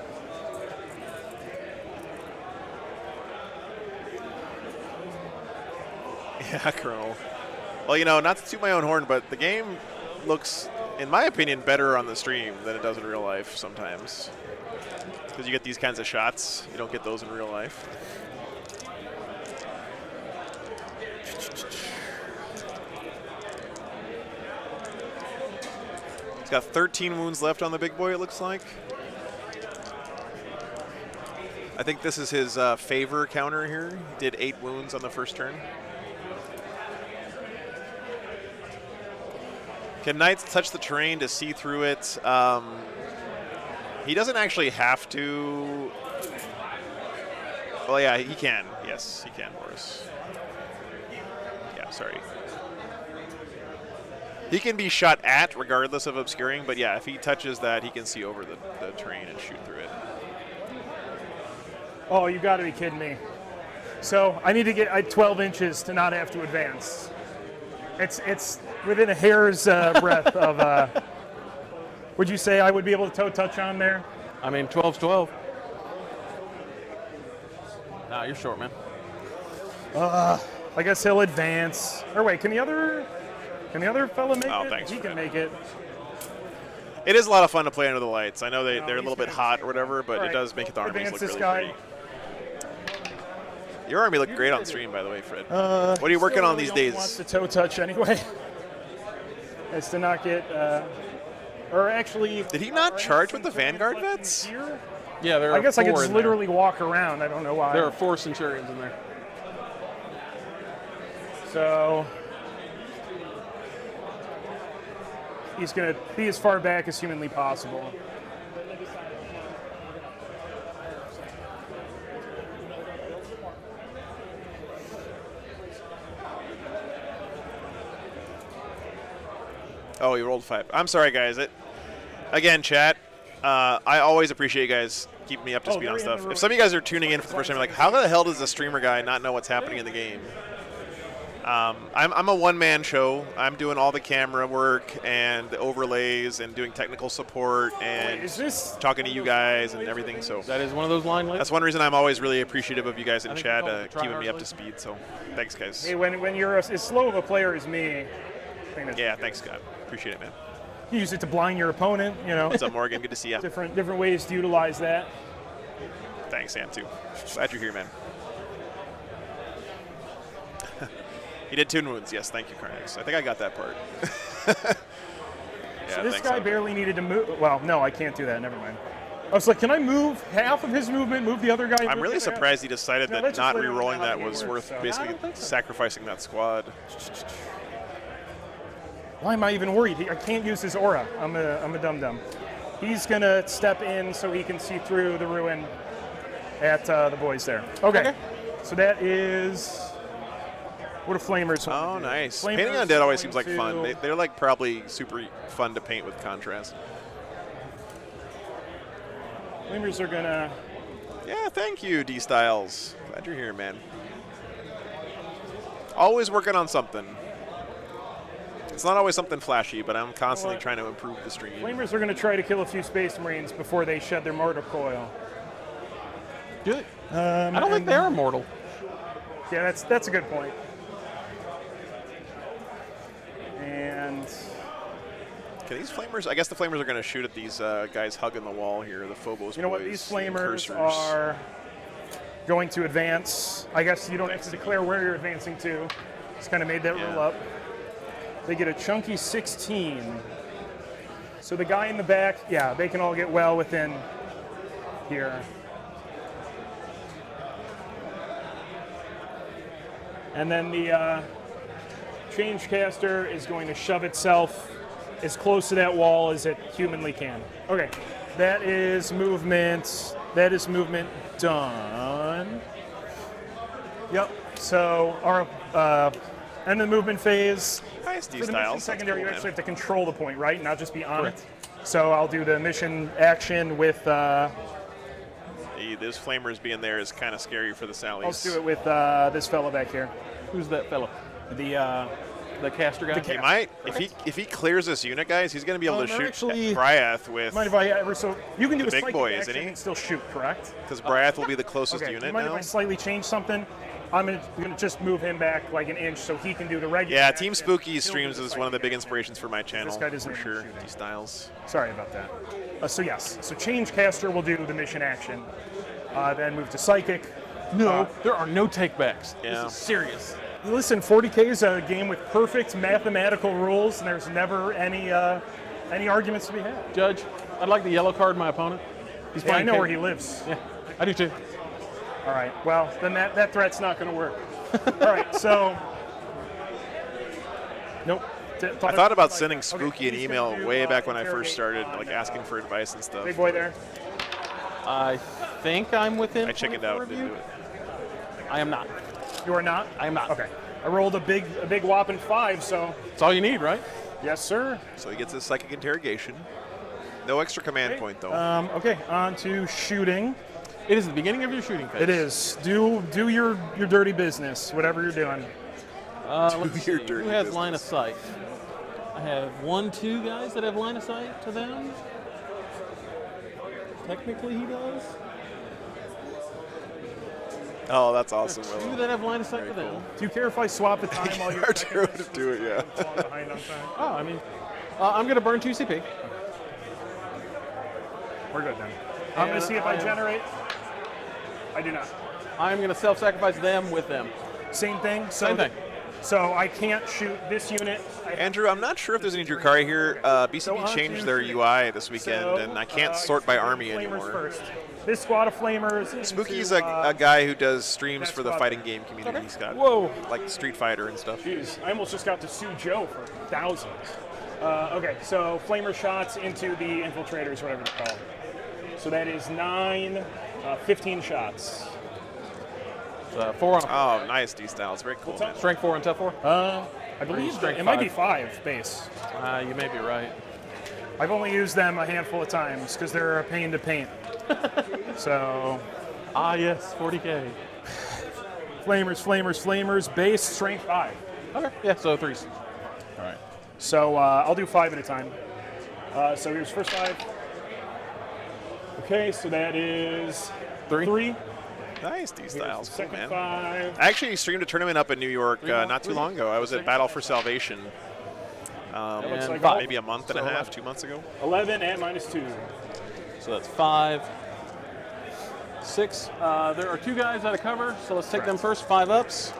Yeah, Colonel. Well, you know, not to toot my own horn, but the game looks, in my opinion, better on the stream than it does in real life sometimes. Because you get these kinds of shots. You don't get those in real life. He's got 13 wounds left on the big boy, it looks like. I think this is his favor counter here. He did 8 wounds on the first turn. Can Knights touch the terrain to see through it? He doesn't actually have to. Well, yeah, he can. Yes, he can, Boris. Yeah, sorry. He can be shot at regardless of obscuring, but yeah, if he touches that, he can see over the terrain and shoot through it. Oh, you got to be kidding me. So I need to get 12 inches to not have to advance. It's within a hair's breadth of. Would you say I would be able to toe touch on there? I mean, 12's 12. Nah, you're short, man. I guess he'll advance. Or wait, can the other fella make Oh, it? thanks He for can that. make it. It is a lot of fun to play under the lights. I know they're a he's little bit gonna- hot or whatever, but All it right, does make the armies advance look this really guy. pretty. Your army looked great on stream, by the way, Fred. What are you working Still on really these only days? Wants to toe touch anyway. It's to not get. Or actually. Did he not charge with the Vanguard vets? Here? Yeah, there are I guess I could 4 just in literally walk around. I don't know why. There. There are 4 Centurions in there. So he's going to be as far back as humanly possible. Oh, you rolled 5. I'm sorry, guys. Again, chat, I always appreciate you guys keeping me up to speed on stuff. If some of you guys are tuning in for the first time, like, how the hell does a streamer guy not know what's happening in the game? I'm a one-man show. I'm doing all the camera work and the overlays and doing technical support and Is this talking to you guys and everything. So That is one of those line lists. that's one reason I'm always really appreciative of you guys in I think chat it's called the keeping me up tryhard to speed. So thanks, guys. hey, when you're as slow of a player as me, I think that's, Yeah, thanks, Scott. Appreciate it, man. you use it to blind your opponent. You know, What's up, Morgan? Good to see you. different ways to utilize that. Thanks, Sam, too. Glad you're here, man. He did 2 wounds. Yes, thank you, Carnix. I think I got that part. Yeah, So this thanks, guy Sam. barely needed to move. Well, no, I can't do that. Never mind. I was like, can I move half of his movement, move the other guy? I'm move really the other guy? surprised he decided No, that that's just not literally re-rolling not how that the was game worth works, so. basically I don't think so. sacrificing that squad. Why am I even worried? I can't use his aura. I'm a dum-dum. He's going to step in so he can see through the ruin at the boys there. Okay. So that is... What do flamers want Oh, to do? nice. Flamers Painting on dead always seems going like fun. to- They're like probably super fun to paint with contrast. Flamers are going to... Yeah, thank you, D Styles. Glad you're here, man. Always working on something. It's not always something flashy, but I'm constantly trying to improve the stream. Flamers are going to try to kill a few Space Marines before they shed their mortar coil. Good. I don't think they're immortal. Yeah, that's a good point. And Can these flamers? I guess the flamers are going to shoot at these guys hugging the wall here. The Phobos. you know what? boys, These the flamers Incursors. are going to advance. I guess you don't have to declare where you're advancing to. Just kind of made that Yeah. rule up. They get a chunky 16. So the guy in the back, yeah, they can all get well within here. And then the change caster is going to shove itself as close to that wall as it humanly can. Okay, that is movement. That is movement done. Yep. So our end of the movement phase. Nice For the mission D-Styles. secondary, you That's actually cool, have to control the point, right? Not just be on Correct. it. So I'll do the mission action with. man. Those flamers being there is kind of scary for the Sallies. Let's do it with this fella back here. Who's that fellow? The caster guy? He might, if he clears this unit, guys, he's going to be able to shoot actually- Bryath with, Mind if I ever so you can do The a big psychic boy, action isn't he? and still shoot, correct? because Bryath will be the closest Okay. Do you unit mind now. if I slightly change something? I'm gonna just move him back like an inch so he can do the regular. Yeah, action. Team Spooky He'll do streams the is one of the psychic big action. inspirations for my channel, guy doesn't for even sure. shoot it. D-Styles. Sorry about that. So yes, so change caster will do the mission action. Then move to psychic. No, there are no takebacks. Yeah. This is serious. Listen, 40K is a game with perfect mathematical rules, and there's never any arguments to be had. Judge, I'd like to yellow card my opponent. He's Yeah, I playing know K- where he lives. Yeah, I do too. All right. Well, then that threat's not going to work. All right. So. Nope. I thought about sending Spooky an email way back when I first started, like asking for advice and stuff. Big boy there. I think I'm within. I chickened 24 out, of didn't you. do it. I am not. You are not. I am not. Okay. I rolled a big whopping 5. So. That's all you need, right? Yes, sir. So he gets his psychic interrogation. No extra command point though. Okay. On to shooting. It is the beginning of your shooting phase. It is. Do your dirty business, whatever you're doing. Let's your see. dirty Who has business. line of sight? I have 2 guys that have line of sight to them. Technically, he does. Oh, that's awesome, 2 Willow. that have line of sight to them. Do you care if I swap the time while you're Arturo to do it, yeah. falling behind on time? Oh, I mean, I'm going to burn 2 CP. We're good then. I'm going to see if I generate. I do not. I'm going to self-sacrifice them with them. Same thing. So Same thing. So I can't shoot this unit. Andrew, I'm not sure if there's any Drukhari here. So BCB on changed to their shooting. UI this weekend, So, and I can't sort by army flamers anymore. First. This squad of flamers. Spooky's into, a guy who does streams that's for the what- fighting game community. He's got Whoa. like Street Fighter and stuff. Jeez, I almost just got to sue Joe for thousands. Okay, so flamer shots into the infiltrators, whatever they're called. So that is 9, 15 shots. 4 on Oh, nice D-Styles. Very cool, man. strength 4 and tough 4. I believe strength it might be 5? 5 base. You may be right. I've only used them a handful of times because they're a pain to paint. So, Ah, yes, 40K. flamers, base, strength 5. Okay, yeah, so 3s. All right. So I'll do 5 at a time. So here's first 5. Okay, so that is 3. Nice D-Styles. Cool, Second man. 5. I actually streamed a tournament up in New York more, not too three. long ago. I was at Battle for Salvation looks like maybe a month and a half, 2 months ago. 11 and -2. So that's 5. 6. There are 2 guys out of cover, so let's take them first. 5 ups.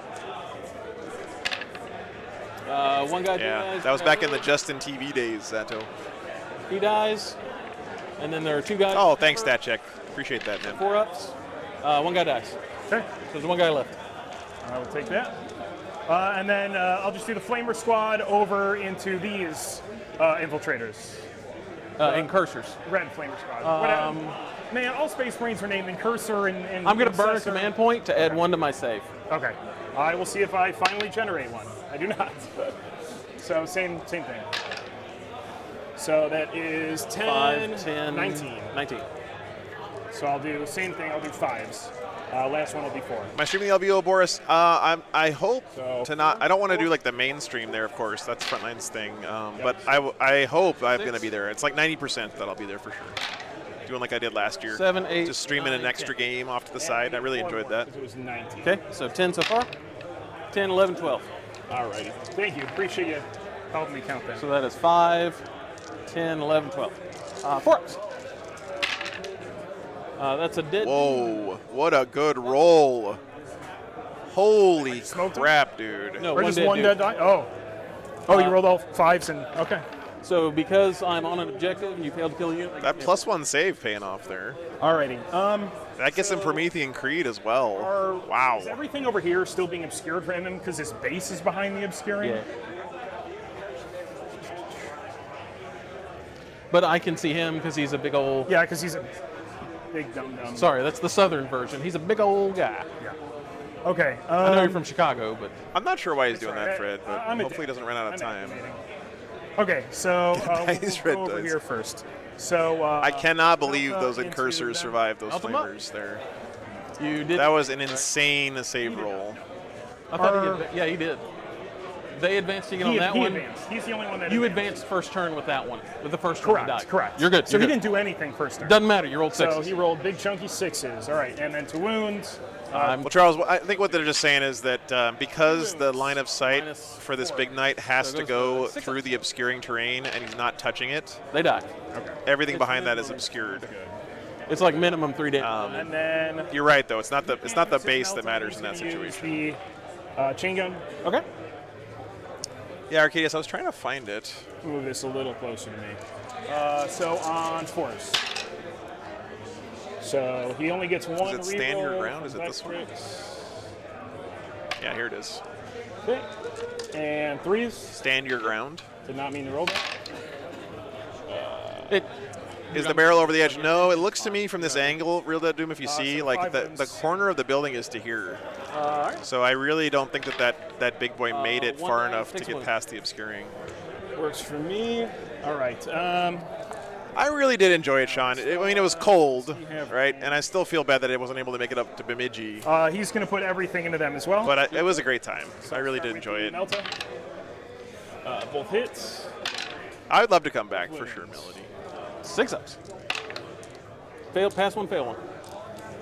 1 guy Yeah, dies. that was back in the Justin TV days, Zato. He dies. And then there are 2 guys. Oh, thanks, Stat Check. Appreciate that, man. 4 ups. 1 guy dies. Okay, So there's 1 guy left. I will take that. And then I'll just do the flamer squad over into these infiltrators. In cursors. Red flamer squad. Whatever. Man, all Space Marines are named in cursor and I'm going to burn a Intercessor. command point to add 1 to my save. Okay. I will see if I finally generate one. I do not. So same thing. So that is 10, 5, 10, 19. 19. So I'll do the same thing. I'll do 5s. Last one will be 4. Am I streaming the LVO, Boris? I hope So- to not. I don't want to do like the mainstream there, of course. That's Frontline's thing. But I hope I'm going to be there. It's like 90% that I'll be there for sure. Doing like I did last year. 7, 8, Just streaming 9, an extra 10. game off to the side. I really enjoyed that. It was 19. Okay, so 10 so far. 10, 11, 12. All righty. Thank you. Appreciate you helping me count that. So that is 5, 10, 11, 12. 4 ups. That's a dead. Whoa, what a good roll. Holy Smoked him? crap, dude. No, Or just dead one dude. dead die? Oh. Oh, you rolled all 5s and okay. So because I'm on an objective and you failed to kill a unit, That +1 save paying off there. Alrighty. That gets him Promethean Creed as well. Wow. Is everything over here still being obscured for him because his base is behind the obscuring? Yeah. But I can see him because he's a big old. Yeah, because he's a big dum-dum. Sorry, that's the southern version. He's a big old guy. Yeah. Okay. I know you're from Chicago, but I'm not sure why he's doing sorry, that, Fred, but I'm hopefully he doesn't run out of I'm time. estimating. Okay, so Nice we'll red go over dice. here first. So I cannot believe those into incursors them. survived those Melt 'em up. flamers there. you did. That was an insane save roll. I thought yeah, he did. They advanced to get on He, that he one. advanced. He's the only one that You advanced. advanced first turn with that one, with the first turn you Correct, died. correct. You're good. So you're he good. didn't do anything first turn. Doesn't matter. You rolled So sixes. he rolled big chunky sixes. All right, and then to wounds. Well, Charles, I think what they're just saying is that because the line of sight Minus for this 4. big knight has So to it goes go to 6 through ups. the obscuring terrain and he's not touching it, They died. everything behind that is obscured. It's like minimum 3 damage. And then You're right, though. It's not the Six base that melting, matters he's in that gonna use situation. The chain gun. Okay. Yeah, Arcadius, I was trying to find it. Move this a little closer to me. So on fours. So he only gets one. it stand your reroll ground? Is from it this one? Vextrix. Yeah, here it is. Okay. And threes. Stand your ground. Did not mean to roll that. It, Is the barrel over the edge? No, it looks to me from this angle, Real Dead Doom, if you see, so like five the wounds. corner of the building is to here. So I really don't think that big boy made it one far down, enough to 6 get wounds. past the obscuring. Works for me. All right. I really did enjoy it, Sean. I mean, it was cold, have- right? And I still feel bad that I wasn't able to make it up to Bemidji. He's going to put everything into them as well. But it was a great time. I really did enjoy it. Melta. Both hits. I would love to come back for sure, Melody. 6 ups. Fail, pass one, fail one.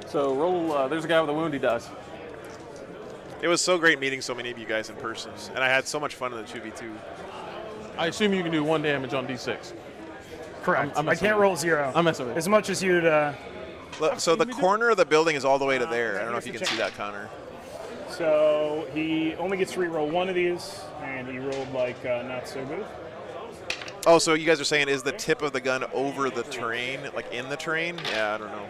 So roll. There's a guy with a wound. He dies. It was so great meeting so many of you guys in person, and I had so much fun in the 2v2. I assume you can do 1 damage on D6. Correct. I'm I messing can't with roll 0. I'm messing with you. As much as you'd. Look, so the corner of the building is all the way to there. I don't know if you can see that, Connor. So he only gets to re-roll one of these, and he rolled like not so good. Oh, so you guys are saying is the tip of the gun over the terrain, like in the terrain? Yeah, I don't know.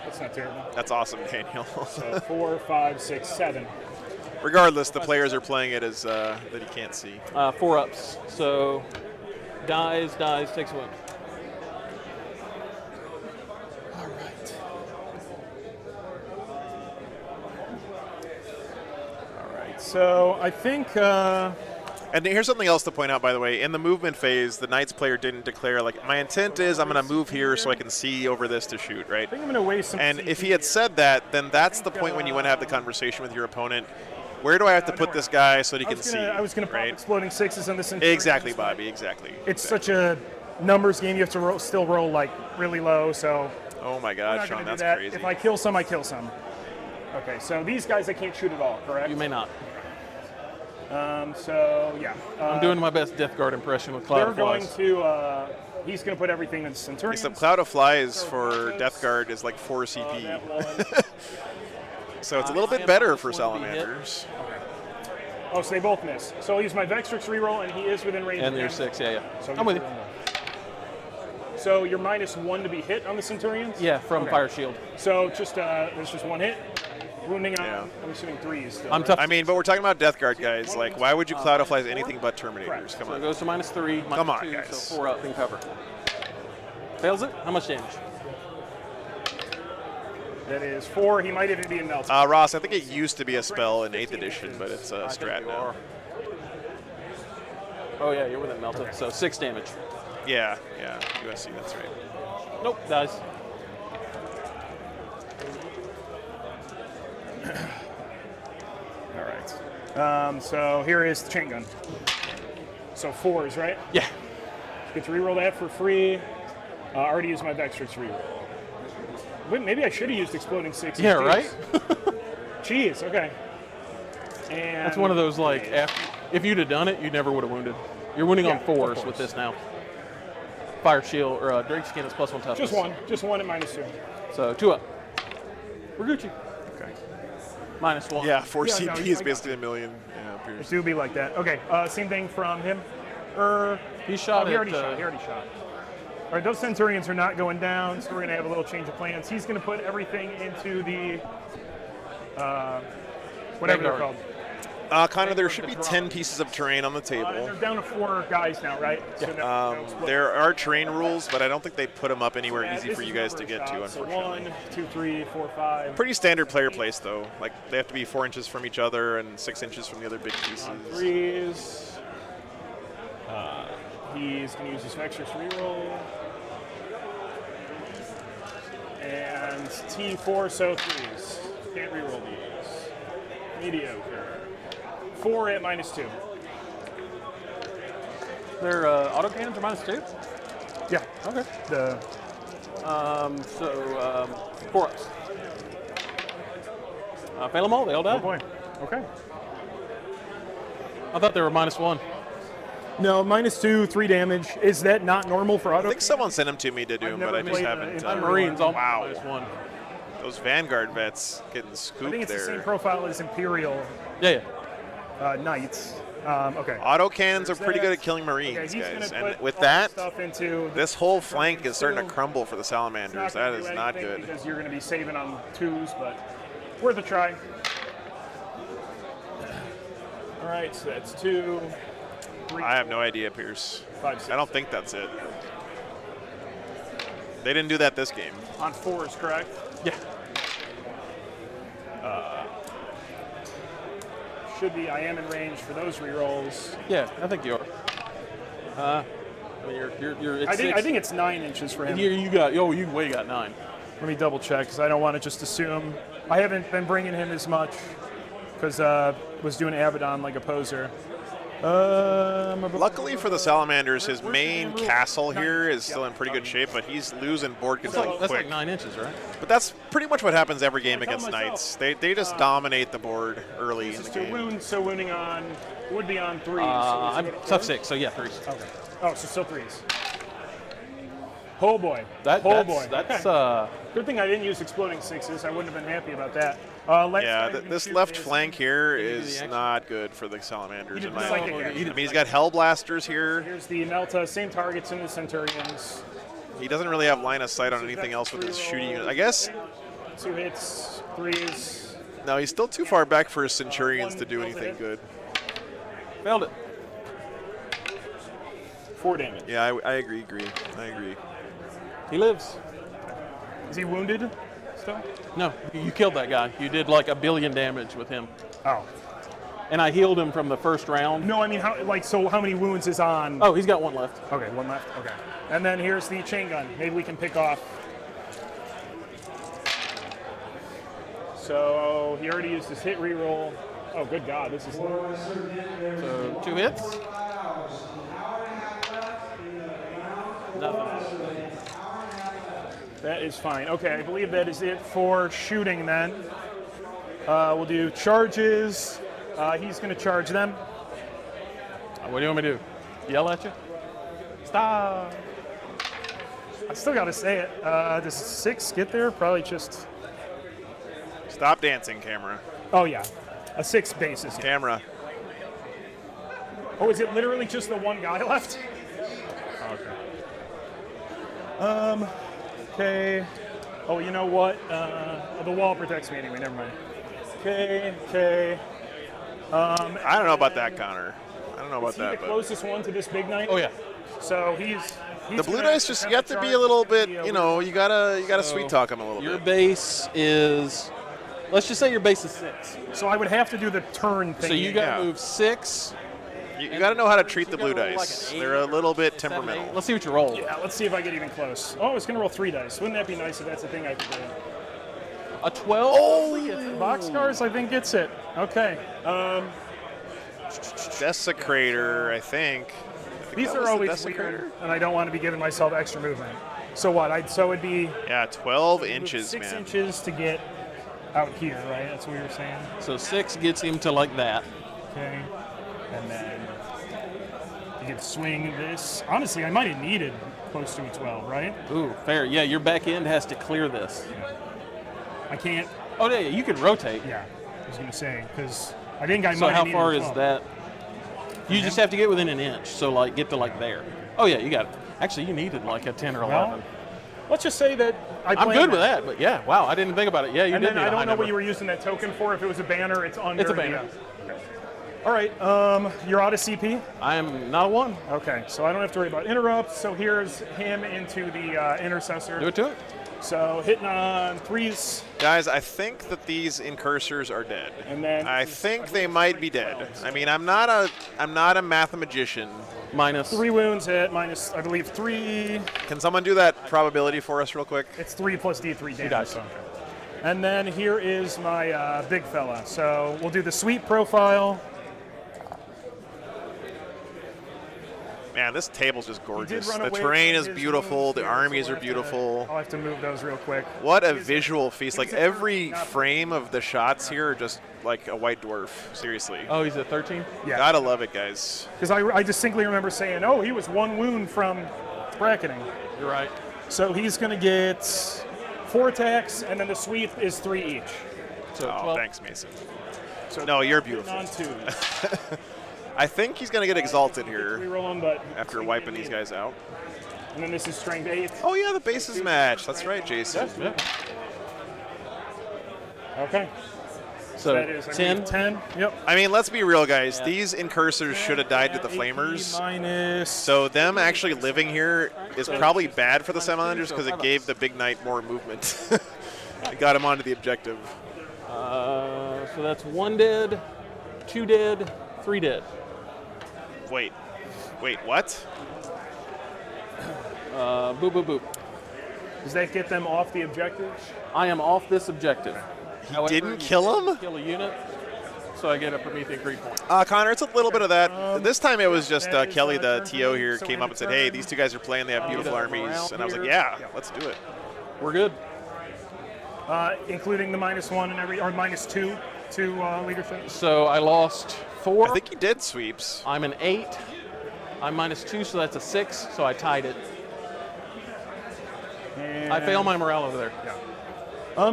That's not terrible. That's awesome, Daniel. So 4, 5, 6, 7. Regardless, the players are playing it as that he can't see. 4 ups. So dies, takes a wound. All right. All right. So I think. And here's something else to point out, by the way. In the movement phase, the Knights player didn't declare, like, my intent is I'm going to move here so I can see over this to shoot, right? I think I'm going to waste some. And CP if he had here. said that, then that's the point when you want to have the conversation with your opponent. Where do I have to put this guy so that he can see? I was going to pop right? exploding sixes on this. Centurion. Exactly, Bobby, exactly. It's such a numbers game. You have to still roll like really low. So Oh my I'm God, not Sean, going to do that's that. crazy. If I kill some, I kill some. Okay, so these guys I can't shoot at all. Correct. You may not. So yeah. I'm doing my best Death Guard impression with Cloud They're of going Flies. to. He's going to put everything in Centurion. Except Cloud of Flies for Death Guard is like 4 CP. So it's a little bit better for Salamanders. Oh, so they both miss. So I'll use my Vextrix reroll, and he is within range. And of there's 10. 6, yeah. So I'm with you. So you're -1 to be hit on the Centurions? Yeah, from Okay. Fire Shield. So just there's just 1 hit. Wounding on, Yeah. I'm assuming 3 is still. I'm right? tough. I mean, but we're talking about Death Guard, guys. Like, why would you Cloud of Flies anything but Terminators? Come So it on. goes to -3, Come on, -2, guys. so 4 up in cover. Fails it? How much damage? That is 4. He might even be in melt. Ross, I think it used to be a spell in 8th edition, but it's a strat now. Oh yeah, you're within melted. So 6 damage. Yeah, USC, that's right. Nope, dies. All right. So here is the chain gun. So 4s, right? Yeah. Get to reroll that for free. I already used my Vextrix reroll. Wait, maybe I should have used exploding 6. Yeah, right? Jeez, okay. And That's one of those like, if you'd have done it, you never would have wounded. You're wounding on Yeah, of 4s course. with this now. Fire Shield, or Drake Skin is +1 toughness. Just one at -2. So 2 up. We're Gucci. Okay. -1. Yeah, 4 Yeah, CP no, is I got basically a million. Yeah, It Pierce. do be like that. Okay, same thing from him. He shot he already it, shot. He already shot. All right, those Centurions are not going down, so we're going to have a little change of plans. He's going to put everything into the whatever they're called. Connor, there should be 10 pieces of terrain on the And table. they're down to 4 guys now, right? So no split. There are terrain rules, but I don't think they put them up anywhere easy This for is you the guys to first get to, shot. So unfortunately. 1, 2, 3, 4, 5. Pretty standard player place, though. Like, they have to be 4 inches from each other and 6 inches from the other big pieces. On 3s. He's going to use his extra reroll. And T4, so 3s. Can't reroll these. Mediocre. 4 at -2. Their autocannons are -2? Yeah. Okay. The 4 ups. Fail them all, they all oh died. boy. Okay. I thought they were -1. No, -2, 3 damage. Is that not normal for auto? I think someone sent them to me to do them, but I just played, haven't. in Marines all Wow. -1. Those Vanguard vets getting I scooped think it's the same there. profile as Imperial Yeah. Knights. Okay. Autocannons are There's pretty that. good at killing Marines, Okay, he's guys. gonna And put with all that, stuff into this whole flank is starting to Still, crumble for the it's Salamanders. not That gonna is do not anything good. because you're going to be saving on 2s, but worth a try. All right, so that's 2, 3. I have no idea, Pierce. 5, 6. I don't think that's it. They didn't do that this game. On 4s, correct? Yeah. Should be. I am in range for those rerolls. Yeah, I think you are. I mean, you're at I 6. think it's 9 inches for him. You way got 9. Let me double check because I don't want to just assume. I haven't been bringing him as much because was doing Abaddon like a poser. Luckily for the Salamanders, his main castle here is still in pretty good shape, but he's losing board control That's quick. like 9 inches, right? But that's pretty much what happens every game I tell against myself, Knights. They just dominate the board early in This the is 2 game. wounds, so wounding on would be on 3s. I'm tough 6, so yeah, 3s. Okay. Oh, so still 3s. Oh boy. That's Okay. Good thing I didn't use exploding 6s. I wouldn't have been happy about that. Yeah, this left flank here Did he do the is action? not good for the Salamanders. He In did my psychic opinion. action. I mean, he's got Hellblasters here. Here's the Melta, same targets in the Centurions. He doesn't really have line of sight on anything else with his shooting unit. I guess, 2 hits, 3s. no, he's still too far back for his Centurions to do anything good. Failed it. 4 damage. Yeah, I agree. I agree. He lives. Is he wounded still? No, you killed that guy. You did like 1 billion damage with him. Oh. And I healed him from the first round. No, I mean, so how many wounds is on? Oh, he's got 1 left. Okay, 1 left. Okay. And then here's the chain gun. Maybe we can pick off. So he already used his hit reroll. Oh, good God, this is. So 2 hits. Nothing. That is fine. Okay, I believe that is it for shooting then. We'll do charges. He's going to charge them. What do you want me to do? Yell at you? Stop. I still got to say it. Does 6 get there? Probably just. Stop dancing, camera. Oh, yeah. A 6 basis. Camera. Oh, is it literally just the 1 guy left? Okay. Okay. Oh, you know what? The wall protects me anyway. Never mind. Okay. I don't know about that, Connor. I don't know about Is he the that, but closest one to this big knight? Oh, yeah. So he's the blue gonna dice just you have to be a charge little bit, the, you know, you gotta sweet talk him a little Your bit. base is, let's just say your base is 6. So I would have to do the turn thing. So you got to Yeah. move 6. You gotta know how to treat You the blue gotta roll dice. like an They're a 8 little bit 7, 8. temperamental. Let's see what you roll. Yeah, let's see if I get even close. Oh, it's gonna roll 3 dice. Wouldn't that be nice if that's a thing I could do? A 12. Oh, Boxcars, I think gets it. Okay. Desecrator, I think. These that are was the always Desecrator? weird, and I don't want to be giving myself extra movement. So what? So it'd be Yeah, 12 inches, 6 man. inches to get out here, right? That's what you were saying. So 6 gets him to like that. Okay. And then you can swing this. Honestly, I might have needed close to a 12, right? Ooh, fair. Yeah, your back end has to clear this. I can't. Oh, yeah, you can rotate. Yeah, I was gonna say because I think I So might. how have far needed is 12. that? You just have to get within an inch, so like get to like there. Oh yeah, you got it. Actually, you needed like a 10 or 11. Well, let's just say that I'm planned good with that, but yeah, wow, I didn't think about it. Yeah, you And did then need I a high don't know number. what you were using that token for. If it was a banner, it's under. It's a banner. Okay. All right, you're out of CP. I am not a 1. Okay, so I don't have to worry about interrupts. So here's him into the intercessor. Do it to it. So hitting on 3s. Guys, I think that these incursors are dead. And then I think they might be dead. I mean, I'm not a mathematician. Minus. 3 wounds at minus, I believe, 3. Can someone do that probability for us real quick? It's 3 plus D3 damage. dies. So. And then here is my big fella. So we'll do the sweep profile. Man, this table's just He did gorgeous. run The away terrain from is his beautiful. wounds The here, armies so are beautiful. I'll have to move those real quick. What a He's- visual feast. Like he's a every not- frame of the shots here are just like a white dwarf. Seriously. Oh, he's at 13. Yeah. Gotta love it, guys. Because I distinctly remember saying, oh, he was 1 wound from bracketing. You're right. So he's going to get 4 attacks, and then the sweep is 3 each. So Oh, 12. thanks, Mason. So No, you're hitting beautiful. on 2. I think he's gonna get exalted We here roll him, but after wiping these guys out. And then this is strength 8. Oh yeah, the bases match. That's right, Jason. Yeah. Okay. So That is I 10. believe 10. Yep. I mean, let's be real, guys. These incursors should have died to the AP flamers. minus. So them actually living here is probably bad for the Salamanders because it gave the big knight more movement. It got him onto the objective. So that's 1 dead, 2 dead, 3 dead. Wait, what? Boop, boop, boop. Does that get them off the objective? I am off this objective. He didn't kill him? Kill a unit, so I get a Promethean Creed point. Connor, it's a little bit of that. This time it was just that is, Kelly, the turn TO three. here, So came in up and said, hey, turn, these two guys are playing. They have beautiful armies. And I was like, yeah, let's do it. We're good. Including the -1 and or -2 to leadership. So I lost 4. I think he did sweeps. I'm an 8. I'm -2, so that's a 6. So I tied it. I fail my morale over there.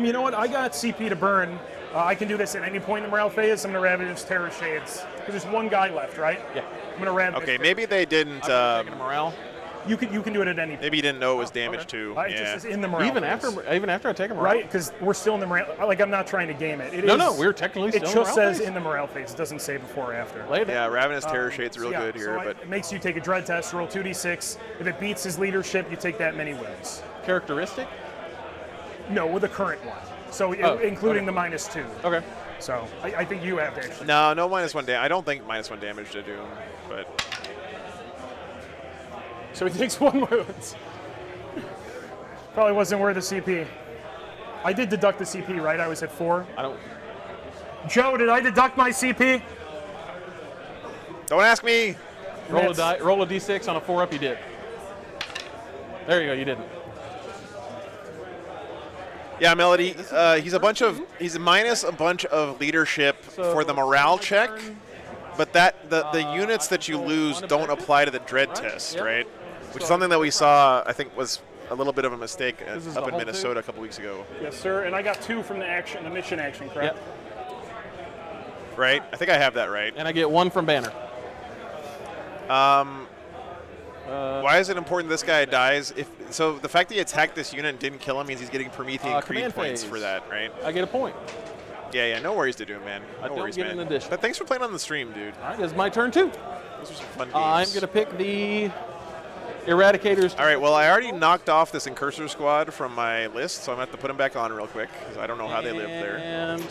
You know what? I got CP to burn. I can do this at any point in the morale phase. I'm going to Ravage Terror Shades. Because there's 1 guy left, right? Yeah. I'm going to Ravage. Okay, maybe they didn't. Taking a morale. You can do it at any point. Maybe he didn't know it was damage too. It Yeah. just is in the morale Even phase. after I take a morale. Right? Because we're still in the morale. Like, I'm not trying to game it. No, we're technically It still in just morale says phase. in the morale phase. It doesn't say before or after. Lay it Yeah, down. Ravenous Terror Shade's real Yeah, good here, so but it makes you take a dread test, roll 2d6. If it beats his leadership, you take that many wins. Characteristic? No, with the current one. So including the -2. Okay. So I think you have to actually. no -1 damage. I don't think -1 damage to Doom, but So he takes 1 wound. Probably wasn't worth the CP. I did deduct the CP, right? I was at 4. I don't. Joe, did I deduct my CP? don't ask me. Roll a d6 on a 4-up. You did. There you go. You didn't. Yeah, Melody. He's minus a bunch of leadership for the morale check, but the units that you lose don't apply to the dread test, Yep. right? Which is something that we saw. I think was a little bit of a mistake This is up the in whole Minnesota a couple weeks ago, Yes, sir. And I got 2 from the mission action, correct? Yep. right? I think I have that right. And I get 1 from Banner. Why is it important this guy dies? So the fact that he attacked this unit and didn't kill him means he's getting Promethean Creed command points phase. for that, right? I get a point. Yeah, no worries to do, man. No I don't worries, get man. an addition. But thanks for playing on the stream, dude. All right, it's my turn too. Those are some fun games. I'm going to pick the Eradicators. All right, well, I already knocked off this Incursor squad from my list, so I'm going to have to put them back on real quick because I don't know how they live there. And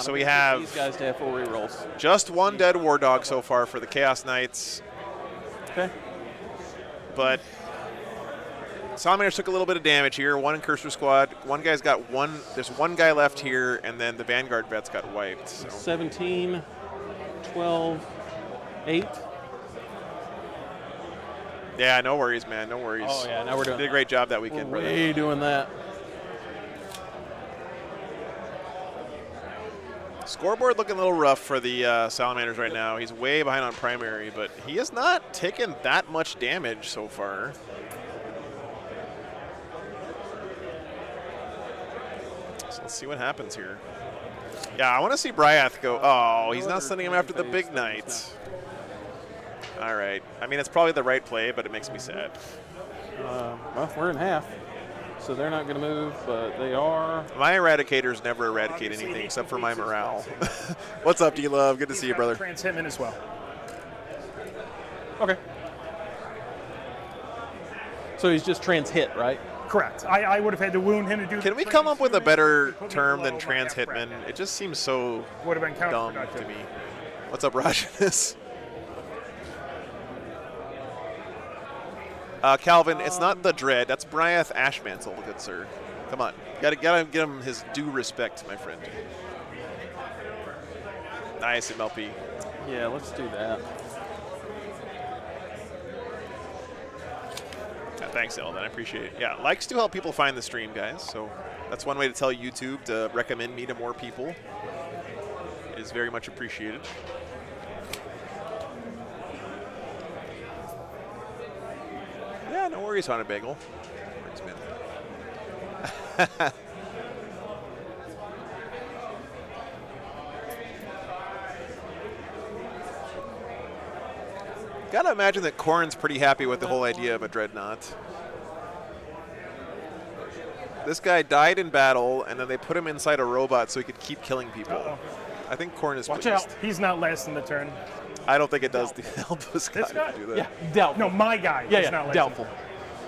So we have these guys to have 4 rerolls. just 1 dead War Dog so far for the Chaos Knights, Okay. but Salamanders took a little bit of damage here. 1 Incursor squad. One guy's got 1. There's 1 guy left here, and then the Vanguard vets got wiped. So. 17, 12, 8. Yeah, no worries, man. No worries. Oh, yeah, now we're doing Did a great job that weekend, We're brother. way doing that. Scoreboard looking a little rough for the Salamanders right now. He's way behind on primary, but he has not taken that much damage so far. So let's see what happens here. Yeah, I want to see Bryath go. Oh, he's not sending him after the big knight. All right. I mean, it's probably the right play, but it makes me sad. Well, we're in half, so they're not going to move, but they are. My eradicators never eradicate anything except for my morale. What's up, D-Love? Good to see you, brother. Trans Hitman as well. Okay. So he's just trans hit, right? Correct. I would have had to wound him to do. Can we come up with a better term than trans hitman? It just seems so Would have been dumb counterproductive. to me. What's up, Rajanus? Calvin, it's not the Dread. That's Bryeth Ashmantle, good sir. Come on. Gotta give him his due respect, my friend. Nice, MLP. Yeah, let's do that. Thanks, Eldon. I appreciate it. Yeah, likes to help people find the stream, guys. So that's one way to tell YouTube to recommend me to more people. It is very much appreciated. Yeah, no worries, Haunted Bagel. Thanks, man. Gotta imagine that Corrin's pretty happy with the whole idea of a dreadnought. This guy died in battle, and then they put him inside a robot so he could keep killing people. I think Corrin is Watch pleased. out. He's not lasting the turn. I don't think it does help this guy This guy? to do that. Yeah, doubtful. No, my guy. Yeah, is yeah, not lasting. doubtful.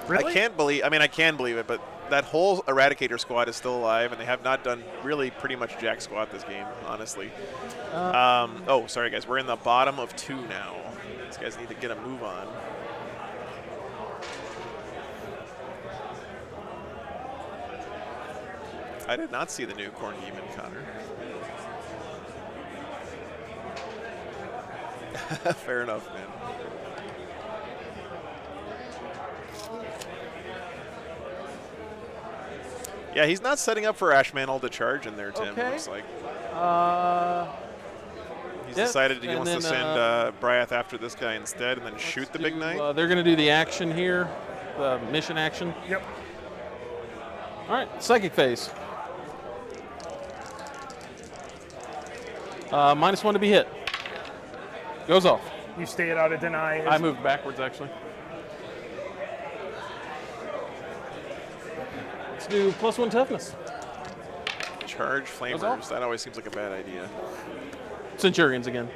Really? I can't believe, I mean, I can believe it, but that whole Eradicator squad is still alive, and they have not done really pretty much jack squat this game, honestly. Oh, sorry, guys. We're in the bottom of 2 now. These guys need to get a move on. I did not see the new Corn Demon, Connor. Fair enough, man. Yeah, he's not setting up for Ashmantle to charge in there, Tim. Okay. Looks like he's yep, decided he and wants to then, send Bryeth after this guy instead, and then shoot the big knight. They're going to do the action here, the mission action. Yep. All right, psychic phase. -1 to be hit. Goes off. You stay it out of deny. I moved backwards, actually. Let's do +1 toughness. Charge off. flamers. That always seems like a bad idea. Centurions again.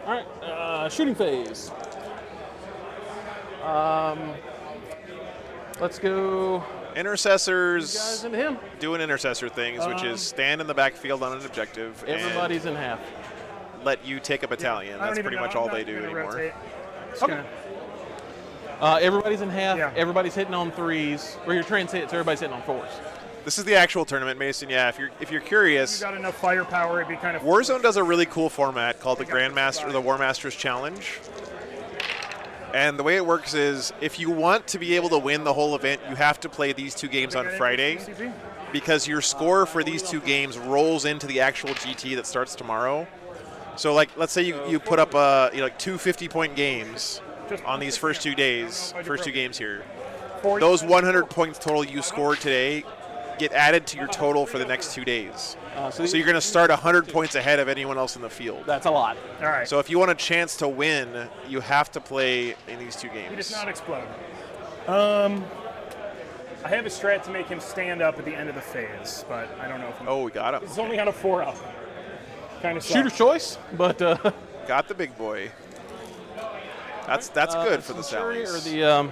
All right, shooting phase. Let's go. Intercessors Guys into him. doing intercessor things, which is stand in the backfield on an objective Everybody's in half. and let you take a battalion. I don't That's even pretty know. much I'm all not they do gonna anymore. rotate. Just Okay. gonna- Everybody's in half. Yeah. Everybody's hitting on 3s. Or your trans hits. Everybody's hitting on 4s. This is the actual tournament, Mason. Yeah, if you're curious, You got enough firepower, it'd be kind of. Warzone does a really cool format called the Grandmaster, the Warmaster's Challenge. And the way it works is, if you want to be able to win the whole event, you have to play these 2 games on Friday, because your score for these 2 games rolls into the actual GT that starts tomorrow. So, like, let's say you put up like 2 50-point games on these first 2 days, first 2 games here. Those 100 points total you scored today get added to your total for the next 2 days. So you're going to start 100 points ahead of anyone else in the field. That's a lot. All right. So if you want a chance to win, you have to play in these 2 games. He does not explode. I have a strat to make him stand up at the end of the phase, but I don't know if. Oh, we got him. It's only on a 4-up. Kind of. Shooter choice, but Got the big boy. That's good for the Centurion Sallies. or the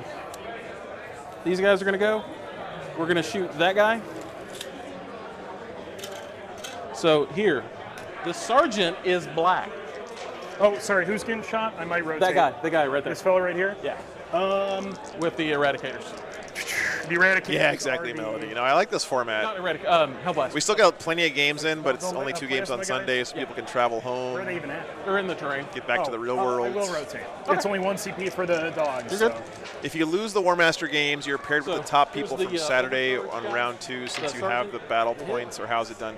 these guys are going to go. We're going to shoot that guy. So here, the sergeant is black. Oh, sorry. Who's getting shot? I might rotate. The guy right there. This fella right here. Yeah. With the eradicators. The Eradicator. Yeah, exactly, Melody. I like this format. Not Hellblast. We still got plenty of games in, but it's only 2 games on Sunday, so people can travel Where are they home, even at? They're in the terrain. get back to the real I world. will rotate. It's only 1 CP for the dogs. You're good. so- If you lose the Warmaster games, you're paired with So, the top here's people the, from Saturday first on guy. round 2, since The you have sergeant. the battle points, or how's it done?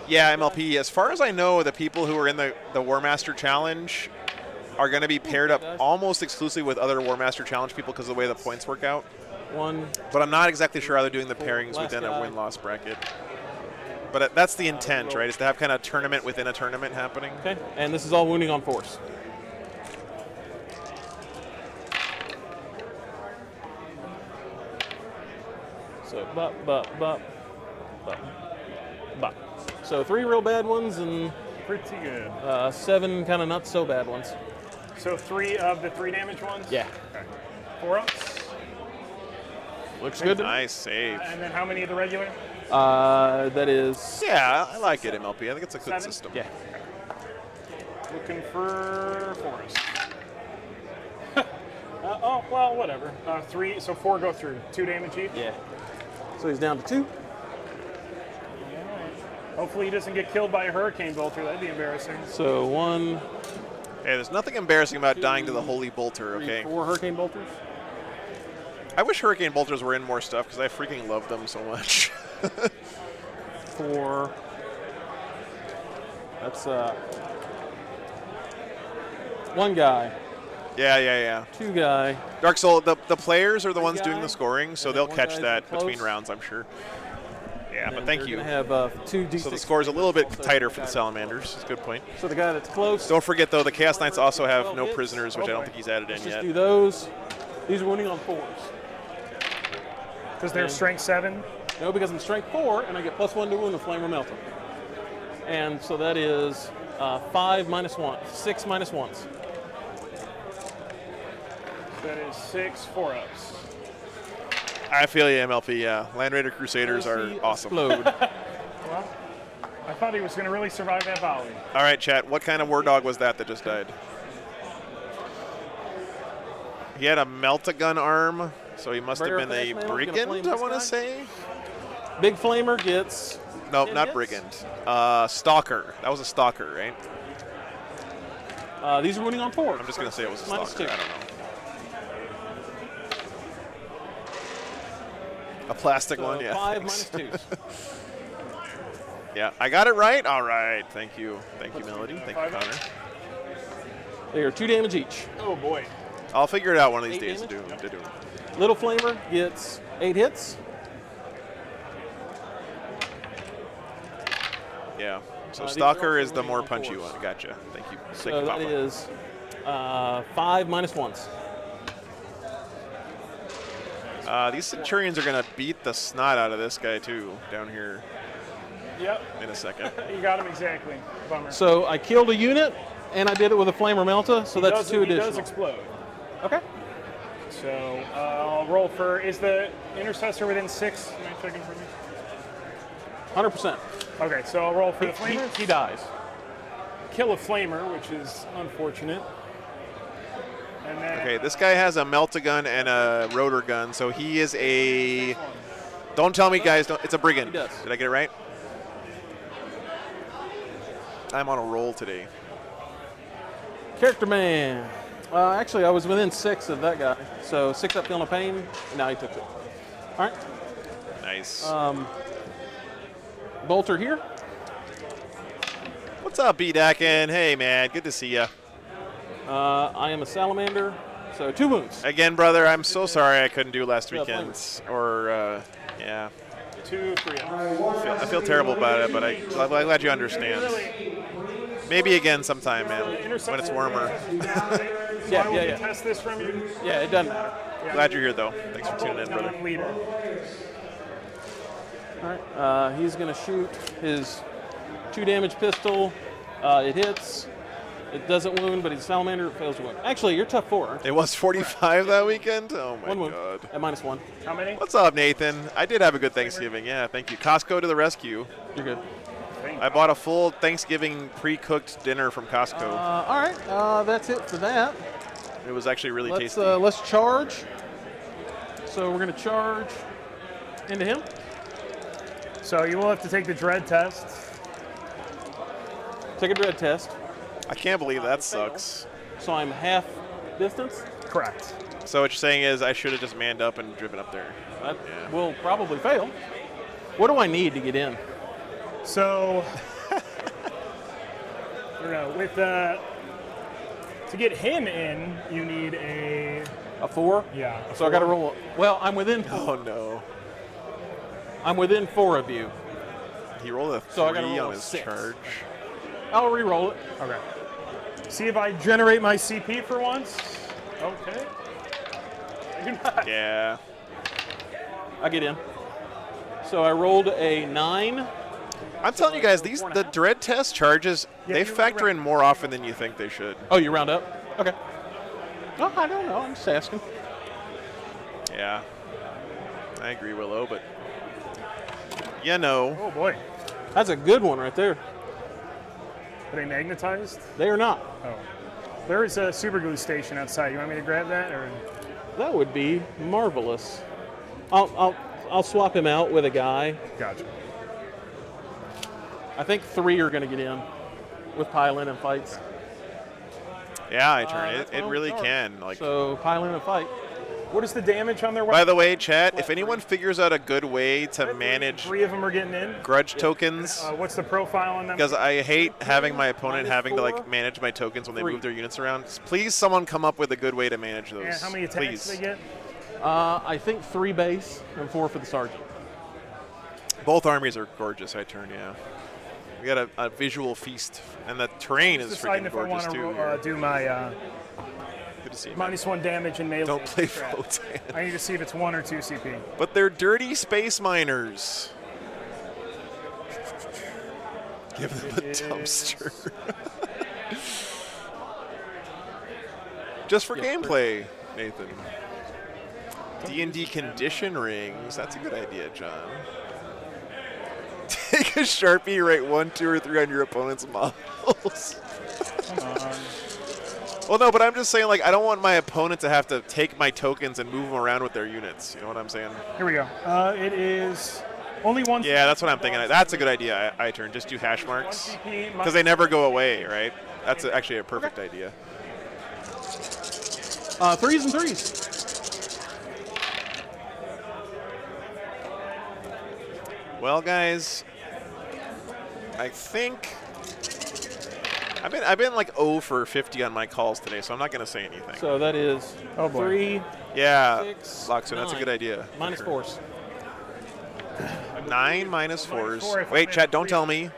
Yeah, MLP, as far as I know, the people who are in the Warmaster Challenge are going to be paired up almost exclusively with other Warmaster Challenge people because of the way the points work out. One. But I'm not exactly sure how they're doing the pairings Last within guy. a win-loss bracket. But that's the intent, right? Is to have kind of tournament within a tournament happening. Okay. And this is all wounding on force. So bop, bop, bop, bop, bop. So 3 real bad ones and Pretty good. 7 kind of not so bad ones. So 3 of the 3 damage ones? Yeah. Okay. 4 ups. Looks good to me. Nice save. And then how many of the regular? That is. Yeah, I like it, MLP. I think it's a good 7? system. Yeah. Looking for Forest. Oh, well, whatever. 3, so 4 go through. 2 damage each? Yeah. So he's down to 2. Hopefully he doesn't get killed by a hurricane bolter. That'd be embarrassing. So 1, Hey, there's nothing embarrassing about dying to the holy bolter, 3, okay? 4 hurricane bolters. I wish hurricane bolters were in more stuff because I freaking love them so much. 4. That's 1 guy, Yeah. 2 guy. Dark Soul, the players are the ones doing guy, the scoring, so and they'll then one catch guy's that close. between rounds, I'm sure. Yeah, and but thank they're you. gonna have 2 D6. So the score is a little bit also tighter the for the guy- Salamanders. That's a good point. So the guy that's close. Don't forget, though, the Chaos Knights also have 12 no hits. prisoners, which I don't think he's added in Let's just yet. do those. These are winning on 4s. Because they're And- strength 7. No, because I'm strength 4, and I get +1 to wound a flame or melta. And so that is 5 minus 1, 6 minus 1s. That is 6 4-ups. I feel you, MLP, yeah. Land Raider Crusaders are Mercy awesome. Explode. Well, I thought he was going to really survive that volley. All right, chat, what kind of war dog was that just died? He had a melt-a-gun arm, so he must have Raider been a Fast Man, gonna brigand, flame I this want to guy? say? Big Flamer gets. No, 10 not hits? brigand. Stalker. That was a stalker, right? These are winning on 4. I'm just going to say it was a Minus stalker. 2. I don't know. A plastic So one, yeah. 5 thanks. minus 2s. Yeah, I got it right. All right, thank you. Thank you, Melody. Thank you, 5 Connor. They are 2 damage each. Oh, boy. I'll figure it out one of these 8 days to damage? do. Little Flamer gets 8 hits. Yeah. So These are Stalker also is the running more on punchy 4s. one. Gotcha. Thank you. Thank So you, that Papa. is 5 minus 1s. These Centurions are going to beat the snot out of this guy, too, down here Yep, in a second. you got him exactly. Bummer. So I killed a unit, and I did it with a Flamer Melta, so that's 2 He additional. does explode. Okay. So I'll roll for, is the intercessor within 6? Am I checking for me? 100%. Okay, so I'll roll for the flamers. He dies. Kill a flamer, which is unfortunate. And then, Okay, this guy has a melt-a-gun and a rotor gun, so he is a... Don't tell me, guys. It's a brigand. He does. Did I get it right? I'm on a roll today. Character man. Actually, I was within 6 of that guy. So 6 up feeling a pain. Now he took it. All right. Nice. Bolter here. What's up, B-Dakin? Hey, man. Good to see you. I am a salamander. So 2 wounds. Again, brother, I'm so sorry I couldn't do last Yeah, weekend. Or, yeah. 2, 3 up. I feel terrible about it, but I'm glad you understand. Maybe again sometime, man, when it's warmer. Yeah, I will yeah, yeah. test this from you. Yeah, it doesn't matter. Glad you're here, though. Thanks for tuning in, brother. Leader. All right. He's going to shoot his 2 damage pistol. It hits. It doesn't wound, but he's a salamander. It fails to wound. Actually, you're tough 4. It was 45 that weekend? Oh, my 1 wound God. at -1. How many? What's up, Nathan? I did have a good Thanksgiving. Yeah, thank you. Costco to the rescue. You're good. I bought a full Thanksgiving pre-cooked dinner from Costco. All right. That's it for that. It was actually really Let's tasty. let's charge. So we're going to charge into him. So you will have to take the dread test. Take a dread test. I can't believe that sucks. So I'm half distance. Correct. So what you're saying is I should have just manned up and driven up there. That Yeah. will probably fail. What do I need to get in? So, I don't know, with to get him in, you need a, A 4? yeah. So I got to roll. Well, I'm within 4. Oh, no. I'm within 4 of you. He rolled a 3 So I gotta roll on a his 6. charge. I'll re-roll it. Okay. See if I generate my CP for once. Okay. I do not. Yeah. I get in. So I rolled a 9. I'm telling you guys, the dread test charges, they factor in more often than you think they should. Oh, you round up? Okay. Oh, I don't know. I'm just asking. Yeah. I agree, Willow, but you know. Oh boy. That's a good one right there. Are they magnetized? They are not. Oh. There is a super glue station outside. You want me to grab that, or? That would be marvelous. I'll swap him out with a guy. Gotcha. I think 3 are going to get in with pile-in and fights. Yeah, I turn That's it. It my really only can. Like. So pile-in and fight. What is the damage on their weapon? By the way, chat, if anyone figures out a good way to manage 3 of them are getting in. grudge tokens, What's the profile on them? because I hate having my opponent having to like manage my tokens when they 3. move their units around. Please, someone come up with a good way to manage those. And how many attacks Please. do they get? I think 3 base and 4 for the sergeant. Both armies are gorgeous. I turn, yeah. We got a visual feast, and the terrain is Deciding freaking if I gorgeous want too. to here. do my Good to see you. man. -1 damage and melee. Don't play strat. Votan. I need to see if it's 1 or 2 CP. But they're dirty space miners. Give them a dumpster. Just for gameplay, Nathan. D&D condition rings. That's a good idea, John. Take a Sharpie, write 1, 2, or 3 on your opponent's models. Come on. Well, no, but I'm just saying, like, I don't want my opponent to have to take my tokens and move them around with their units. You know what I'm saying? Here we go. It is only 1. Yeah, that's what I'm thinking. That's a good idea. I turn. Just do hash marks. 1 CP Because they never go away, right? That's actually a perfect idea. 3s and 3s. Well, guys, I think I've been like 0 for 50 on my calls today, so I'm not going to say anything. So that is Oh, boy. 3, Yeah, 6, Loxo, that's a 9. good idea. Minus 4s. 9 minus 4s. 4 if Wait, I chat, have don't 3. tell me.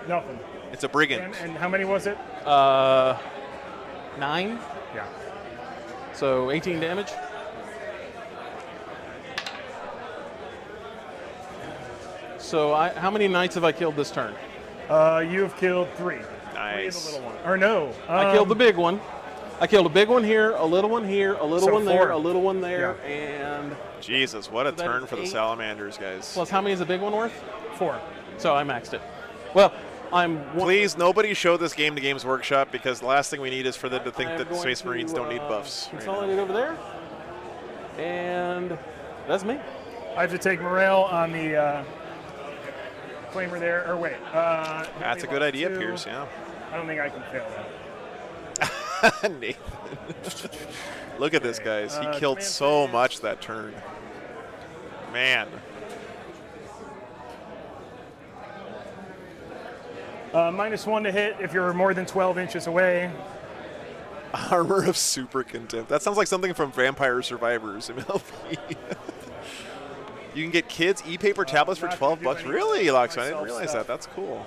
Nothing. It's a brigand. And how many was it? 9. Yeah. So 18 damage. So how many knights have I killed this turn? You have killed 3. 3 of Nice. the little one. Or no. I killed the big one. I killed a big one here, a little one here, a little So one there, 4. a little one there, and Jesus, what a that turn is for the 8. Salamanders, guys. plus how many is a big one worth? 4. So I maxed it. Well, I'm one. Please, nobody show this game to Games Workshop, because the last thing we need is for them to think I'm that going Space to, Marines don't need buffs. right now. Consolidate over there, and that's me. I have to take Morale on the flamer there. Or wait. That's a good idea, Pierce, yeah. I don't think I can fail that. Nathan. Look at this, guys. He killed command so phase. much that turn. Man. -1 to hit if you're more than 12 inches away. Armor of Super Contempt. That sounds like something from Vampire Survivors MLP. You can get kids e-paper tablets for not 12 gonna do bucks. any Really, Loxo? I didn't myself realize stuff. that. That's cool.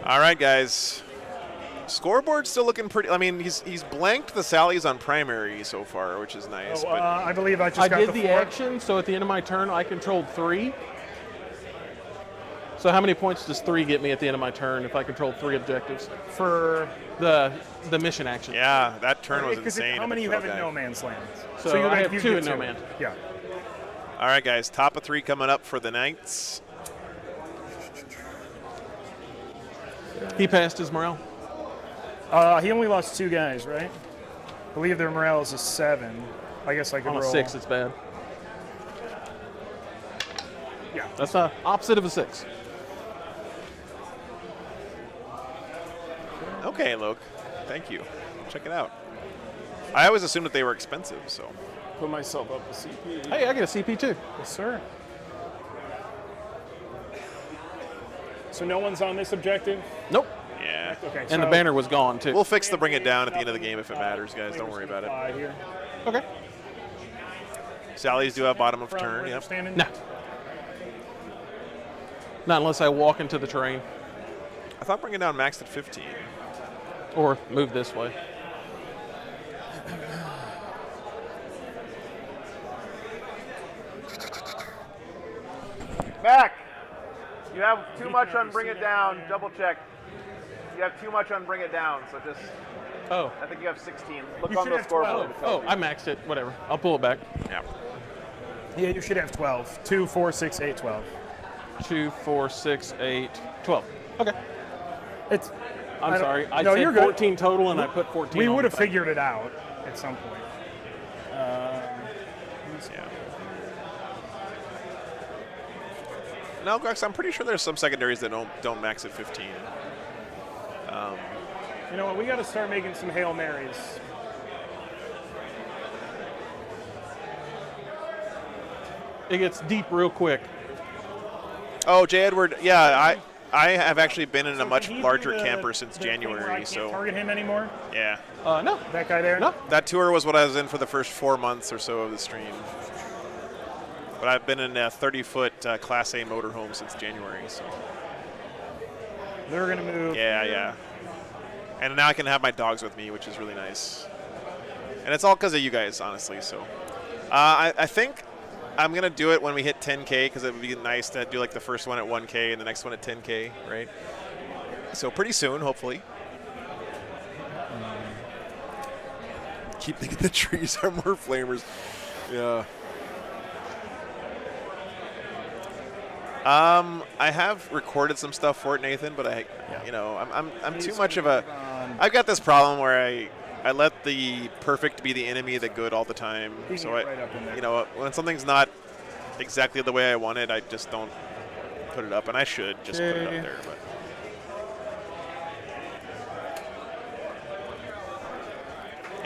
All right, guys. Scoreboard's still looking pretty. I mean, he's blanked the Sallies on primary so far, which is nice. So, but I believe I just I got did the the 4. action, so at the end of my turn, I controlled 3. So how many points does 3 get me at the end of my turn if I control 3 objectives? For The mission action. yeah, that turn was because insane. how if many it you killed have in guy. No Man's Land? So you I have you 2 get in No Man. Yeah. All right, guys. Top of 3 coming up for the Knights. He passed his morale. He only lost 2 guys, right? I believe their morale is a 7. I guess I could On a roll. 6, it's bad. Yeah. That's the opposite of a 6. Okay, Luke. Thank you. Check it out. I always assumed that they were expensive, so. Put myself up a CP. Hey, I get a CP too. Yes, sir. So no one's on this objective? Nope. Yeah. Okay. And the banner was gone too. We'll fix the bring it down at the end of the game if it matters, guys. Don't worry about it. Here. Okay. Sallies do have bottom of From turn, where they're yep. standing? No. Not unless I walk into the terrain I thought bring it down maxed at 15. or move this way. Mac, you have too much on Bring It Down. Double check. You have too much on Bring It Down, so just. Oh. I think you have 16. Look You on should the have scoreboard. 12. Oh, I maxed it. Whatever. I'll pull it back. Yeah. Yeah, you should have 12. 2, 4, 6, 8, 12. 2, 4, 6, 8, 12. Okay. It's. I'm sorry. I no, said you're good. 14 total, and I put 14. We on would the have thing. figured it out at some point. Yeah. No, Grex, I'm pretty sure there's some secondaries that don't max at 15. You know what? We got to start making some Hail Marys. It gets deep real quick. Oh, J. Edward, yeah, I have actually been in a So much can he larger do the- camper since the thing where I January, can't so target him anymore. yeah. No. That guy there. No. That tour was what I was in for the first 4 months or so of the stream. But I've been in a 30-foot Class A motorhome since January, so They're gonna move. yeah. And now I can have my dogs with me, which is really nice. And it's all because of you guys, honestly. So I think I'm going to do it when we hit 10K because it would be nice to do like the first one at 1K and the next one at 10K, right? So pretty soon, hopefully. Keep thinking the trees are more flamers. Yeah. I have recorded some stuff for it, Nathan, but I'm too much of a. I've got this problem where I let the perfect be the enemy of the good all the time. He can So get right up in there. when something's not exactly the way I want it, I just don't put it up, and I should just put it up there. But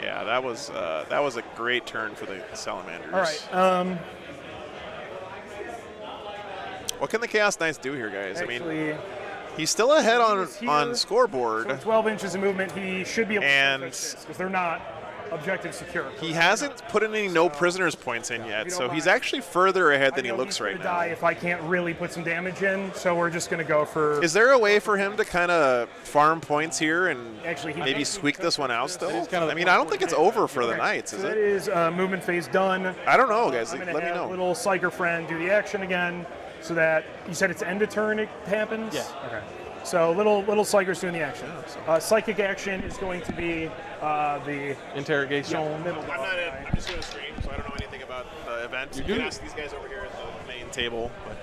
yeah, that was a great turn for the Salamanders. All right. What can the Chaos Knights do here, guys? Actually, he's still ahead here, on scoreboard. so 12 inches of movement. He should be able And to fix this because they're not objective secure. He hasn't put any no prisoners points in yet, you so don't he's mind. actually further ahead than I he know looks he's right gonna now. die if I can't really put some damage in, so we're just going to go for. Is there a way for him to kind of farm points here and Actually, he maybe does squeak this one out still? is kind of I mean, I don't think it's over for the Okay, Knights, so is that it? is movement phase done. I don't know, guys. I'm Let going to me have know. little Psyker friend do the action again, so that you said it's end of turn it happens. Yeah. Okay. So little Psyker's doing the action. Psychic action is going to be the Interrogation. middle. I'm not in. I'm just doing a stream, so I don't know anything about the event. You can ask these guys over here at the main table. But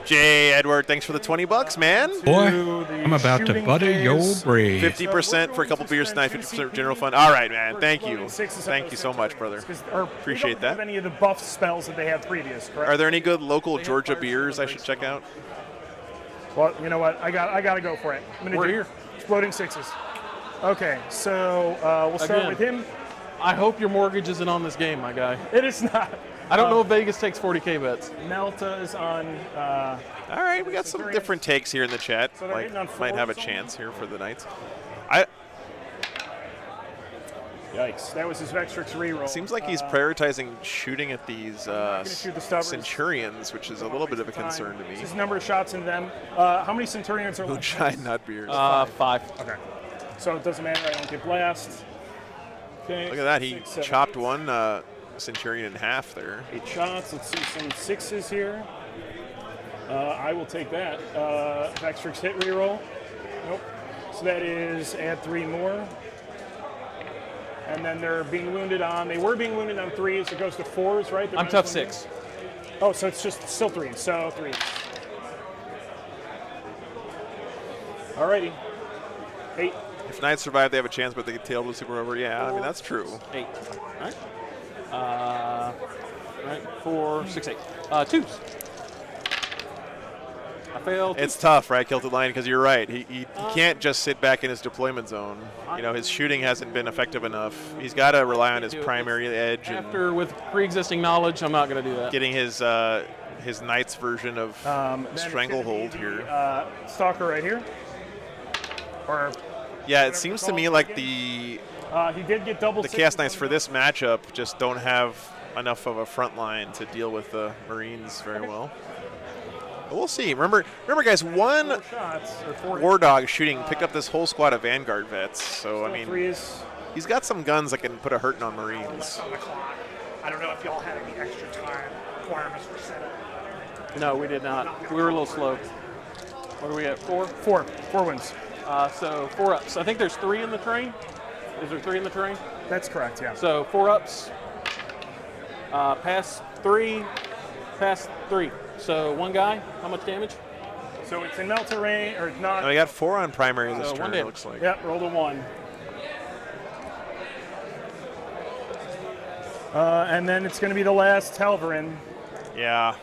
Jay Edward, thanks for the $20, man. Boy, I'm about to shooting butter phase. your bread. 50% for a couple beers tonight, 50% general fund. All right, man. Thank you. Thank you so much, brother. Appreciate that. Have any of the buff spells that they had previous, correct? Are there any good local Georgia beers I should check out? Well, you know what? I got to go for it. I'm gonna We're do here. Exploding sixes. Okay, so we'll start Again. with him. I hope your mortgage isn't on this game, my guy. It is not. I don't know if Vegas takes 40K bets. Melta is on. All right, we got some different takes here in the chat. So they're hitting on Might have a fours chance here for the Knights. Yikes! That was his Vextrix reroll. Seems like he's prioritizing shooting at these shoot the stubbers. Centurions, which is a little bit of a concern to me. Just number of shots into them. How many Centurions are left? Moonshine, not beers. 5. Okay. So it doesn't matter. I don't get blast. Okay. Look at that. He 6, 7, chopped 8. one Centurion in half there. 8 shots. Let's see some sixes here. I will take that. Vextrix hit reroll. Nope. So that is add 3 more. And then they're being wounded on. They were being wounded on 3s. It goes to 4s, right? They're I'm not tough wounded? 6. Oh, so it's just still 3s. So 3s. Alrighty. 8. If Knights survive, they have a chance, but they get tailed with Super Over. Yeah, I mean, that's true. 8. All right. 4, 6, 8. 2s. I failed. It's tough, right, Kilted Lion, because you're right. He can't just sit back in his deployment zone. You know, his shooting hasn't been effective enough. He's got to rely on his primary edge and After with pre-existing knowledge, I'm not going to do that. getting his Knights version of Then it's Stranglehold gonna be here. the, Stalker right here. Or Yeah, it seems to me like the he did get double. Chaos Knights for this matchup just don't have enough of a front line to deal with the Marines very well. But we'll see. Remember, guys, one 4 shots or 4 War Dog shooting picked up this whole squad of Vanguard vets. So, I mean, 3s. he's got some guns that can put a hurting on Marines. On the clock. I don't know if y'all had any extra time requirements for setup. No, we did not. We were a little slow. What are we at? 4? Four wins. So 4 ups. I think there's 3 in the train. Is there 3 in the train? That's correct, yeah. So 4 ups. Pass 3. Pass 3. So 1 guy. How much damage? So it's in melt terrain, or not. Oh, we got 4 on primary this So turn, one it damage. looks like. Yep, rolled a 1. And then it's going to be the last Halverin. Yeah,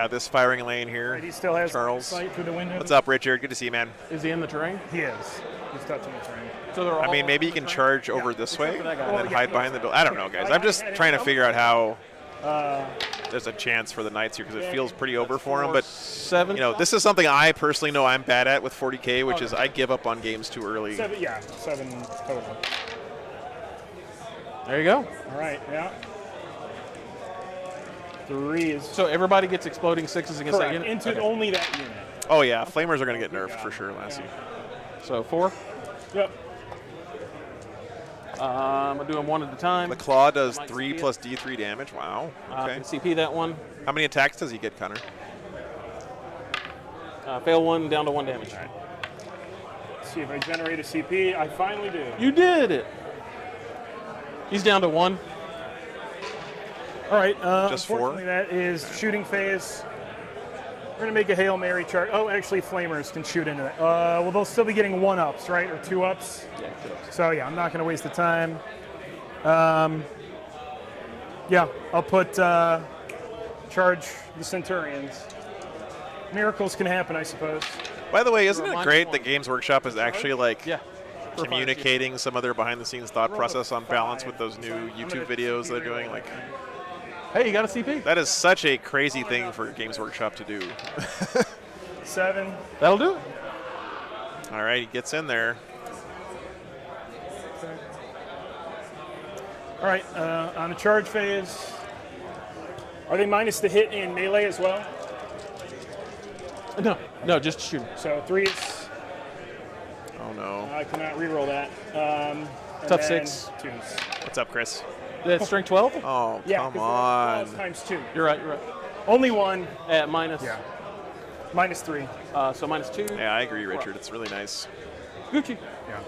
this firing lane here. He still has Charles. sight through the window. What's up, Richard? Good to see you, man. Is he in the terrain? He is. He's touching the terrain. So they're all I mean, maybe you in the can terrain? charge over this way for that guy. and Well, then yeah, hide behind the building. I don't know, guys. I'm just trying to figure out how there's a chance for the Knights here because it feels pretty over for them. But 7. you know, this is something I personally know I'm bad at with 40K, which is I give up on games too early. 7 total. There you go. All right, yeah. 3 is So everybody gets exploding 6s against that correct. unit? Into Okay. only that unit. Oh yeah, Flamers are going to get nerfed for sure, Lassie. So 4. Yep. I'm going to do them 1 at a time. The Claw does Might 3 see it. plus D3 damage. Wow. Okay. Can CP that one. How many attacks does he get, Connor? Fail 1, down to 1 damage. Let's see if I generate a CP. I finally do. You did it. He's down to 1. All right. Just 4? Unfortunately, that is shooting phase. We're going to make a Hail Mary charge. Oh, actually, Flamers can shoot into that. Well, they'll still be getting 1-ups, right? Or 2-ups. Yeah, good. So, yeah, I'm not going to waste the time. Yeah, I'll put charge the Centurions. Miracles can happen, I suppose. By the way, isn't it Remind great me that Games Workshop is actually like Yeah. communicating some of their behind-the-scenes thought process on balance with those new YouTube videos they're doing? Like, Hey, you got a CP. that is such a crazy thing for Games Workshop to do. 7. That'll do it. All right, he gets in there. All right, on the charge phase, are they minus the hit in melee as well? No, just shoot. So 3s. Oh no. I cannot reroll that. And Tough then 6. 2s. What's up, Chris? That's strength 12? Oh, Yeah, come 'cause on. 12 times 2. You're right. Only 1. At minus. Yeah. Minus 3. So minus 2. Yeah, I agree, Richard. It's really nice. Gucci. Yeah.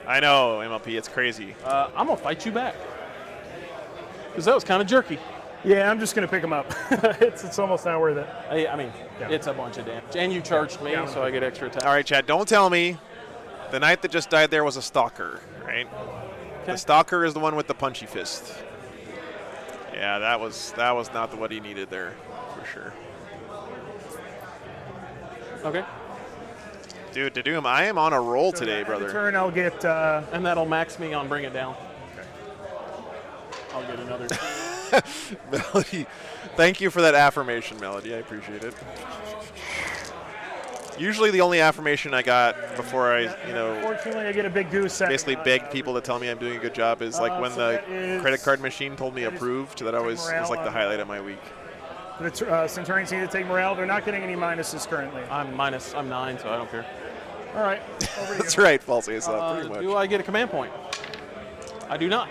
I know, MLP. It's crazy. I'm going to fight you back. Because that was kind of jerky. Yeah, I'm just gonna pick them up. it's almost not worth it. I mean, Yeah. it's a bunch of damage. And you charged me, Yeah. so I get extra attack. All right, Chad. Don't tell me the knight that just died there was a stalker, right? Okay. The stalker is the one with the punchy fist. Yeah, that was not what he needed there, for sure. Okay. Dude, to do him, I am on a roll So today, at brother. the turn, I'll get. And that'll max me on Bring It Down. I'll get another. Melody, thank you for that affirmation, Melody. I appreciate it. Usually the only affirmation I got before I, Fortunately, I get a big goose. basically begged people to tell me I'm doing a good job is like when so the that is- credit card machine told me approved. That always is like the highlight of my week. The Centurions need to take morale. They're not getting any minuses currently. I'm 9, so I don't care. All right. Over to That's you. right, false ace up, pretty much. Do I get a command point? I do not.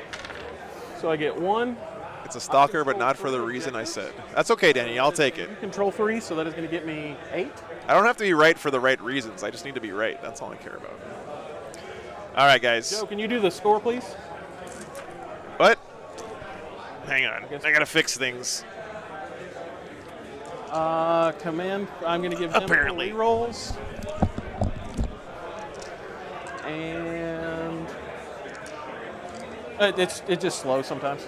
So I get 1. It's a stalker, but not for the reason I said. That's okay, Danny. I'll take it. Control 3, so that is going to get me 8. I don't have to be right for the right reasons. I just need to be right. That's all I care about. All right, guys. Joe, can you do the score, please? What? Hang on. I got to fix things. Command, I'm going to give them Apparently. rolls. And it's just slow sometimes.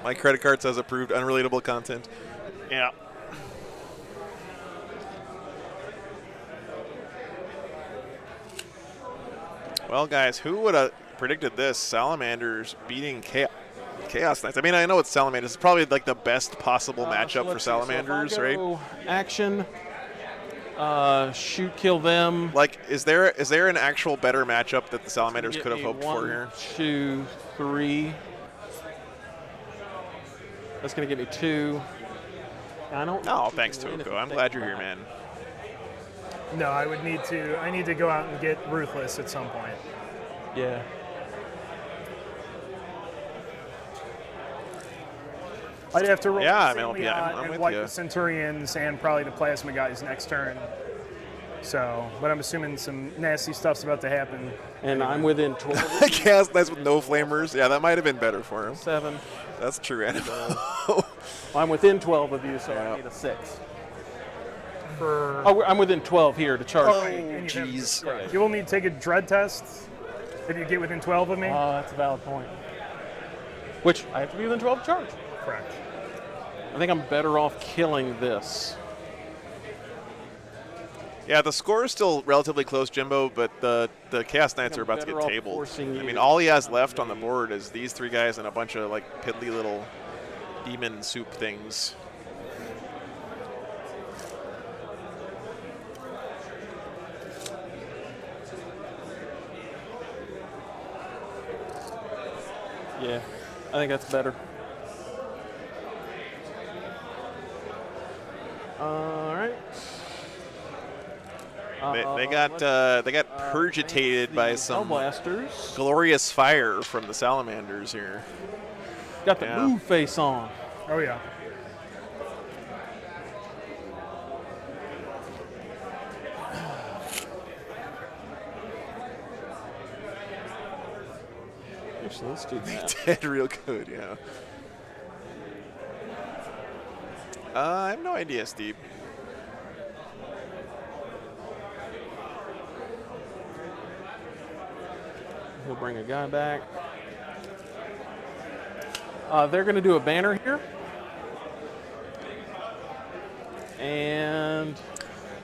My credit card says approved unrelatable content. Yeah. Well, guys, who would have predicted this? Salamanders beating Chaos Knights. I mean, I know it's Salamanders. It's probably like the best possible matchup for Salamanders, right? Action. Shoot, kill them. Like, is there an actual better matchup that the Salamanders could have hoped for here? 2, 3. That's going to give me 2. I don't. Oh, thanks, Toko. I'm glad you're here, man. No, I need to go out and get Ruthless at some point. Yeah. I'd have to roll Yeah, I the mean, yeah, I'm and with wipe you. the Centurions and probably the Plasma guys next turn. So, but I'm assuming some nasty stuff's about to happen. And I'm within 12. Chaos Knights with no flamers. Yeah, that might have been better for him. 7. That's true, Annabelle. I'm within 12 of you, so I need a 6. For I'm within 12 here to charge. and you have- jeez. right. You will need to take a dread test if you get within 12 of me. That's a valid point. Which I have to be within 12 to charge. Correct. I think I'm better off killing this. Yeah, the score is still relatively close, Jimbo, but the Chaos Knights are about to better get off tabled. forcing I you. mean, all he has left on the board is these 3 guys and a bunch of like piddly little demon soup things. Yeah, I think that's better. All right. They got purgitated by some Hellblasters. glorious fire from the Salamanders here. Got the Yeah. move face on. Oh yeah. Actually, let's do that. Dead real good, yeah. I have no idea, Steve. He'll bring a guy back. They're going to do a banner here. And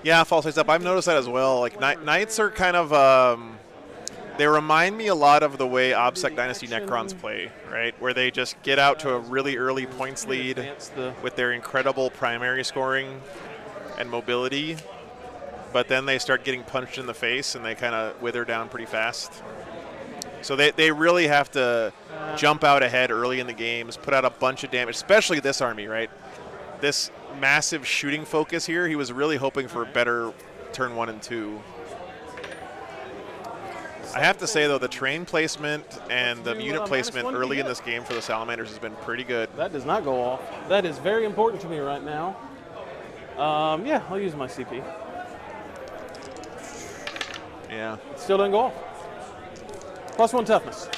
Yeah, false face up. I've noticed that as well. Like Knights are kind of they remind me a lot of the way OBSEC Dynasty Necrons play, right? Where they just get out to a really early points lead with their incredible primary scoring and mobility, but then they start getting punched in the face and they kind of wither down pretty fast. So they really have to jump out ahead early in the games, put out a bunch of damage, especially this army, right? This massive shooting focus here, he was really hoping for better turn 1 and 2. I have to say, though, the train placement and the unit placement early in this game for the Salamanders has been pretty good. that does not go off. That is very important to me right now. Yeah, I'll use my CP. Yeah. Still doesn't go off. +1 toughness.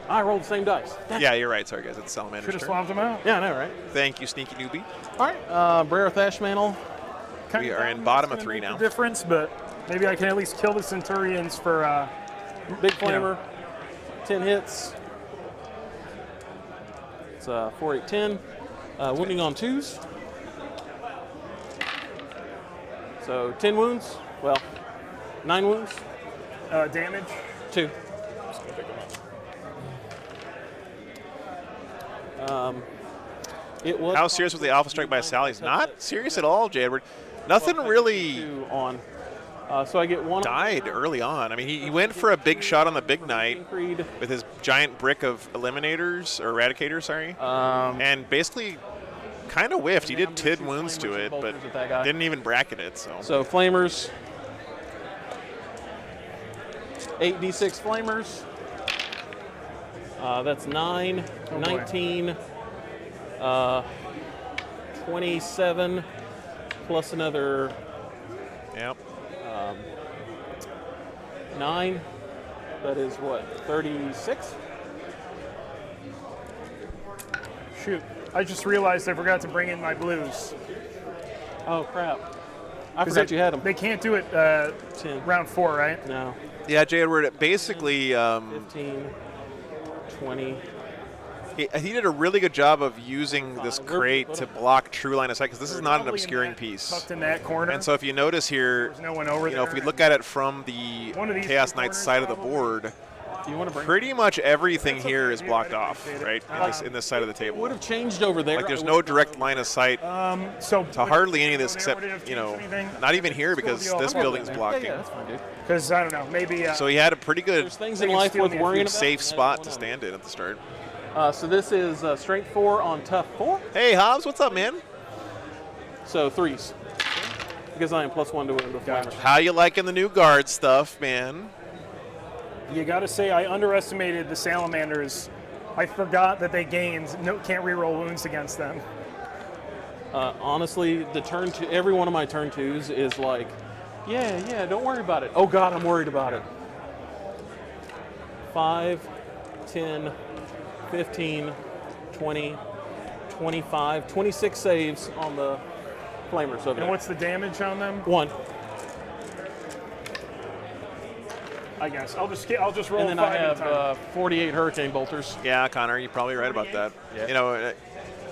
I rolled the same dice. Yeah, you're right. Sorry, guys. It's Salamanders' Should have turn. swapped them out. Yeah, I know, right? Thank you, sneaky newbie. All right, Brer Thashmantle. We are in bottom of 3 now. Difference, but maybe I can at least kill the Centurions for. Big Flamer. 10 hits. It's 4, 8, 10. Wounding on 2s. So 10 wounds. Well, 9 wounds. Damage. 2. It was How serious was the Alpha Strike by Sally's? Not serious at all, J. Edward. Nothing really 2 on. So I get 1 died early on. I mean, he went for a big shot on the Big Knight Creed. with his giant brick of Eliminators, or Eradicators, sorry. And basically kind of whiffed. He did 10 wounds to it, but didn't even bracket it. So Flamers. 8d6 Flamers. That's 9, 19, 27, plus another Yep. 9. That is what, 36? Shoot. I just realized I forgot to bring in my blues. Oh, crap. I forgot you had them. They can't do it 10. round 4, right? No. Yeah, J. Edward, basically 15, 20. he did a really good job of using this crate to block true line of sight, because this is not an Probably in obscuring that- piece. Tucked in that corner. And so if you notice here, There's no one over you know, there. if we look at it from the One of these Chaos two Knights corners side of the probably. board, Do you want to bring pretty much everything That's here okay, is dude. blocked I off, appreciate right? it. In this side of the It table. would have changed over there. Like there's no direct line of sight So to hardly any of this except, you know, not even here because this building's blocking. Yeah, that's fine, dude. Because, I don't know, maybe... So he had a pretty good There's things in They can life steal worth me a worrying few about. safe That's spot one to of them. stand in at the start. So this is Strength 4 on Tough 4. Hey, Hobbs, what's up, man? So 3s. Because I am +1 to the flamers. How you liking the new guard stuff, man? You got to say, I underestimated the Salamanders. I forgot that they gained can't reroll wounds against them. Honestly, the turn two, every one of my turn 2s is like, yeah, don't worry about it. Oh God, I'm worried about it. 5, 10, 15, 20, 25, 26 saves on the flamers over And there. what's the damage on them? 1. I guess I'll just roll. And then I 5 at a time. have 48 hurricane bolters. Yeah, Connor, you're probably right about that. Yeah. You know,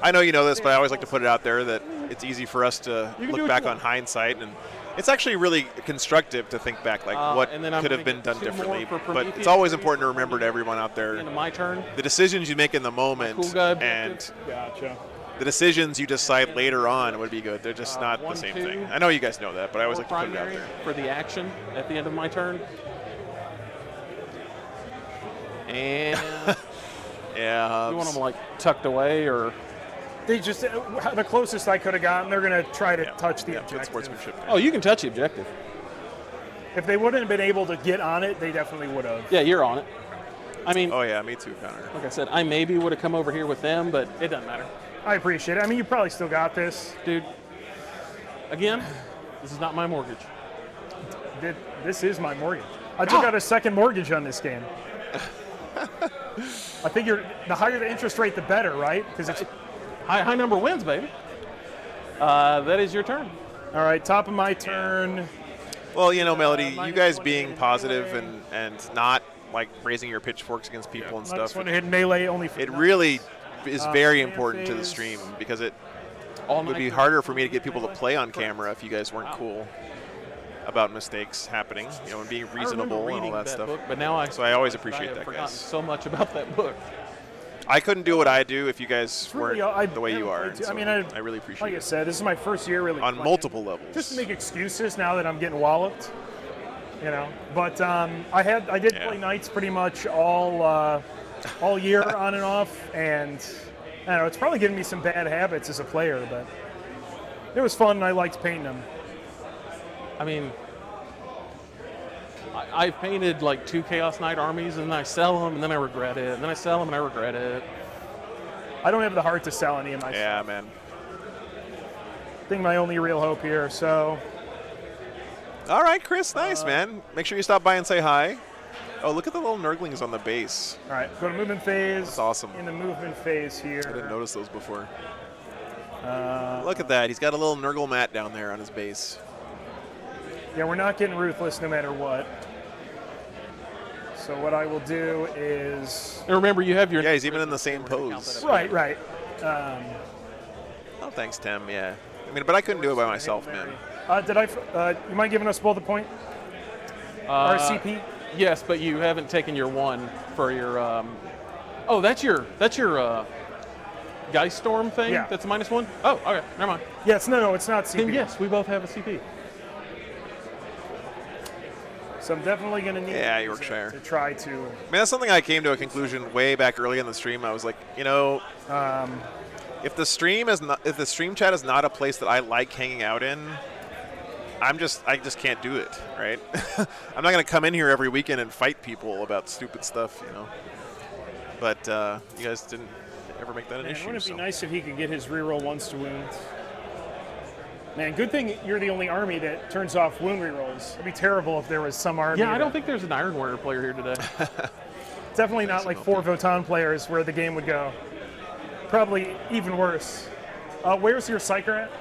I know you know this, but I always like to put it out there that it's easy for us to You can do look what back you on want. hindsight, and it's actually really constructive to think back, like what and then I'm could have gonna been get done 2 more differently. for But Prometheus. it's always important to remember to everyone out there, Into my turn. the decisions you make in the moment Cool guy and objective. Gotcha. the decisions you decide later on would be good. They're just not 1, the same 2. thing. I know you guys know that, but I always Or like to put it out primary there. for the action at the end of my turn. And Yeah. you want them like tucked away or? They just the closest I could have gotten. They're gonna try to touch the good objective. sportsmanship. Oh, you can touch the objective. If they wouldn't have been able to get on it, they definitely would have. Yeah, you're on it. I mean, Oh yeah, me too, Connor. like I said, I maybe would have come over here with them, but it doesn't matter. I appreciate it. I mean, you probably still got this. Dude, again, this is not my mortgage. This is my mortgage. I took out a second mortgage on this game. I think the higher the interest rate, the better, right? Because it's High number wins, baby. That is your turn. all right. Top of my turn. Well, you know, Melody, you minus guys 1 being hit positive melee. and not like raising your pitchforks against people and Minus stuff. 1 hit melee only. For It knights. really is very fan important to the phase. stream because it All would be night. harder for me to get people to play on camera if you guys weren't cool about mistakes happening, you know, and being I remember reasonable and all reading that stuff. Book, but now So I always I appreciate have that, forgotten guys. so much about that book. I couldn't do what I do if you guys Really, weren't the way you never are. played and too- so I mean, I really appreciate like I it. said, this is my first year really On playing. multiple levels. Just to make excuses now that I'm getting walloped, you know. But I did Yeah. play knights pretty much all year on and off, and I don't know, it's probably giving me some bad habits as a player, but it was fun and I liked painting them. I mean, I've painted like 2 Chaos Knight armies, and then I sell them, and then I regret it, and then I sell them, and I regret it. I don't have the heart to sell any of my Yeah, man. I think my only real hope here. So All right, Chris, nice, man. Make sure you stop by and say hi. Oh, look at the little nurglings on the base. all right, go to movement phase. That's awesome. In the movement phase here. I didn't notice those before. Look at that. He's got a little nurgle mat down there on his base. Yeah, we're not getting ruthless no matter what. So what I will do is And remember, you have your Yeah, he's even in the same pose. right. Oh, thanks, Tim. Yeah. I mean, but I couldn't do it by myself, man. You mind giving us both a point? Or a CP? Yes, but you haven't taken your 1 for your. Oh, that's your Geist Storm thing. Yeah. That's a -1. Oh, okay, never mind. Yes, no, it's not CP. Then yes, we both have a CP. So I'm definitely going to need Yeah, to Yorkshire. try to. I mean, that's something I came to a conclusion way back early in the stream. I was like, you know, if the stream chat is not a place that I like hanging out in, I just can't do it, right? I'm not going to come in here every weekend and fight people about stupid stuff, you know. But you guys didn't ever make that an Man, issue. wouldn't it be So. nice if he could get his reroll once to wounds? Man, good thing you're the only army that turns off wound rerolls. It'd be terrible if there was some army. Yeah, I don't that- think there's an Iron Warrior player here today. Definitely not like 4 Votan players where the game would go. Probably even worse. Where's your Psyker at?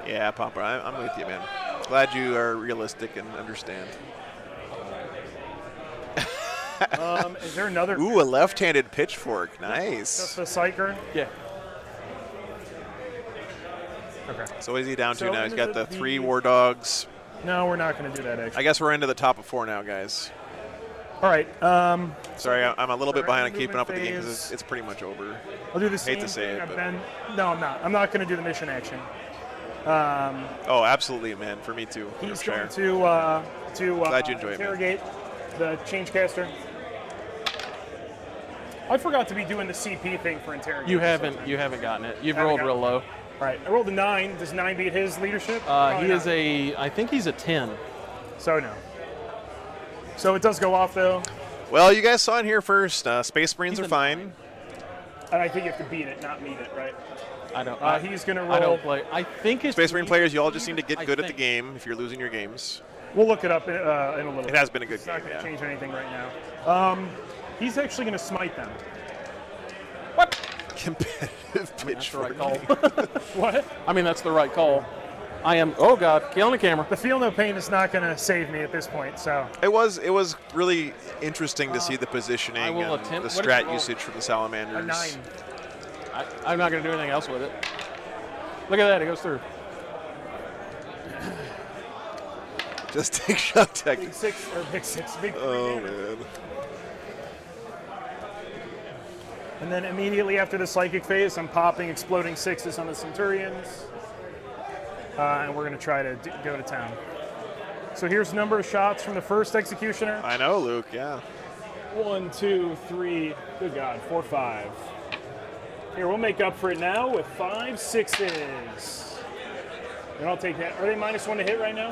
Yeah, Papa, I'm with you, man. Glad you are realistic and understand. Is there another? Ooh, a left-handed pitchfork. Just Nice. the Psyker? Yeah. Okay. So what is he down to So now? He's into got the the- 3 war dogs. No, we're not going to do that actually. I guess we're into the top of 4 now, guys. All right. Sorry, I'm a little bit behind on keeping movement up with the game because phase. it's pretty much over. I'll do the same to say thing it, I've but- been. No, I'm not. I'm not going to do the mission action. Oh, absolutely, man. For me too. He's Yorkshire. going to Glad you enjoy it, man. interrogate the change caster. I forgot to be doing the CP thing for interrogate. You haven't gotten it. You've Haven't rolled got real it. low. All right, I rolled a 9. Does 9 beat his leadership? He Probably is not. I think he's a 10. So no. So it does go off though, Well, you guys saw it here first. Space Marines He's are a fine. and I think you have to beat it, not meet it, right? I don't. He's gonna I roll. don't play. I think it's Space Marine players, you all just need to get I good at the think. game if you're losing your games. We'll look it up in a little bit. It has been a good It's not game, going to yeah. change anything right now. He's actually going to smite them. Competitive pitch That's the right call. What? I mean, that's the right call. I am. Oh God, killing the camera. The feel no pain is not going to save me at this point. So It was really interesting to see the I positioning will and attempt- the what did you strat roll? usage from the a Salamanders. 9. I'm not going to do anything else with it. Look at that, it goes through. Just take shot tech. Big 6 or big 6, big 3 Oh damage. man. And then immediately after the psychic phase, I'm popping exploding 6s on the Centurions, and we're going to try to go to town. So here's the number of shots from the first Executioner. I know, Luke. Yeah. 1, 2, 3, good God, 4, 5. Here, we'll make up for it now with 5 6s. And I'll take that. Are they -1 to hit right now?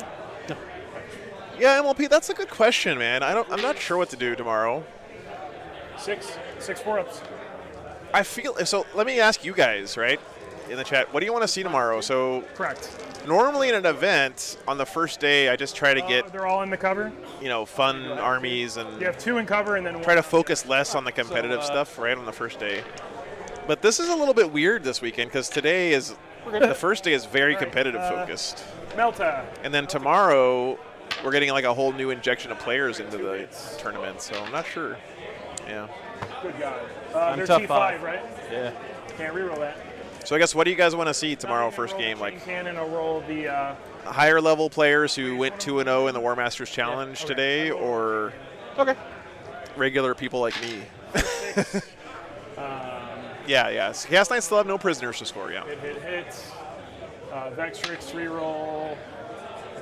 Yeah, MLP. That's a good question, man. I'm not sure what to do tomorrow. 6 4-ups. I feel so. Let me ask you guys, right, in the chat. What do you want to see tomorrow? So Correct. normally in an event on the first day, I just try to get They're all in the cover. fun armies and You have 2 in cover and then try one. to focus less on the competitive stuff right on the first day. But this is a little bit weird this weekend because today is the first day is very competitive focused, Melta. and then tomorrow we're getting like a whole new injection of players into the tournament. So I'm not sure. Yeah. Good God. I'm They're tough T5, five. right? Yeah. Can't reroll that. So I guess what do you guys want to see tomorrow first Roll the game? chain Like cannon or roll the. higher level players who went 2-0 in the Warmasters Challenge today, or Okay. regular people like me? Yeah. Chaos Knights still have no prisoners to score. Yeah. Hit. Vextrix reroll.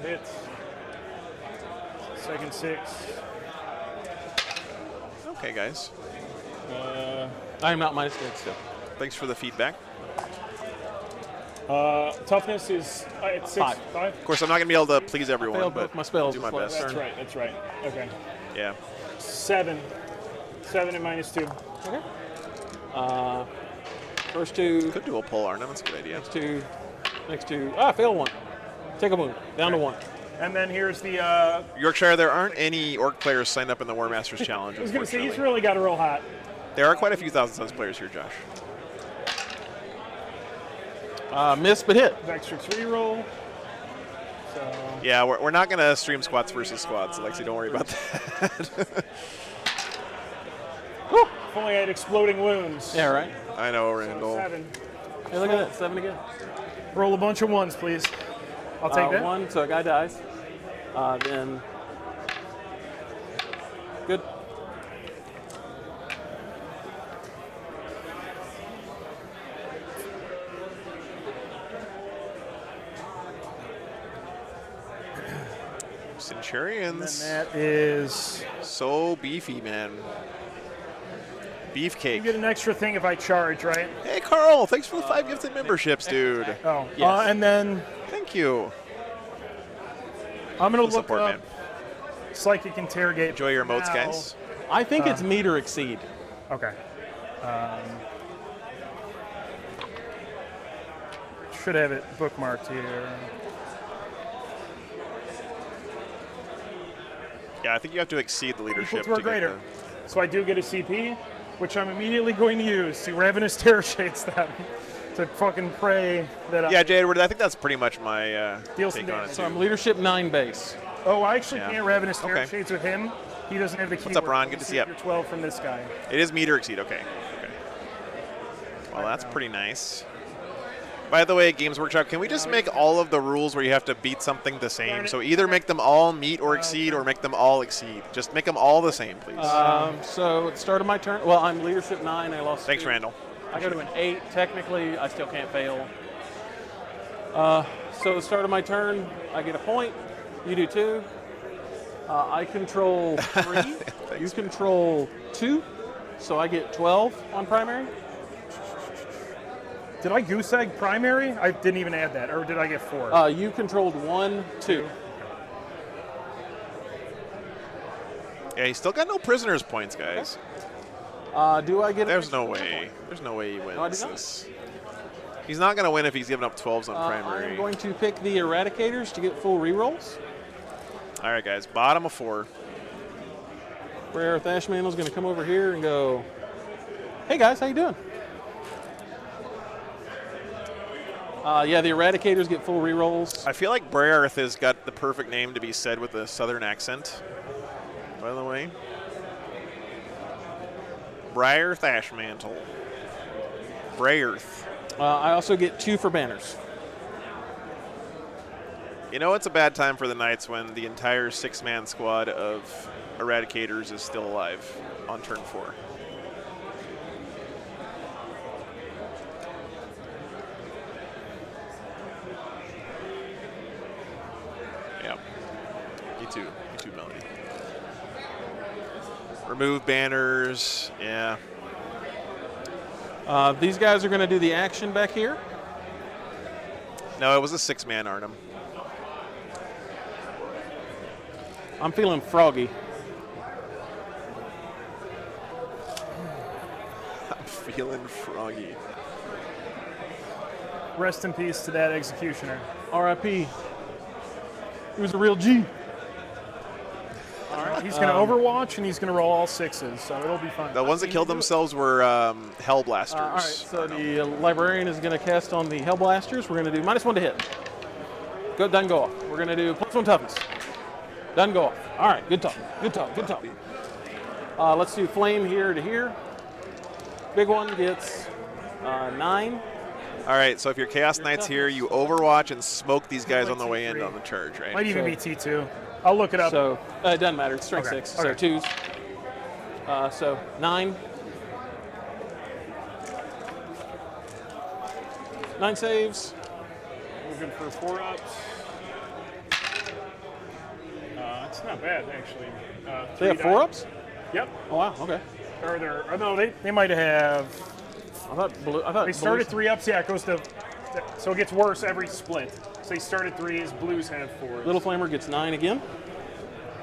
Hit. Second 6. Okay, guys. I'm not minus dead still. Thanks for the feedback. Toughness is at 6. 5. 5? Of course, I'm not gonna be able to please everyone, failed but both my spells I'll do my this last best. turn. That's right. Okay. Yeah. 7. 7 and -2. Okay. First 2, Could do a pole Arna. That's a good idea. next two. Fail 1. Take a wound. Down to 1. And then here's the. Yorkshire, there aren't any Orc players signed up in the Warmasters Challenge. I was going to say, he's Unfortunately, really got a real hot. there are quite a few Thousand Suns players here, Josh. Miss but hit. Vextrix reroll. So. Yeah, we're not gonna stream squats versus squats, Alexi. Don't worry about that. If only I had exploding wounds. Yeah, right. I know, Randall. 7. Hey, look at that. 7 again. Roll a bunch of 1s, please. I'll take that. 1, so a guy dies. Then. Good. Centurions. And that is. So beefy, man. You Beefcake. get an extra thing if I charge, right? Hey, Carl. Thanks for the 5 gifted memberships, dude. Oh. Yes. And then Thank you. I'm going Full to look support, up man. Psychic Interrogate. Enjoy your emotes, now. guys. I think it's meet or exceed. Okay. Should have it bookmarked here. Yeah, I think you have to exceed the Equal leadership to or to get greater. So I do get a CP, which I'm immediately going to use to Ravenous Terror Shades them to fucking pray that Yeah, Jay Edward, I think that's pretty much my Deal some take on it, damage. too. So I'm leadership 9 base. Oh, I actually Yeah. can't Ravenous Terror Okay. Shades with him. He doesn't have the key. What's up, Ron? Good to see you. You're 12 from this guy. It is meet or exceed. Okay. Well, that's pretty nice. By the way, Games Workshop, can we just make all of the rules where you have to beat something the same? So either make them all meet or exceed, or make them all exceed. Just make them all the same, please. So at the start of my turn, well, I'm leadership 9. I lost. Thanks, 2. Randall. I go to an 8. Technically, I still can't fail. So at the start of my turn, I get a point. You do 2. I control 3. You control 2. So I get 12 on primary. Did I goose egg primary? I didn't even add that, or did I get 4? You controlled 1, 2. Yeah, he's still got no prisoners points, guys. Do I get? There's no way. There's no way he wins I do not. this. He's not going to win if he's giving up 12s on I primary. am going to pick the Eradicators to get full rerolls. All right, guys. Bottom of 4. Rare Earth Ashmantel's going to come over here and go, "Hey guys, how you doing?" Yeah, the Eradicators get full rerolls. I feel like Brayarth has got the perfect name to be said with a southern accent, by the way. Brayarth Ashmantel. Brayarth. I also get 2 for banners. You know it's a bad time for the Knights when the entire 6-man squad of Eradicators is still alive on turn 4. Yeah. You too, Melody. Remove banners. Yeah. These guys are going to do the action back here. No, it was a 6-man Arnhem. I'm feeling froggy. I'm feeling froggy. Rest in peace to that executioner. R.I.P. He was a real G. All right, he's going to overwatch and he's going to roll all 6s, so it'll be fun. The ones that killed themselves were Hellblasters. All right, so the Librarian is going to cast on the Hellblasters. We're going to do -1 to hit. Go, doesn't go off. We're going to do +1 toughness. Doesn't go off. All right, good talk. Good talk. Good talk. Let's do flame here to here. Big one gets 9. All right, so if you're Chaos Knights here, you overwatch and smoke these guys on the way in T3. on the charge, right? Might even be T2. I'll look it up. So it doesn't matter. It's strength Okay, 6, okay. so 2s. So 9. 9 saves. Looking for 4-ups. It's not bad, actually. They have 4-ups? Yep. Oh, wow, okay. Or they're, oh, no, they might have. I thought They started blues- 3-ups. Yeah, it goes to. So it gets worse every split. So they started 3s. Blues have 4s. Little Flamer gets 9 again.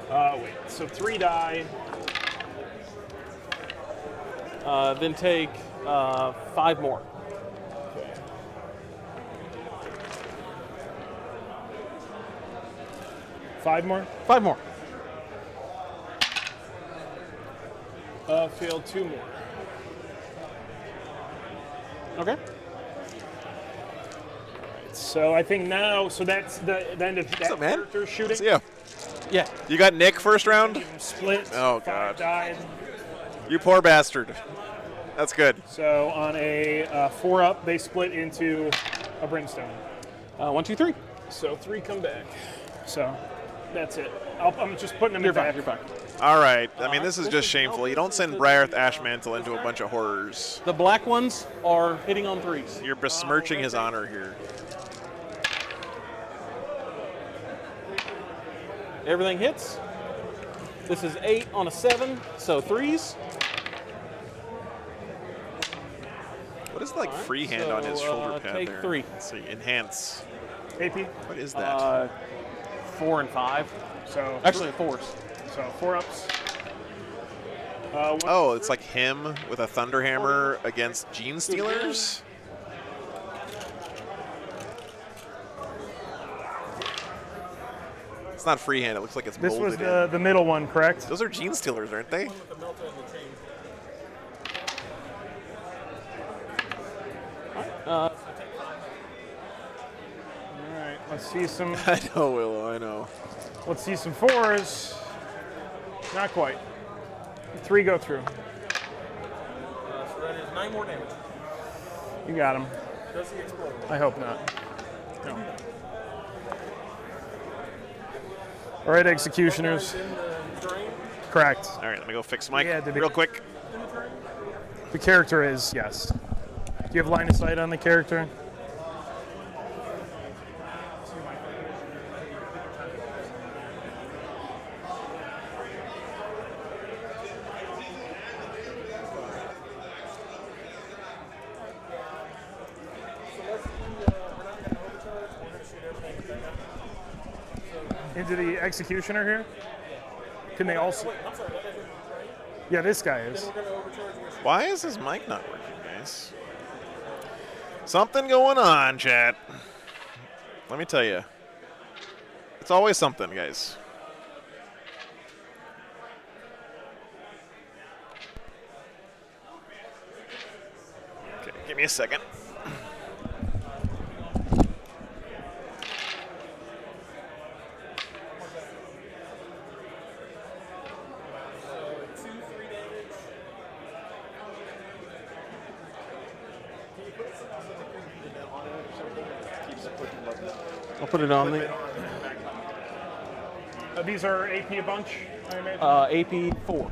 Wait. So 3 die. Then take 5 more. Five more. 5 more. Failed 2 more. Okay. So I think now. So that's the end of that up, man? character shooting. See ya. Yeah. You got Nick first round? Split. Oh, 5 God. died. You poor bastard. That's good. So on a 4-up, they split into a brimstone. 1, 2, 3. So 3 come back. So that's it. I'm just putting them You're in fine. back. You're fine. All right. I mean, this is just shameful. You don't send Brayarth Ashmantel into a bunch of horrors. The black ones are hitting on 3s. You're besmirching his honor here. Everything hits. This is 8 on a 7, so 3s. What is like All right, freehand on his so, shoulder pad take there? 3. Let's see. Enhance. AP. What is that? 4 and 5. So Actually, 4s. So 4-ups. Oh, it's like him with a Thunderhammer against Gene Stealers? It's not freehand. It looks like it's This molded was the middle one, correct? in. Those are Gene Stealers, aren't they? All right. Let's see some. I know, Willow. I know. Let's see some 4s. Not quite. 3 go through. So that is 9 more damage. You got him. Does he explode? I hope not. No. All right, executioners. In the terrain? Correct. All right, let me go fix Mike Yeah, did it- real quick. The character is, yes. Do you have line of sight on the character? into the executioner here? Can they also? Yeah, this guy is. Why is his mic not working, guys? Something going on, chat. Let me tell you. It's always something, guys. Okay, give me a second. I'll put it on the These are AP a bunch, I imagine. AP 4.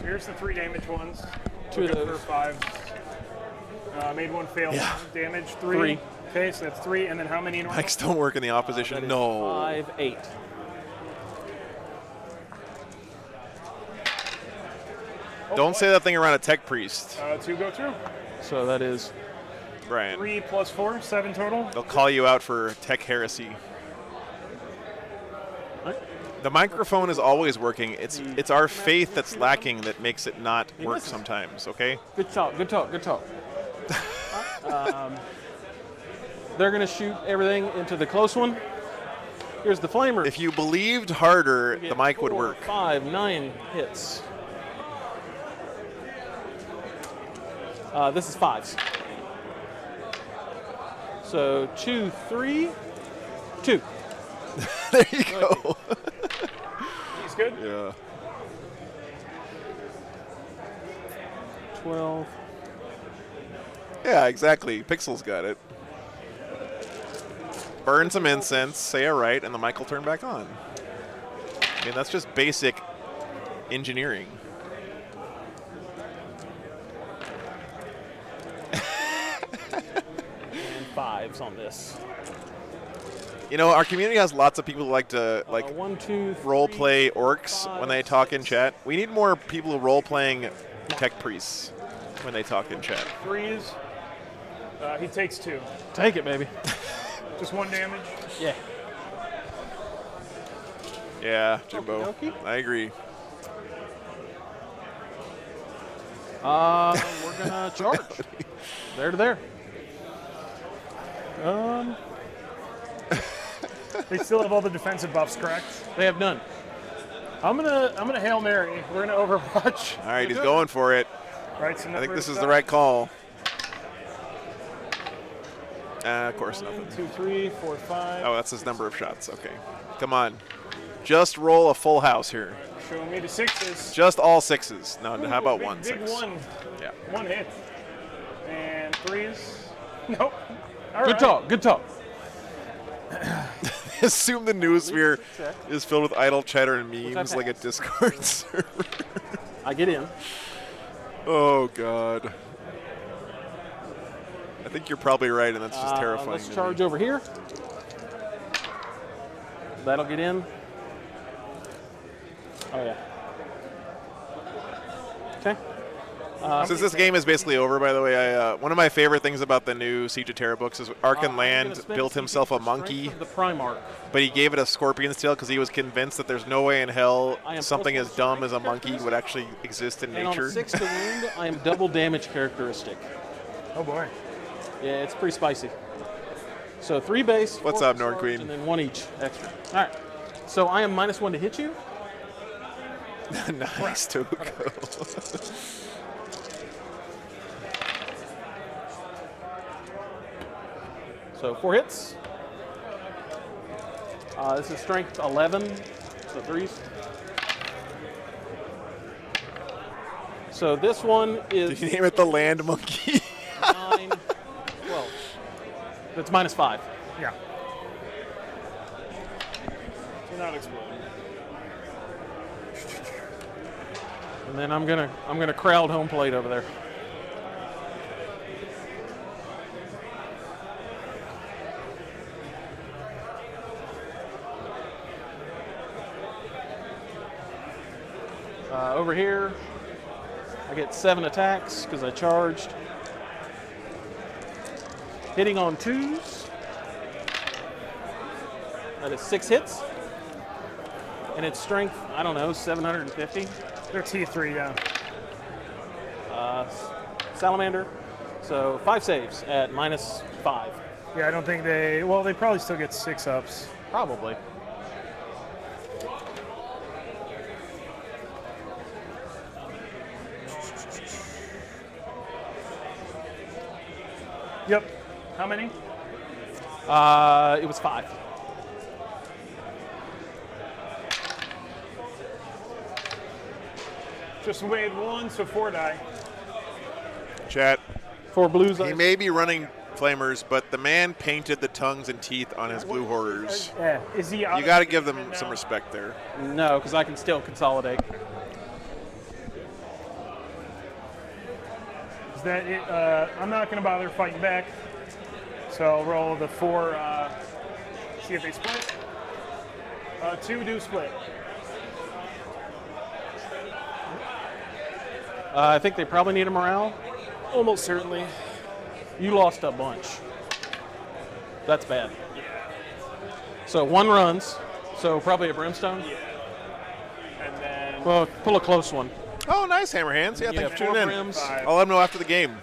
Here's the 3 damage ones. Two of Looking those. for 5. Made one fail. Yeah. Damage 3. 3. Okay, so that's 3. And then how many normal? Mics don't work in the opposition. That is No. 5, 8. Don't say that thing around a tech priest, 2 go through. So that is Brian. 3 plus 4, 7 total. They'll call you out for tech heresy. The microphone is always working. It's our faith that's lacking that makes it not work sometimes, okay? good talk, good talk, good talk. They're going to shoot everything into the close one. Here's the flamer. If you believed harder, Get the mic would 4, work. 5, 9 hits. This is 5s. So 2, 3, 2. There you go. He's good. Yeah. 12. Yeah, exactly. Pixel's got it. Burn some incense, say a right, and the mic will turn back on. I mean, that's just basic engineering. And 5s on this. You know, our community has lots of people who like to 1, 2, 3, role play orcs when they talk in chat. We need more people role playing tech priests when they talk in chat. 3s. He takes 2. Take it, baby. Just 1 damage. Yeah. Yeah, Jimbo. Okey-dokey. I agree. We're gonna charge. There to there. They still have all the defensive buffs, correct? They have none. I'm gonna Hail Mary. We're gonna Overwatch. All right, he's going for it. Right, so I think this is the right call. Of course, nothing. 2, 3, 4, 5. Oh, that's his number of shots. Okay. Come on. Just roll a full house here. Showing me the 6s. Just all 6s. No, how about big, 1 big 6? 1. Yeah. 1 hit. And 3s. Nope. All Good right. talk. Good talk. Assume the noosphere is filled with idle chatter and memes that like a Discord server. I get in. Oh, God. I think you're probably right, and that's just terrifying. Let's to charge me. over here. That'll get in. Oh, yeah. Okay. Since this game is basically over, by the way, one of my favorite things about the new Siege of Terra books is Arkan Land built himself a monkey, The Primarch. but he gave it a scorpion's tail because he was convinced that there's no way in hell I am something plus as one dumb as a strength monkey would actually exist in And on a nature. 6 to wound, I am double damage characteristic. Oh boy. Yeah, it's pretty spicy. So 3 base. What's 4 up, Nord charge, Queen? And then 1 each extra. All right. So I am -1 to hit you. Nice, Toko. So 4 hits. This is strength 11, so 3s. So this one is Did you name it the Land Monkey? 9, 12. That's -5. Yeah. So not exploding. And then I'm gonna crowd home plate over there. Over here, I get 7 attacks because I charged. Hitting on 2s. That is 6 hits. and its strength, I don't know, 750. They're T3, yeah. Salamander, so 5 saves at -5. Yeah, I don't think they. Well, they probably still get 6-ups. Probably. Yep. How many? It was 5. Just weighed 1, so 4 die. Chat. 4 blues. He may be running flamers, but the man painted the tongues and teeth on his blue horrors. Yeah. Is he out You of got to give them engagement some now? respect there. No, because I can still consolidate. Is that it? I'm not going to bother fighting back. So I'll roll the 4, see if they split. 2 do split. I think they probably need a morale. Almost certainly. You lost a bunch. That's bad. So 1 runs, so probably a brimstone. And then Well, pull a close one. Oh, nice, Hammer Hands. Yeah, Yeah, thanks for 4 tuning in. brims. I'll let him know after the game.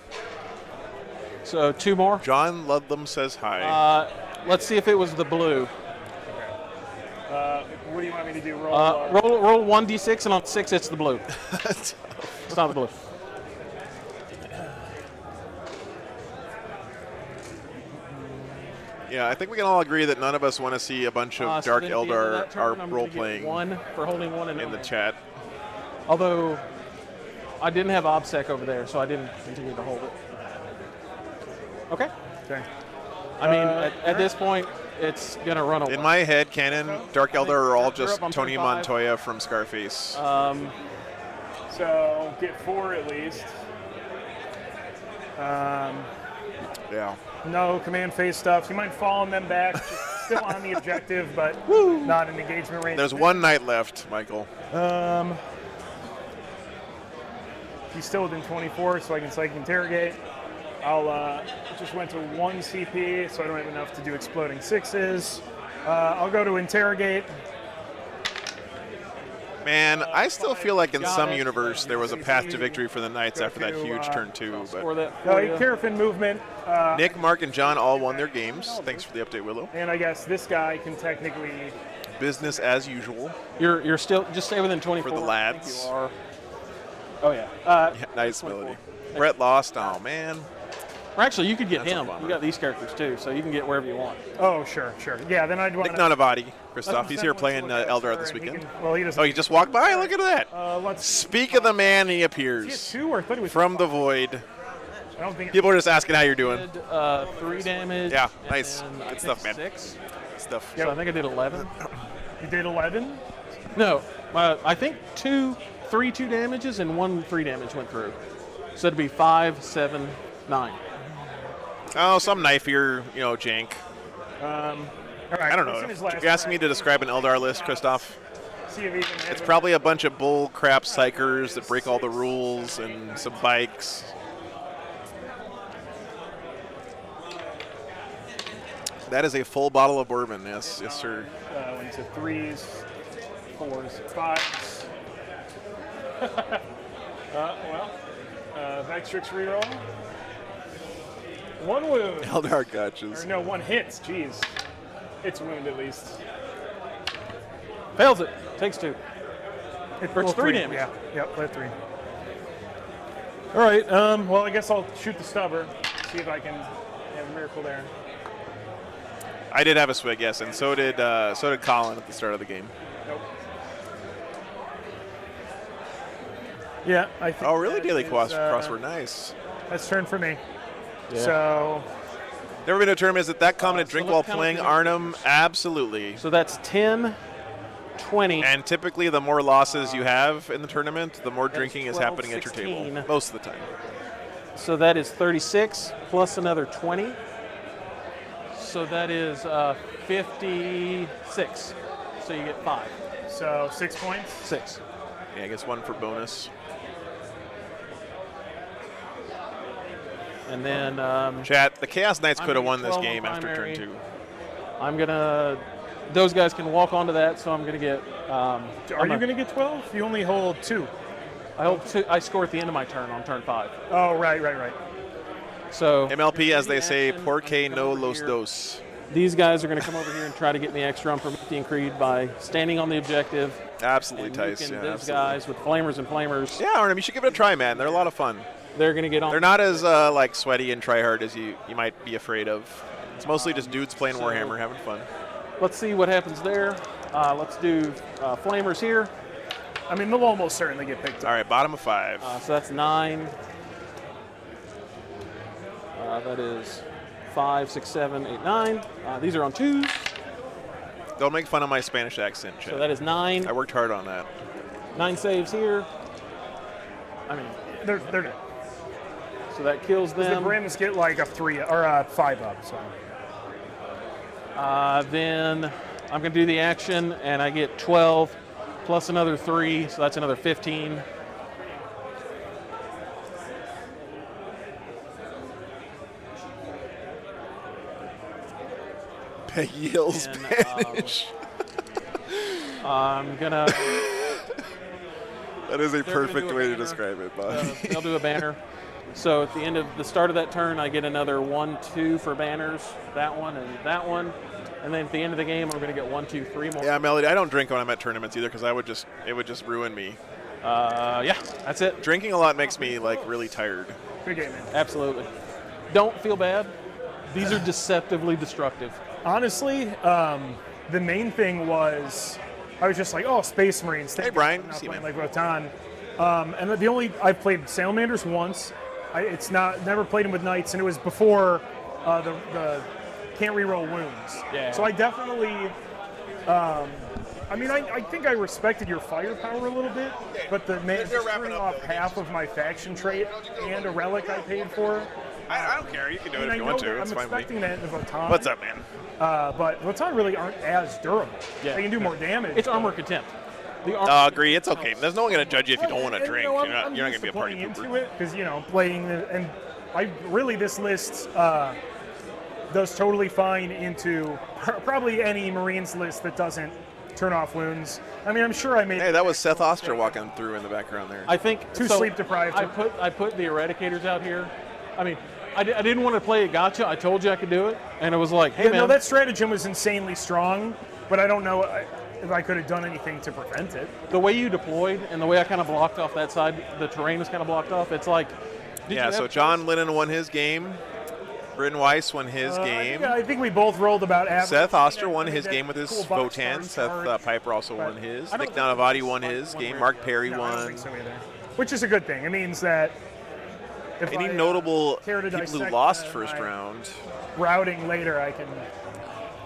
So 2 more. John Ludlam says hi. Let's see if it was the blue. what do you want me to do? Roll. Roll 1d6, and on 6 it's the blue. It's not the blue. Yeah, I think we can all agree that none of us want to see a bunch of So Dark then at the end of Eldar that turn, I'm gonna get role-playing 1 for holding 1 and in the no. chat. Although I didn't have OBSEC over there, so I didn't continue to hold it. Okay. Okay. I mean, at this point, it's gonna run away. In my head canon, Dark Eldar are all just on Tony 25. Montoya from Scarface. So get 4 at least. Yeah. No command phase stuff. You might fall on them back. Just still on the objective, but not in engagement range. There's 1 night left, Michael. He's still within 24, so I can psych interrogate. I'll just went to 1 CP, so I don't have enough to do exploding 6s. I'll go to interrogate. Man, I still feel like in Got some it. universe there was a path to victory for the Knights after that huge turn 2. Or But that for you. Carafin movement. Nick, Mark, and John all won their games. Thanks for the update, Willow. And I guess this guy can technically. Business as usual. You're still just stay within 24. For the I think lads. you are. Oh yeah. Yeah, nice melody. Brett lost. Oh, man. Or actually, you could get That's a him. bummer. You got these characters too, so you can get wherever you want. Oh, sure. Yeah, then I'd want Nick Nanavati, Christoph. He's here playing Eldar this He weekend. can, well, he doesn't. Oh, he just walked by? Look at that. Let's. Speak of the man, he Is he at appears 2 or I thought he was from the void. I don't think. People are just asking how you're doing. Did 3 damage. Yeah, and nice. then I Good think stuff, man. 6. Stuff. So I think I did 11. You did 11. No, I think 3 2 damages and 1 3 damage went through. So it'd be 5, 7, 9. Oh, some knifier, jank. All right. I don't this know. is his If last you're asking me turn. to describe an Eldar list, Christoph, See if he can hit it's him. probably a bunch of bull crap psychers that break all the rules and some bikes. That is a full bottle of bourbon. Yes, sir. Went to 3s, 4s, 5s. Vextrix reroll. 1 wound. Eldar Or gotchas. no, 1 hits. Jeez. It's wound at least. Fails it. Takes 2. Or it's 3 damage. Yeah. Yep. Let 3. All right. Well, I guess I'll shoot the stubber. See if I can have a miracle there. I did have a swig, yes, and so did Colin at the start of the game. Nope. Yeah, I think. Oh, really? that Daily is, crossword, nice. That's turn for me. Yeah. So Never been a term. Is it that common to so drink let's while count playing the Arnhem? Absolutely. So that's 10, 20. And typically, the more losses you have in the tournament, the more That's drinking is 12, happening at your 16. table. Most of the time. So that is 36 plus another 20. So that is 56. So you get 5. So 6 points. 6. Yeah, I guess 1 for bonus. And then Chat, the Chaos Knights I'm could have gonna won this 12 on game after turn primary. 2. I'm going to Those guys can walk onto that, so I'm going to get. Are you going to get 12? You only hold 2. I score at the end of my turn on turn 5. Oh, right. So MLP, as they say, action, porque I'm gonna no come over los here. dos. These guys are going to come over here and try to get me extra on Promethean Creed by standing on the objective. Absolutely, And Tice. nuking Yeah, those absolutely. guys with flamers and flamers. Yeah, Arnim, you should give it a try, man. They're a lot of fun. They're going to get on. They're not as like sweaty and try hard as you might be afraid of. It's mostly just dudes playing so- Warhammer, having fun. Let's see what happens there. Let's do flamers here. I mean, they'll almost certainly get picked All up. right, bottom of 5. So that's 9. That is 5, 6, 7, 8, 9. These are on 2s. Don't make fun of my Spanish accent, Chad. So that is 9. I worked hard on that. 9 saves here. I mean, They're dead. so that kills The them. Brims get like a 3 or a 5 up. So Then I'm going to do the action, and I get 12 plus another 3, so that's another 15. Peggy Hill's And, Spanish. I'm going to That is a gonna do perfect a way to banner. describe it, Bobby. they'll do a banner. So at the end of the start of that turn, I get another 1, 2 for banners, that one and that one. And then at the end of the game, I'm going to get 1, 2, 3 more. Yeah, Melody, I don't drink when I'm at tournaments either because it would just ruin me. Yeah, that's it. Drinking a lot makes me like really tired. good game, man. Absolutely. Don't feel bad. These are deceptively destructive. Honestly, the main thing was I was just like, oh, Space Marines. Hey, Brian. I'm not See you, playing man. like Rotan. And the only I've played Salamanders once. Never played them with Knights, and it was before the can't reroll wounds. Yeah. So I definitely. I think I respected your firepower a little bit, but they're just wrapping turning up, off though. half of my faction trait and a relic I paid for. I don't care. You can do it I if you know want to. that It's I'm fine with me. expecting that in the Votan. What's up, man? But Votan really aren't as durable. Yeah. They can do more damage. It's but- armor contempt. The armor I agree. It's okay. There's no one going to judge you if you don't want to And, drink. I'm You're not going used to be a party playing into pooper. it because playing and this list does totally fine into probably any Marines list that doesn't turn off wounds. I mean, I'm sure I made. Hey, that was Seth Oster walking through in the background there. I think Too sleep deprived. I put the eradicators out here. I mean, I didn't want to play a gotcha. I told you I could do it, and it was like, hey Yeah, man, no, that stratagem was insanely strong, but I don't know if I could have done anything to prevent it. the way you deployed and the way I kind of blocked off that side, the terrain was kind of blocked off. It's like, did you Yeah, have so a John choice? Lennon won his game. Britton Weiss won his game. I think we both rolled about average. Seth Oster I won think his that game with his cool box Votan. card Seth charge, Piper also but won his. I don't Nick think Donavati it's won like his one game. where- Mark Perry No, I don't won. think so either. Which is a good thing. It means that if Any I, notable care to people who dissect, lost my first round? routing later, I can.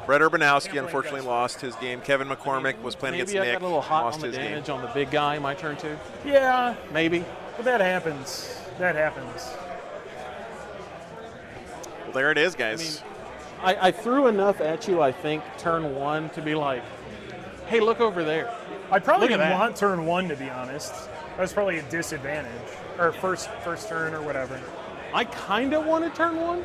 Brett Urbanowski believe unfortunately that's- lost his game. Kevin McCormick was playing against Maybe I Nick. got a little hot Lost on the his game. damage on the big guy my turn two. Yeah, Maybe. but that happens. That happens. Well, there it is, guys. I threw enough at you, I think, turn one to be like, hey, look over there. I probably Look at didn't that. want turn one, to be honest. That was probably a disadvantage, or first turn or whatever. I kind of wanted turn one.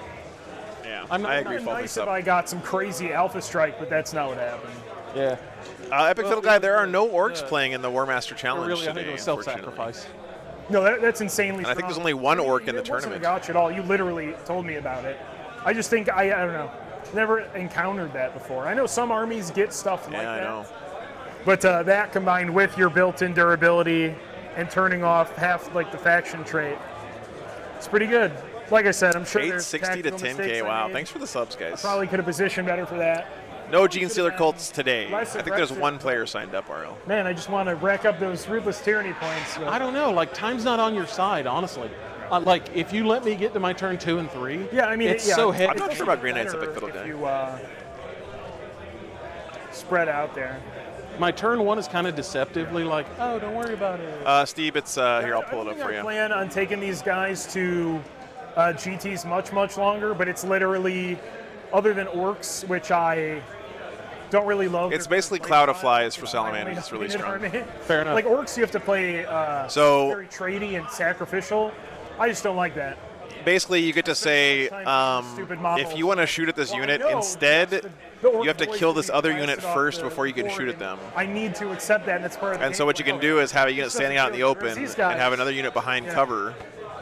Yeah, I'm not- I agree. It'd be Full nice mix if up. I got some crazy alpha strike, but that's not what happened. Yeah. Epic Well, Fiddle Guy, there are no orcs yeah. playing in the Warmaster Challenge Really, I today, think it was unfortunately. self-sacrifice. No, that's insanely. And I think strong. there's only one orc in the It wasn't tournament. a gotcha at all. You literally told me about it. I just think I don't know. Never encountered that before. I know some armies get stuff like Yeah, I that. know. But that combined with your built-in durability and turning off half like the faction trait, it's pretty good. Like I said, I'm sure there's 860 to tactical 10K. mistakes I Wow, made. thanks for the subs, guys. Probably could have positioned better for that. No Gene Stealer Colts today. I Less think there's aggressive. one player signed up, RL. Man, I just want to rack up those ruthless tyranny points. But I don't know. Like, time's not on your side, honestly. Like, if you let me get to my turn 2 and 3, yeah, I mean, it's yeah, so it heavy. I'm not doesn't sure about get Green Knight's better Epic Fiddle if Guy. you spread out there. My turn 1 is kind of deceptively like, oh, don't worry about it. Steve, it's here. I'll pull it up for I you. plan on taking these guys to GTs much longer, but it's literally, other than orcs, which I don't really love. It's their basically play Cloud of style. Flies for I Salamanders. only It's really need an strong. army. Fair enough. Like orcs, you have to play So- very tradey and sacrificial. I just don't like that. Basically, you get to say Stupid models. if you want to shoot at this Well, I unit know instead. that's you have to kill this other unit first before you can shoot at them. I need to accept that, and it's part of the And so game. what you can do is have a unit standing out in the open These and guys- have another unit behind cover,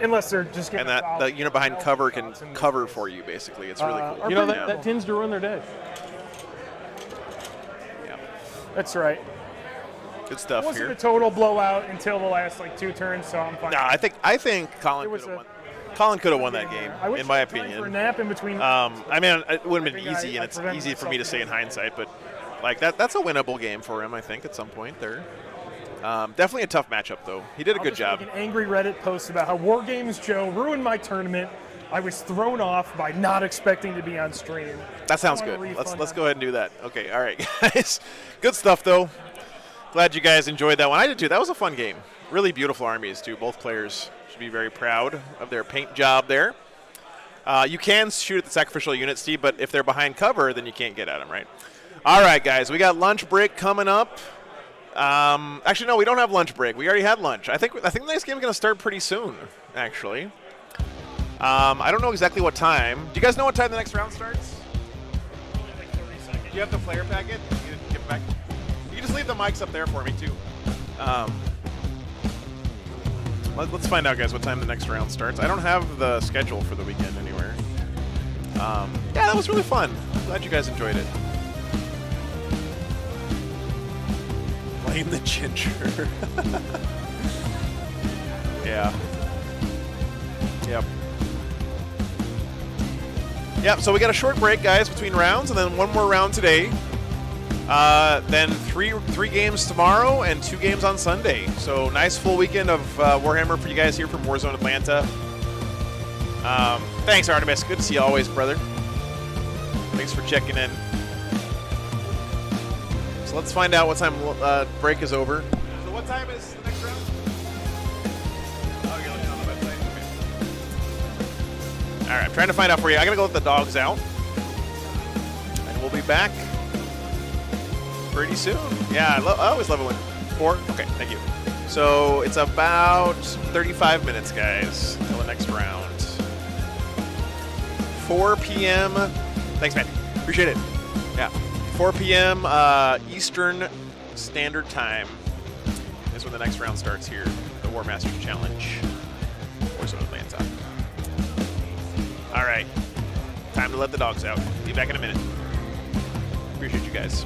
Unless they're just getting and that the unit behind cover can cover for you, basically. It's really cool. You know, Yeah. that tends to ruin their day. Yeah. That's right. Good stuff It wasn't here. a total blowout until the last like 2 turns, so I'm fine. No, I think Colin It was could have a- won. Colin could have won that game, I wish in my I had time for a opinion. nap in between. I mean, it wouldn't have been I think easy, I and it's prevented easy for me to myself say in from hindsight, but like that's a winnable game for him, I think, at some point there. Definitely a tough matchup, though. He did a I'll good just job. make an angry Reddit post about how War Games Joe ruined my tournament. I was thrown off by not expecting to be on stream. That sounds I want good. a Let's refund go on ahead and do that. Okay, all right, guys. Good stuff, though. Glad you guys enjoyed that one. I did too. That was a fun game. Really beautiful armies too. Both players should be very proud of their paint job there. You can shoot at the sacrificial unit, Steve, but if they're behind cover, then you can't get at them, right? All right, guys. We got lunch break coming up. Actually, no, we don't have lunch break. We already had lunch. I think the next game is going to start pretty soon, actually. I don't know exactly what time. Do you guys know what time the next round starts? Like 30 seconds. Do you have the player packet? You give it back. You can just leave the mics up there for me, too. Let's find out, guys, what time the next round starts. I don't have the schedule for the weekend anywhere. Yeah, that was really fun. Glad you guys enjoyed it. Blame the ginger. Yeah. Yep. Yep, so we got a short break, guys, between rounds, and then one more round today. Then three games tomorrow and 2 games on Sunday. So nice full weekend of Warhammer for you guys here from Warzone Atlanta. Thanks, Artemis. Good to see you always, brother. Thanks for checking in. So let's find out what time break is over. So what time is the next round? Oh, you're looking on the website? Okay. All right, I'm trying to find out for you. I got to go let the dogs out. And we'll be back pretty soon. Yeah, I always love it when 4. Okay, thank you. So it's about 35 minutes, guys, until the next round. 4 p.m. Thanks, man. Appreciate it. Yeah, 4 p.m. Eastern Standard Time is when the next round starts here. The Warmaster Challenge. Warzone Atlanta. All right, time to let the dogs out. Be back in a minute. Appreciate you guys.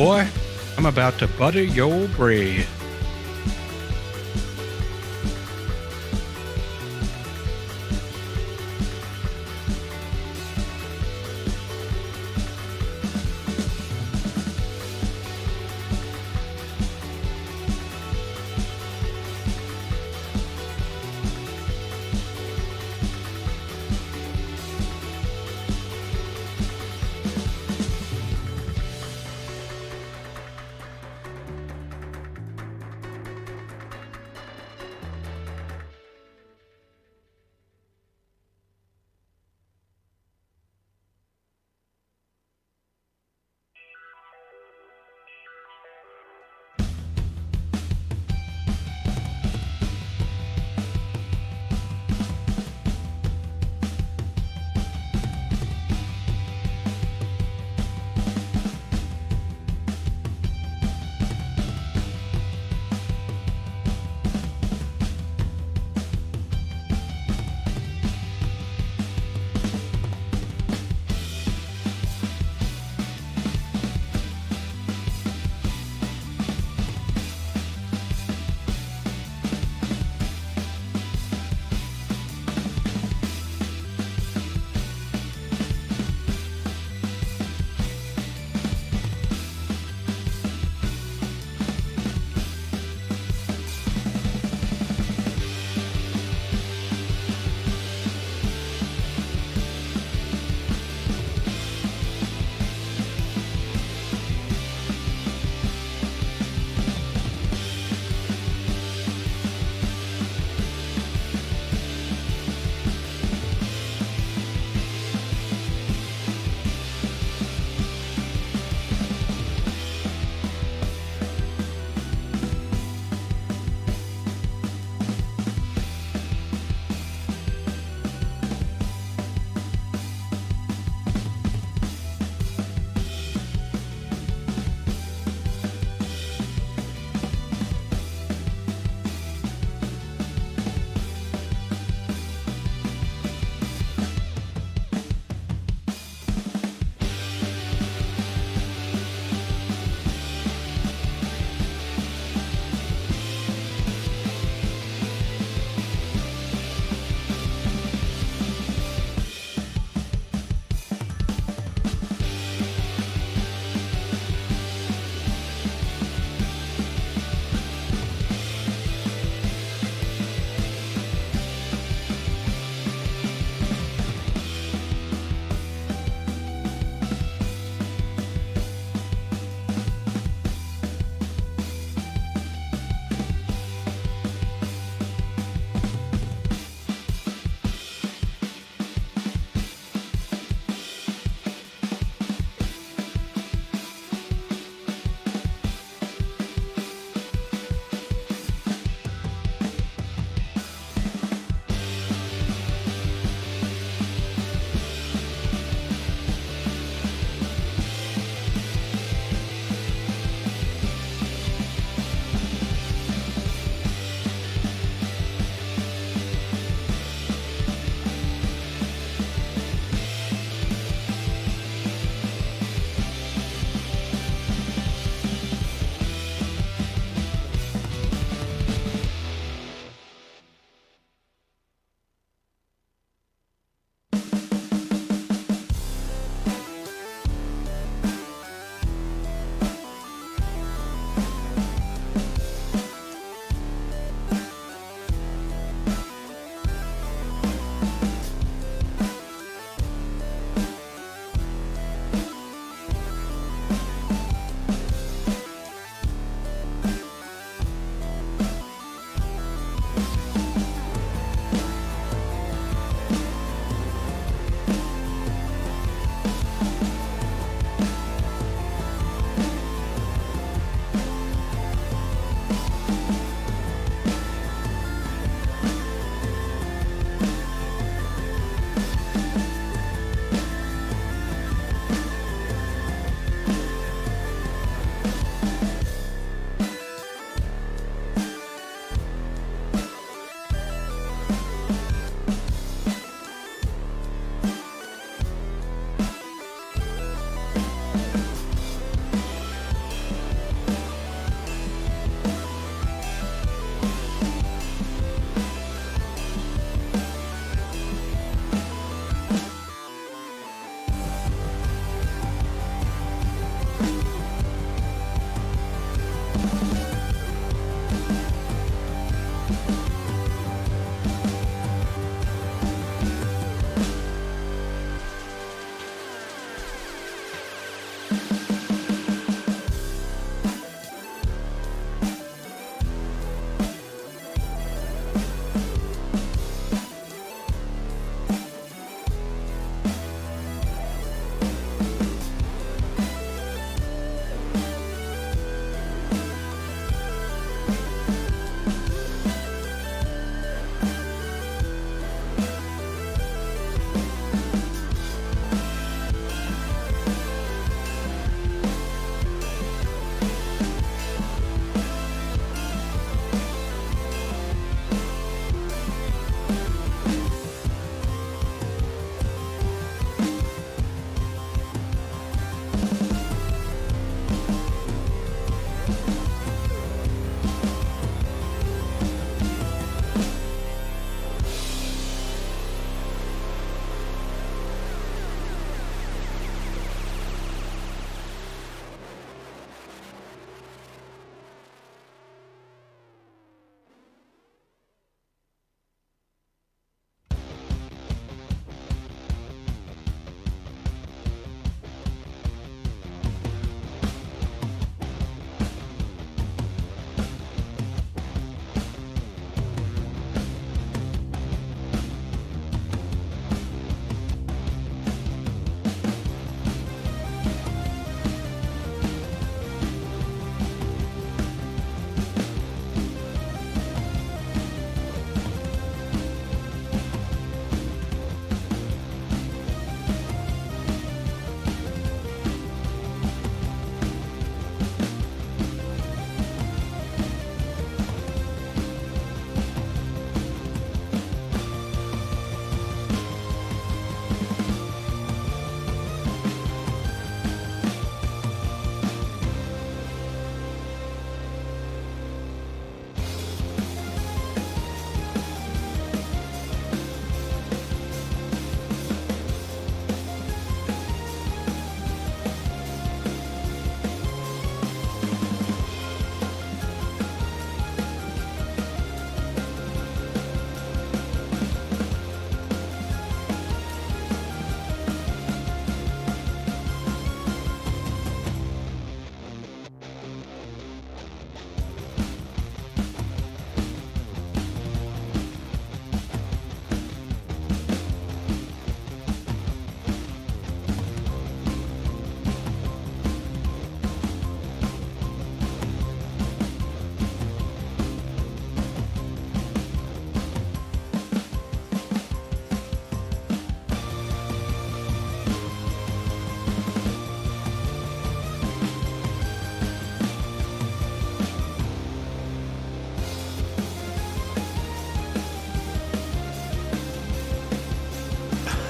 Boy, I'm about to butter your bread.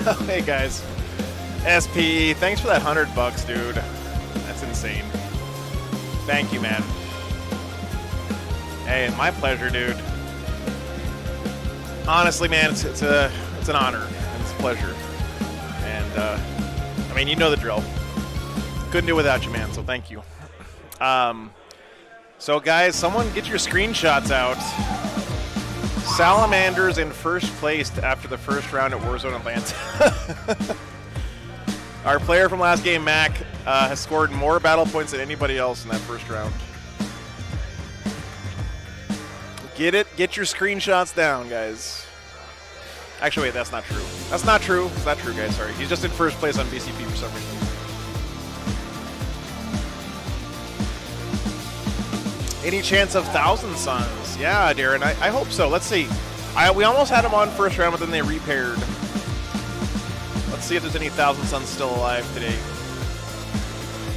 Hey guys, SP, thanks for that $100, dude. That's insane. Thank you, man. Hey, my pleasure, dude. Honestly, man, it's an honor and it's a pleasure. And I mean, you know the drill. Couldn't do it without you, man. So thank you. So guys, someone get your screenshots out. Salamanders in first place after the first round at Warzone Atlanta. Our player from last game, Mac, has scored more battle points than anybody else in that first round. Get it? Get your screenshots down, guys. Actually, wait, that's not true. That's not true. It's not true, guys. Sorry. He's just in first place on BCP for some reason. Any chance of Thousand Suns? Yeah, Darren, I hope so. Let's see. We almost had him on first round, but then they repaired. Let's see if there's any Thousand Suns still alive today.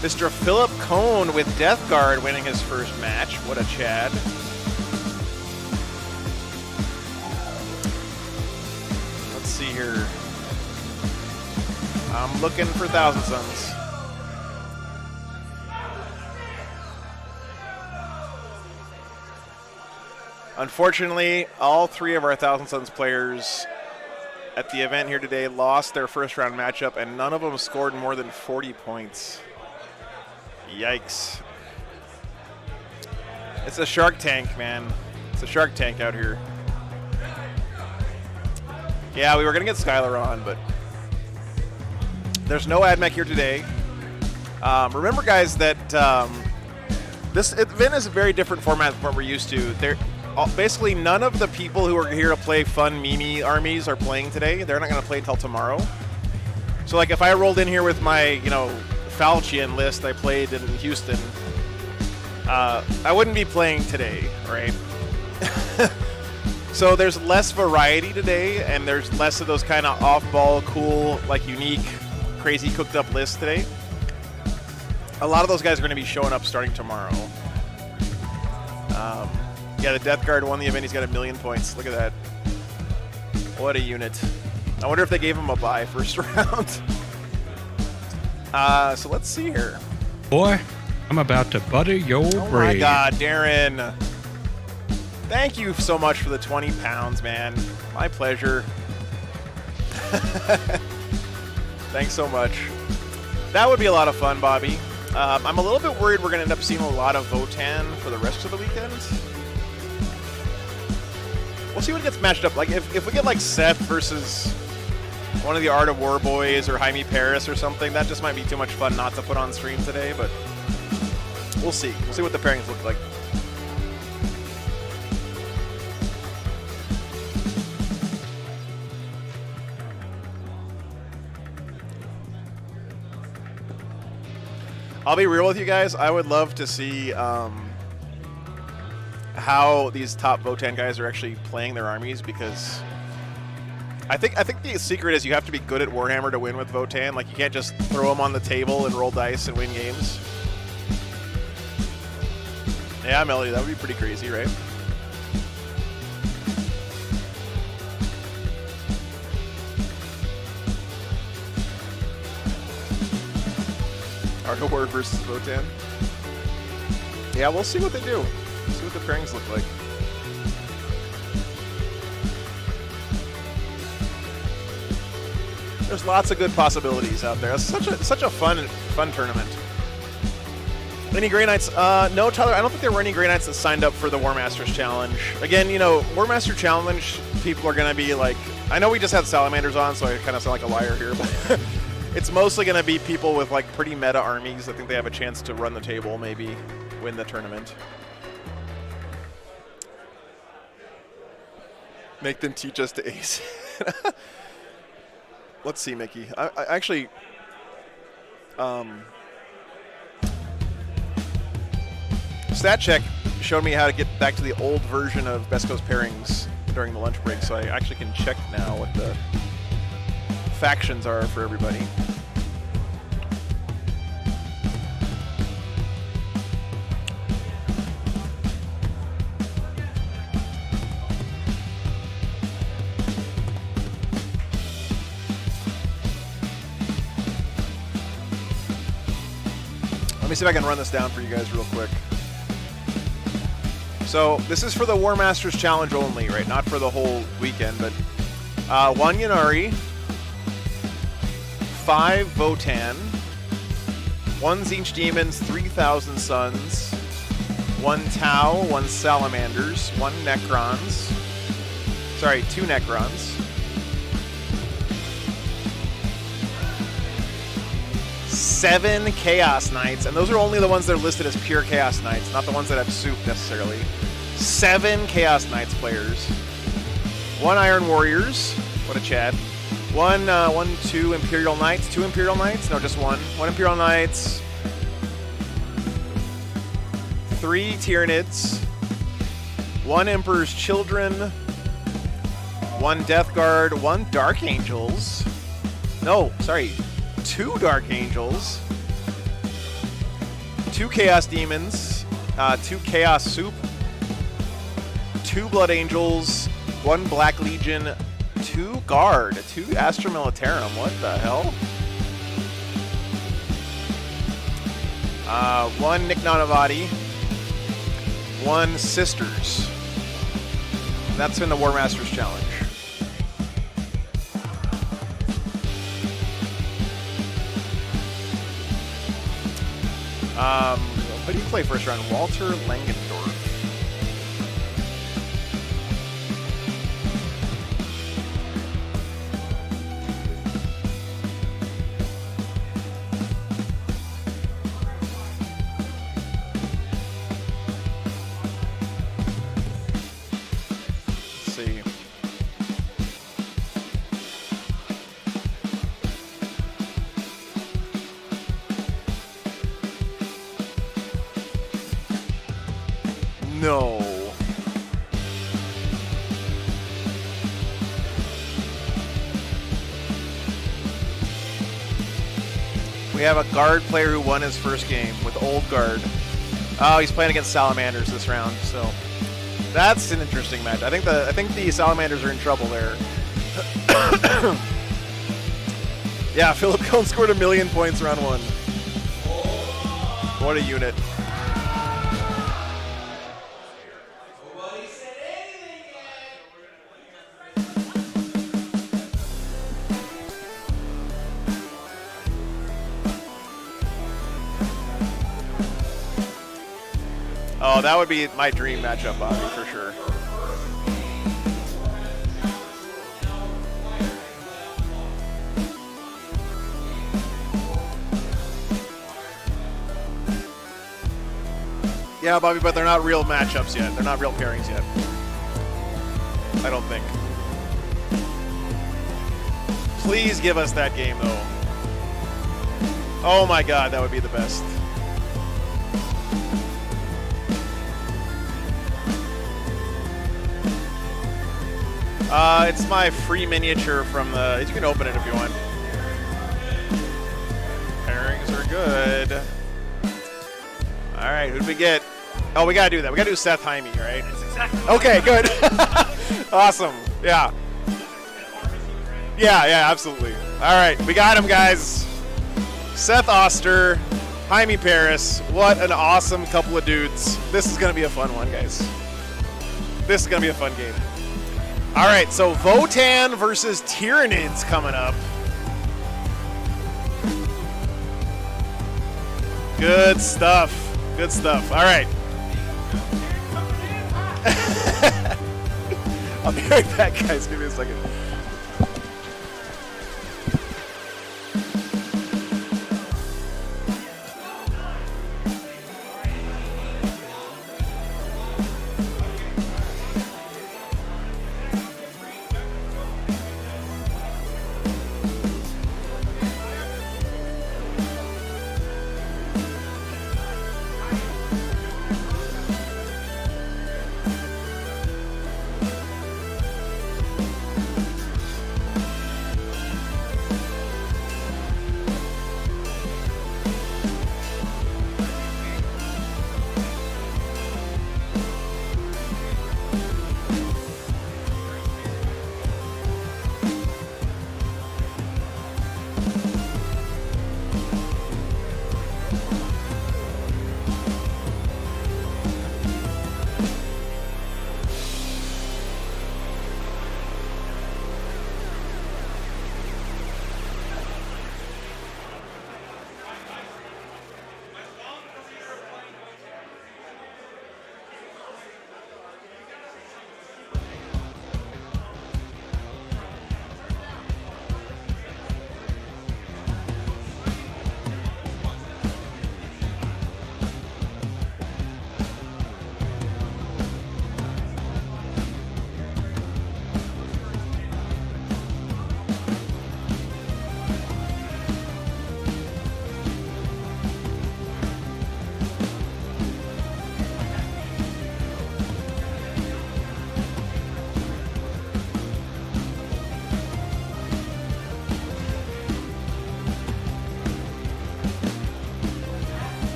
Mr. Philip Cohn with Death Guard winning his first match. What a Chad. Let's see here. I'm looking for Thousand Suns. Unfortunately, all three of our Thousand Suns players at the event here today lost their first round matchup, and none of them scored more than 40 points. Yikes. It's a Shark Tank, man. It's a Shark Tank out here. Yeah, we were going to get Skylar on, but there's no AdMech here today. Remember, guys, that this event is a very different format than what we're used to. Basically, none of the people who are here to play fun Mimi armies are playing today. They're not going to play until tomorrow. So, like, if I rolled in here with my, Falchion list I played in Houston, I wouldn't be playing today, right? So there's less variety today, and there's less of those kind of off-ball, cool, like, unique, crazy cooked-up lists today. A lot of those guys are going to be showing up starting tomorrow. Yeah, the Death Guard won the event. He's got 1,000,000 points. Look at that. What a unit. I wonder if they gave him a bye first round. So let's see here. Boy, I'm about to butter your bread. Oh my God, Darren. Thank you so much for the 20 pounds, man. My pleasure. Thanks so much. That would be a lot of fun, Bobby. I'm a little bit worried we're going to end up seeing a lot of Votan for the rest of the weekend. We'll see what gets matched up. Like, if we get, like, Seth versus one of the Art of War boys or Jaime Paris or something, that just might be too much fun not to put on stream today, but we'll see. We'll see what the pairings look like. I'll be real with you guys. I would love to see how these top Votan guys are actually playing their armies, because I think the secret is you have to be good at Warhammer to win with Votan. Like, you can't just throw them on the table and roll dice and win games. Yeah, Melody, that would be pretty crazy, right? Art of War versus Votan. Yeah, we'll see what they do. See what the pairings look like. There's lots of good possibilities out there. It's such a fun tournament. Any Grey Knights? No, Tyler, I don't think there were any Grey Knights that signed up for the Warmasters Challenge. Again, Warmaster Challenge, people are going to be like, I know we just had Salamanders on, so I kind of sound like a liar here, but it's mostly going to be people with, like, pretty meta armies that think they have a chance to run the table, maybe win the tournament. Make them teach us to ace. Let's see, Mickey. I actually, Stat Check showed me how to get back to the old version of Best Coast Pairings during the lunch break, so I actually can check now what the factions are for everybody. me see if I can run this down for you guys real quick. So this is for the Warmasters Challenge only, right? Not for the whole weekend, but 1 Yanari, 5 Votan, 1 Zinch Demons, 3,000 Suns, 1 Tau, 1 Salamanders, 1 Necrons. Sorry, 2 Necrons. 7 Chaos Knights, and those are only the ones that are listed as pure Chaos Knights, not the ones that have soup necessarily. 7 Chaos Knights players. 1 Iron Warriors. What a Chad. 2 Imperial Knights. 2 Imperial Knights? No, just 1. 1 Imperial Knights. 3 Tyranids. 1 Emperor's Children. 1 Death Guard. 1 Dark Angels. No, sorry. 2 Dark Angels. 2 Chaos Demons. 2 Chaos Soup. 2 Blood Angels. 1 Black Legion. 2 Guard. 2 Astra Militarum. What the hell? 1 Nick Nanavati. 1 Sisters. That's in the Warmasters Challenge. Who do you play first round? Walter Langendorf. Let's see. No. We have a guard player who won his first game with old guard. Oh, he's playing against Salamanders this round, so that's an interesting match. I think the Salamanders are in trouble there. Yeah, Philip Cohn scored 1,000,000 points round 1. What a unit. Oh, that would be my dream matchup, Bobby, for sure. Yeah, Bobby, but they're not real matchups yet. They're not real pairings yet. I don't think. Please give us that game, though. Oh my god, that would be the best. It's my free miniature from the... You can open it if you want. Pairings are good. Alright, who'd we get? Oh, we gotta do that. We gotta do Seth Jaime, right? Okay, good. Awesome. Yeah. Yeah, absolutely. Alright, we got him, guys. Seth Oster, Jaime Paris. What an awesome couple of dudes. This is gonna be a fun one, guys. This is gonna be a fun game. All right, so Votan versus Tyranids coming up. Good stuff. Good stuff. All right. I'll be right back, guys. Give me a second.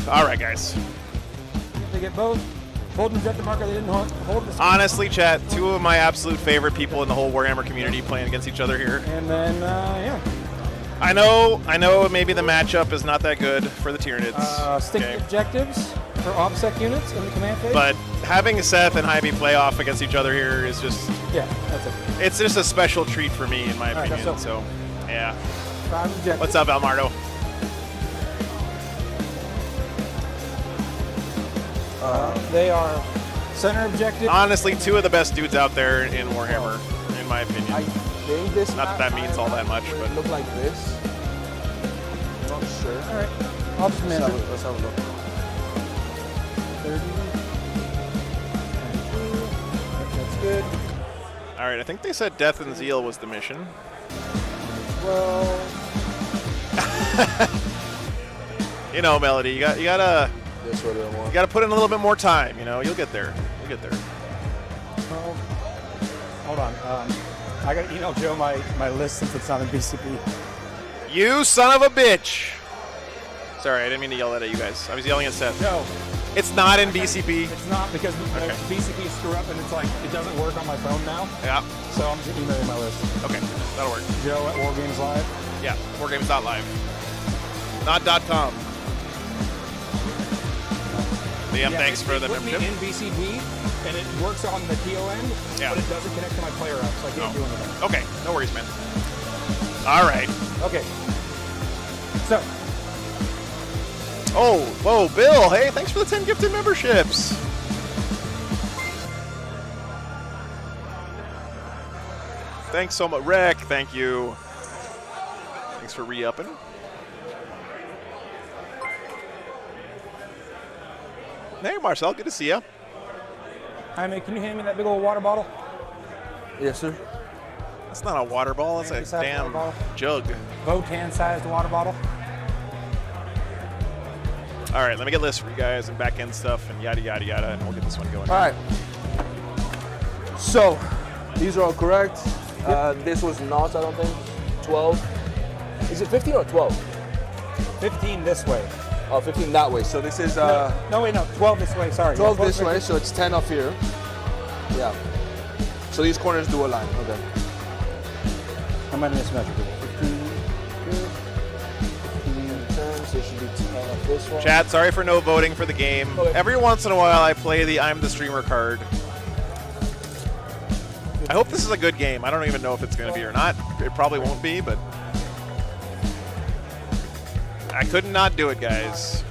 All right, guys. They get both. Hold the objective marker. They didn't hold the. Honestly, chat, two of my absolute favorite people in the whole Warhammer community playing against each other here. And then, yeah. I know maybe the matchup is not that good for the Tyranids. Stick objectives for OBSEC units in the command phase. But having Seth and Hy-Vee play off against each other here is just... Yeah, that's it. It's just a special treat for me, in my opinion. Right, so, yeah. 5 objectives. What's up, Almardo? They are center objective. Honestly, two of the best dudes out there in Warhammer, in my opinion. I think this Not that that means all that much, but... look like this. Not sure. All right. I'll just measure. Let's have a look. 30. 22. That's good. All right, I think they said Death and Zeal was the mission. Well, You know, Melody, you gotta This one I want. put in a little bit more time. You know, you'll get there. You'll get there. well, hold on. I got to email Joe my list since it's not in BCP. You son of a bitch! Sorry, I didn't mean to yell that at you guys. I was yelling at Seth. No, It's not in BCP. it's not because Okay. BCP screw up and it's like it doesn't work on my phone now. Yeah. So I'm just emailing my list. Okay, that'll work. Joe at Wargames Live. Yeah, wargames.live. Not .com. Liam, thanks for the Put me membership. in BCP and it works on the TO end, Yeah. but it doesn't connect to my player app, so I can't do anything. Okay, no worries, man. All right. Okay. So, Oh, whoa, Bill. Hey, thanks for the 10 gifted memberships. Thanks so much. Rec, thank you. Thanks for re-upping. Hey, Marcel, good to see you. Jaime, can you hand me that big old water bottle? Yes, sir. That's not a water ball. That's a Beside the damn water bottle. jug. Votan-sized water bottle. All right, let me get lists for you guys and back end stuff and yada, yada, yada, and we'll get this one going. All right. So, these are all correct. This was not, I don't think, 12. Is it 15 or 12? 15 this way. Oh, 15 that way. So this is No, wait, no. 12 this way, sorry. 12 Yeah, this way, so it's 10 off here. Yeah. So these corners do align. Okay. I might have mismeasured it. 15. Good. 10, so it should be 10 off this one. Chat, sorry for no voting for the game. Okay. Every once in a while, I play the I'm the Streamer card. I hope this is a good game. I don't even know if it's going to be or not. It probably won't be, but I couldn't not do it, guys.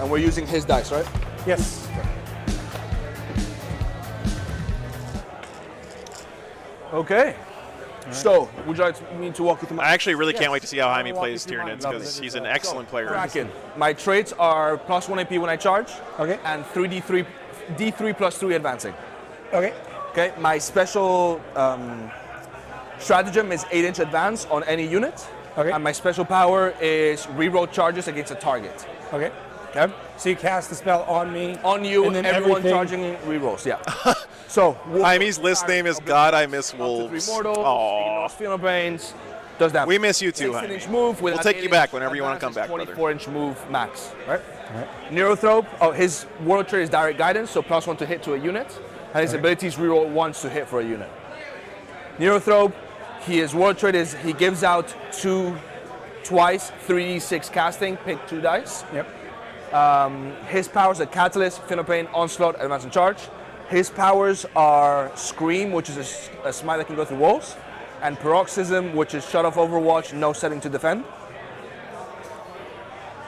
And we're using his dice, right? Yes. Okay. So, would you like me to walk you through my... I actually really can't Yes. wait to see how Jaime I'll walk plays you through mine. Tyranids because he's an excellent player. Kraken. My traits are +1 AP when I charge. Okay. And 3d3, D3 plus 3 advancing. Okay. Okay. My special stratagem is 8-inch advance on any unit. Okay. And my special power is reroll charges against a target. Okay. Okay. So you cast the spell on me. On you, and then everyone everything- charging rerolls. Yeah. So Jaime's list name is God I Miss Wolves. 3 mortal. Aw. Phenobrains. Does that. We miss you too, 16-inch Jaime. move with We'll an take you 8-inch back whenever you want to come advance, back, brother. 24-inch move max. Right. Neurothrope. Oh, his warlord trait is direct guidance, so +1 to hit to a unit. And his abilities reroll once to hit for a unit. Neurothrope. His warlord trait is he gives out twice 3d6 casting. Pick 2 dice. Yep. His powers are Catalyst, Phenopain, Onslaught, Advance and Charge. His powers are Scream, which is a smite that can go through walls, and Paroxysm, which is Shut Off Overwatch, no setting to defend.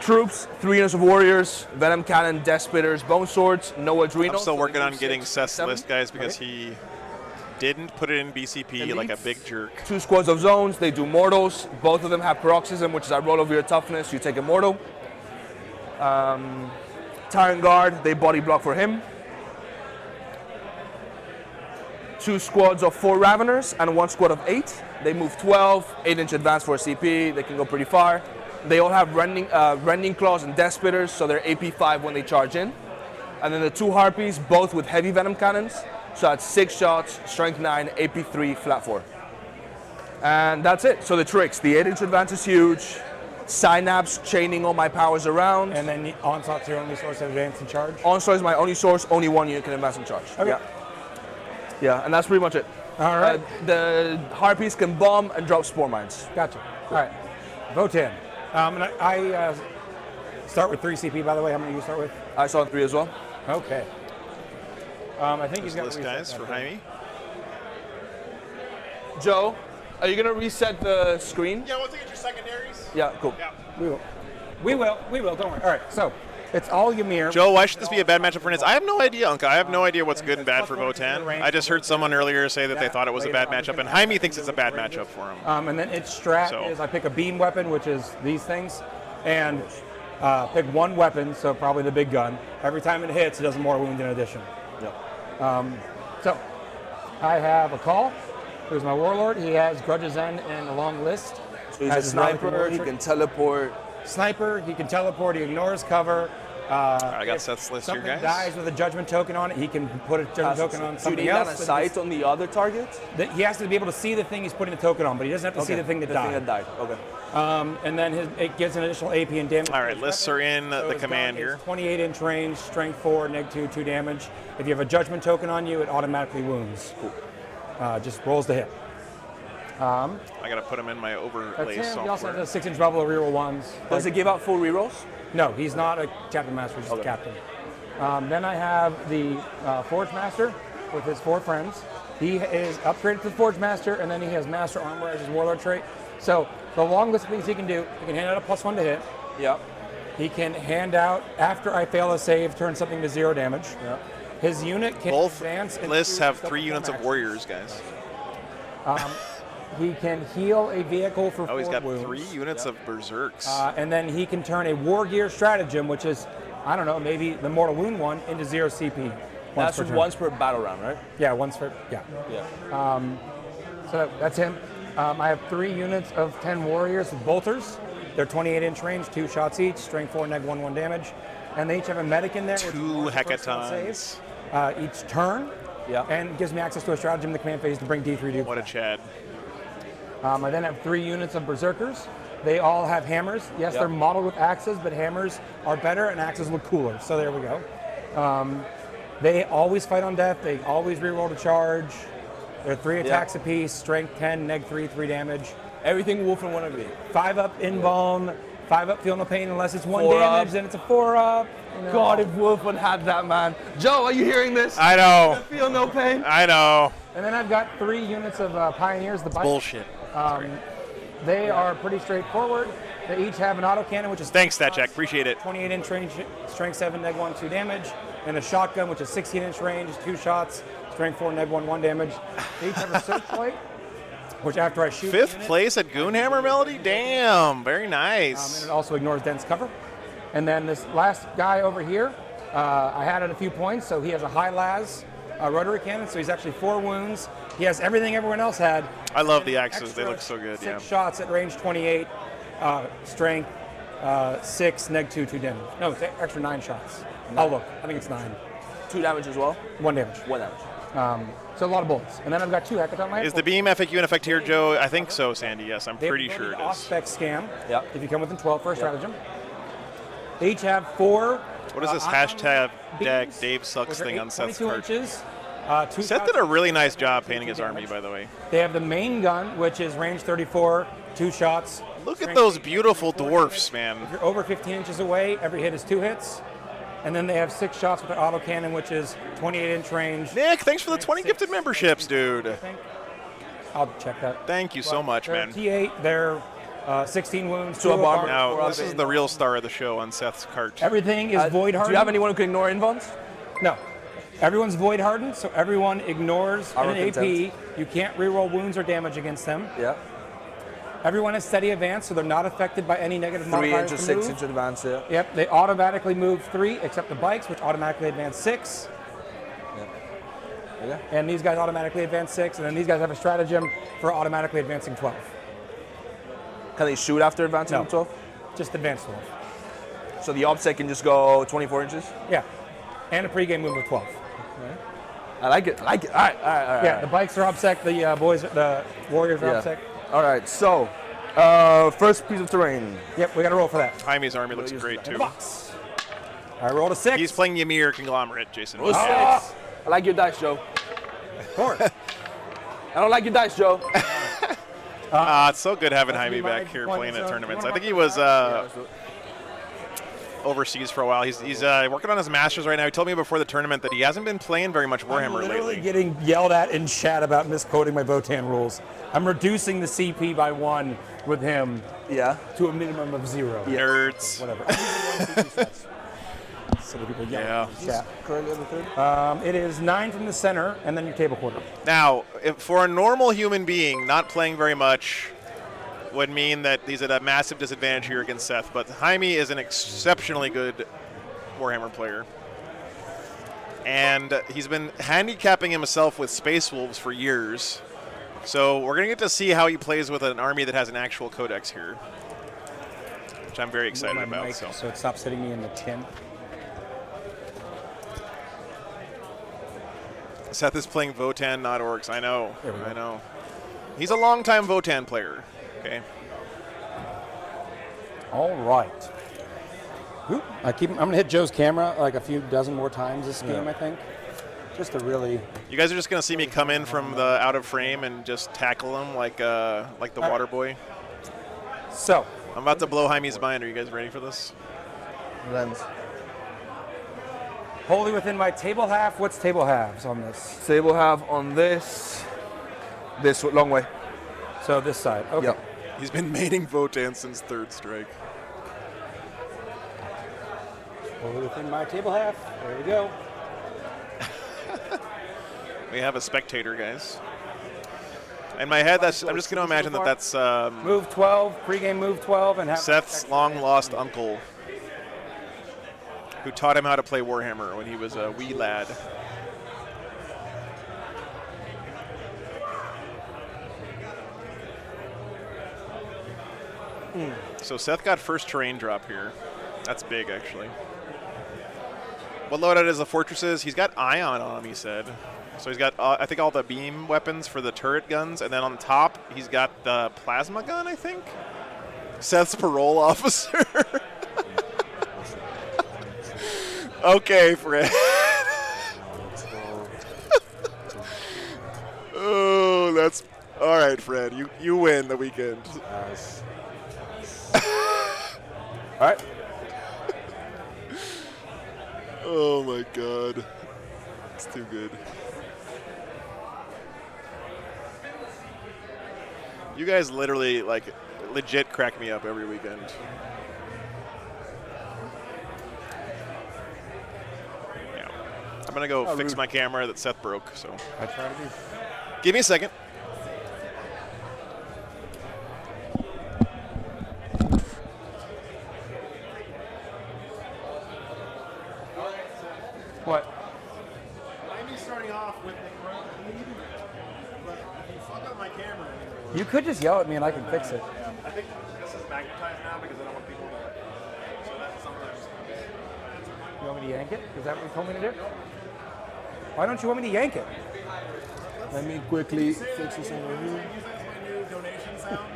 Troops, 3 units of Warriors, Venom Cannon, Death Spitters, Bone Swords, no Adrenals. I'm still so working they on do getting 6, Seth's 7. list, guys, because he didn't put it in BCP like a Elites. big jerk. 2 squads of zones, they do mortals. Both of them have Paroxysm, which is I roll over your toughness, you take a mortal. Tyrant Guard, they body block for him. 2 squads of 4 Raveners and 1 squad of 8. They move 12, 8-inch advance for a CP, they can go pretty far. They all have rending claws and death spitters, so they're AP 5 when they charge in. And then the 2 Harpies, both with heavy venom cannons, so that's 6 shots, strength 9, AP 3, flat 4. And that's it. So the tricks, the 8-inch advance is huge. Synapse, chaining all my powers around. And then the Onslaught's your only source of advance and charge? Onslaught is my only source, only one unit can advance and charge. Okay. Yeah. Yeah, and that's pretty much it. All right. The Harpies can bomb and drop spore mines. Gotcha. All right. Vote in. And I start with 3 CP, by the way. How many do you start with? I saw 3 as well. Okay. I think he's This got list, guys, for Jaime. Joe, are you gonna reset the screen? Yeah, once you get your secondaries. Yeah, cool. Yeah. We will. Don't worry. All right. So it's all Ymir. Joe, why should this be a bad matchup for Nits? I have no idea, Unka. I have no idea what's good and bad for Votan. I just heard someone earlier say that they thought it was a bad matchup, and Jaime thinks it's a bad matchup for him. And then its strat is I pick a beam weapon, which is these things, and pick one weapon, so probably the big gun. Every time it hits, it does more wound in addition. Yeah. So I have a call. There's my warlord. He has Grudge's End and a long list. So he's a Has his relic sniper, and he warrior can teleport. Sniper, he can teleport, he ignores cover. I got Seth's list here, Something guys. dies with a judgment token on it, he can put a judgment token on Do you something need else. line of sight on the other target? He has to be able to see the thing he's putting the token on, but he doesn't have to see the thing that The died. thing that died. Okay. And then it gives an additional AP and damage. All right, lists are in the his command gun is here. 28-inch range, strength 4, -2, 2 damage. If you have a judgment token on you, it automatically wounds. Just rolls the hit. I got to put him in my That's overlay him. He also software. has a 6-inch bubble, reroll ones. Does it give out full rerolls? No, he's not a captain master, he's just a captain. Then I have the Forge Master with his 4 friends. He is upgraded to the Forge Master, and then he has Master Armor as his warlord trait. So the long list of things he can do, he can hand out a +1 to hit. Yeah. He can hand out, after I fail a save, turn something to 0 damage. Yeah. His unit can Both advance. and lists do have stuff 3 with units of actions. warriors, guys. He can heal a vehicle for 4 Oh, he's got wounds. 3 units of berserks. And then he can turn a War Gear Stratagem, which is, I don't know, maybe the Mortal Wound one, into 0 CP. That's per turn. once per battle round, right? Yeah, once for, yeah. Yeah. So that's him. I have 3 units of 10 warriors with bolters. They're 28-inch range, 2 shots each, strength 4, -1 damage. And they each have a medic in there. which 2 is personal hecatons. saves, each turn. Yeah. And gives me access to a stratagem in the command phase to bring D3 to. What a Chad. I then have 3 units of berserkers. They all have hammers. Yes, they're modeled with axes, but hammers are better and axes look cooler. So there we go. They always fight on death. They always reroll to charge. They're 3 attacks apiece, strength 10, -3, 3 damage. Everything Wolf and 1 of me. 5 up in balm, 5 up feel no pain unless it's 1 4 damage, up. then it's a 4 up. You know. God, if Wolfman had that, man. Joe, are you hearing this? I know. Feel no pain. I know. And then I've got 3 units of pioneers. The bike. Bullshit. They are pretty straightforward. They each have an autocannon, which is Thanks, StatJack. Appreciate it. 28-inch range, strength 7, -1, 2 damage, and a shotgun, which is 16-inch range, 2 shots, strength 4, -1 damage. They each have a searchlight, which after I shoot. 5th the unit, place at Goonhammer Melody? Damn. Very and nice. it also ignores dense cover. And then this last guy over here, I had at a few points, so he has a high las rotary cannon, so he's actually 4 wounds. He has everything everyone else had. I love the axes. They Extra look so good. 6 Yeah. shots at range 28, strength 6, -2, 2 damage. No, it's extra 9 shots. Oh, look, I think it's 9. 2 damage as well. 1 damage. 1 damage. So a lot of bullets. And then I've got 2 hecaton lights. Is the beam FAQ in effect here, Joe? I think so, Sandy. Yes, I'm They have pretty the sure it ability to is. off-spec scam. Yep. If you come within 12 for a stratagem. They each have 4. What is this ion hashtag beams, Dave Sucks which are thing on Seth's 22 card? inches. 2 Seth shots did a really each, nice job 2 painting his army, damage. by the way. They have the main gun, which is range 34, 2 shots. Look at strength those 8, beautiful 4 dwarfs, damage. man. If you're over 15 inches away, every hit is 2 hits. And then they have 6 shots with their autocannon, which is 28-inch range. Nick, thanks for the 20 6, gifted memberships, dude. I think. I'll check that. Thank you so much, They're man. T8, they're 16 wounds, 2 2 up up armor. armor. Now, 4 this up is in. the real star of the show on Seth's cart. Everything is void Do hardened. you have anyone who can ignore invulns? No. Everyone's void hardened, so everyone ignores Armor an AP. contempt. You can't reroll wounds or damage against them. Yeah. Everyone has steady advance, so they're not affected by any negative 3 modifiers inches, to 6 move. inch advance, yeah. Yep, they automatically move 3, except the bikes, which automatically advance 6. Okay. And these guys automatically advance 6, and then these guys have a stratagem for automatically advancing 12. Can they shoot after advancing No. to 12? Just advance 12. So the offset can just go 24 inches? Yeah. And a pregame move of 12. I like it. I like it. All right. Yeah, the bikes are obsec, the warriors are Yeah. obsec. All right, so First piece of terrain. Yep, we got to roll for that. Jaime's army looks great too. I rolled a 6. He's playing Ymir Conglomerate, Jason. Oh, 6. I like your dice, Joe. Of course. I don't like your dice, Joe. It's so good having Jaime back here playing at tournaments. I think he was overseas for a while. He's working on his Masters right now. He told me before the tournament that he hasn't been playing very much Warhammer I'm literally lately. getting yelled at in chat about misquoting my Votan rules. I'm reducing the CP by 1 with him Yeah. to a minimum of 0. Nerds. Whatever. So the people yell in chat. Currently on the third. It is 9 from the center, and then your table quarter. Now, for a normal human being, not playing very much would mean that he's at a massive disadvantage here against Seth, but Jaime is an exceptionally good Warhammer player. And he's been handicapping himself with Space Wolves for years. So we're going to get to see how he plays with an army that has an actual codex here, which I'm very excited about. Mic, so it stops hitting me in the chin. Seth is playing Votan, not Orcs. I know. I know. He's a longtime Votan player. Okay. All right. Oop, I'm gonna hit Joe's camera like a few dozen more times this game, I think, just to really. You guys are just gonna see me come in from the out of frame and just tackle him like the water boy. So I'm about to blow Jaime's mind. Are you guys ready for this? Lens. wholly within my table half. What's table halves on this? Table half on this long way. So this side. Okay. Yep. He's been mating Votan since Third Strike. Wholly within my table half. There we go. We have a spectator, guys. In my head, I'm just going to imagine that that's Move 12, pregame move 12, and have Seth's long-lost uncle, who taught him how to play Warhammer when he was a wee lad. So Seth got first terrain drop here. That's big, actually. What loadout is the fortresses? He's got Ion on him, he said. So he's got, I think, all the beam weapons for the turret guns, and then on top, he's got the plasma gun, I think? Seth's parole officer. Okay, Fred. Oh, that's... All right, Fred, you win the weekend. All right. Oh, my God. It's too good. You guys literally, like, legit crack me up every weekend. Yeah. I'm going to go fix my camera that Seth broke, so. I try to do. Give me a second. What? I'm starting off with the front lead, but if you fuck up my camera anymore. You could just yell at me and I can fix it. Yeah, I think this is magnetized now because I don't want people to. So that's sometimes. You want me to yank it? Is that what you told me to do? Why don't you want me to yank it? Let me quickly fix this over here. Use that as my new donation sound.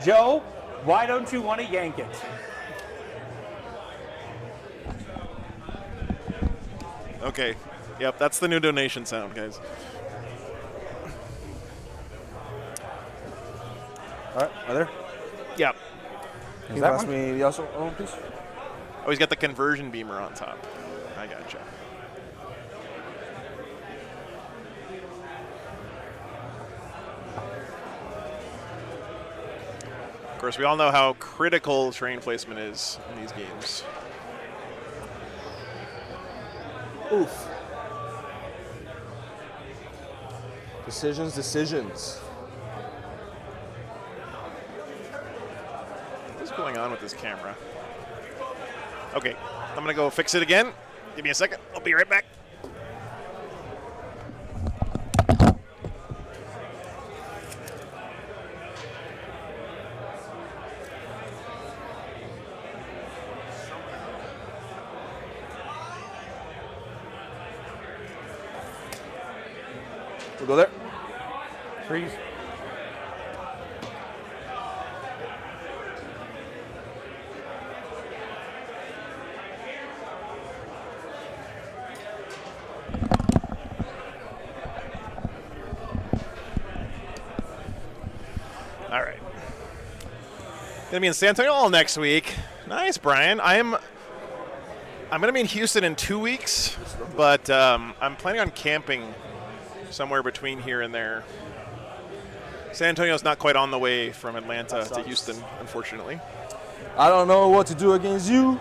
Joe, why don't you want to yank it? Okay. Yep, that's the new donation sound, guys. All right, are there? Yep. Can you that pass one? me the also one, please? Oh, he's got the conversion beamer on top. I gotcha. Of course, we all know how critical terrain placement is in these games. Oof. Decisions. What's going on with this camera? Okay, I'm gonna go fix it again. Give me a second. I'll be right back. We'll go there. Freeze. Gonna be in San Antonio all next week. Nice, Brian. I'm gonna be in Houston in 2 weeks, but I'm planning on camping somewhere between here and there. San Antonio's not quite on the way from Atlanta to Houston, unfortunately. I don't know what to do against you.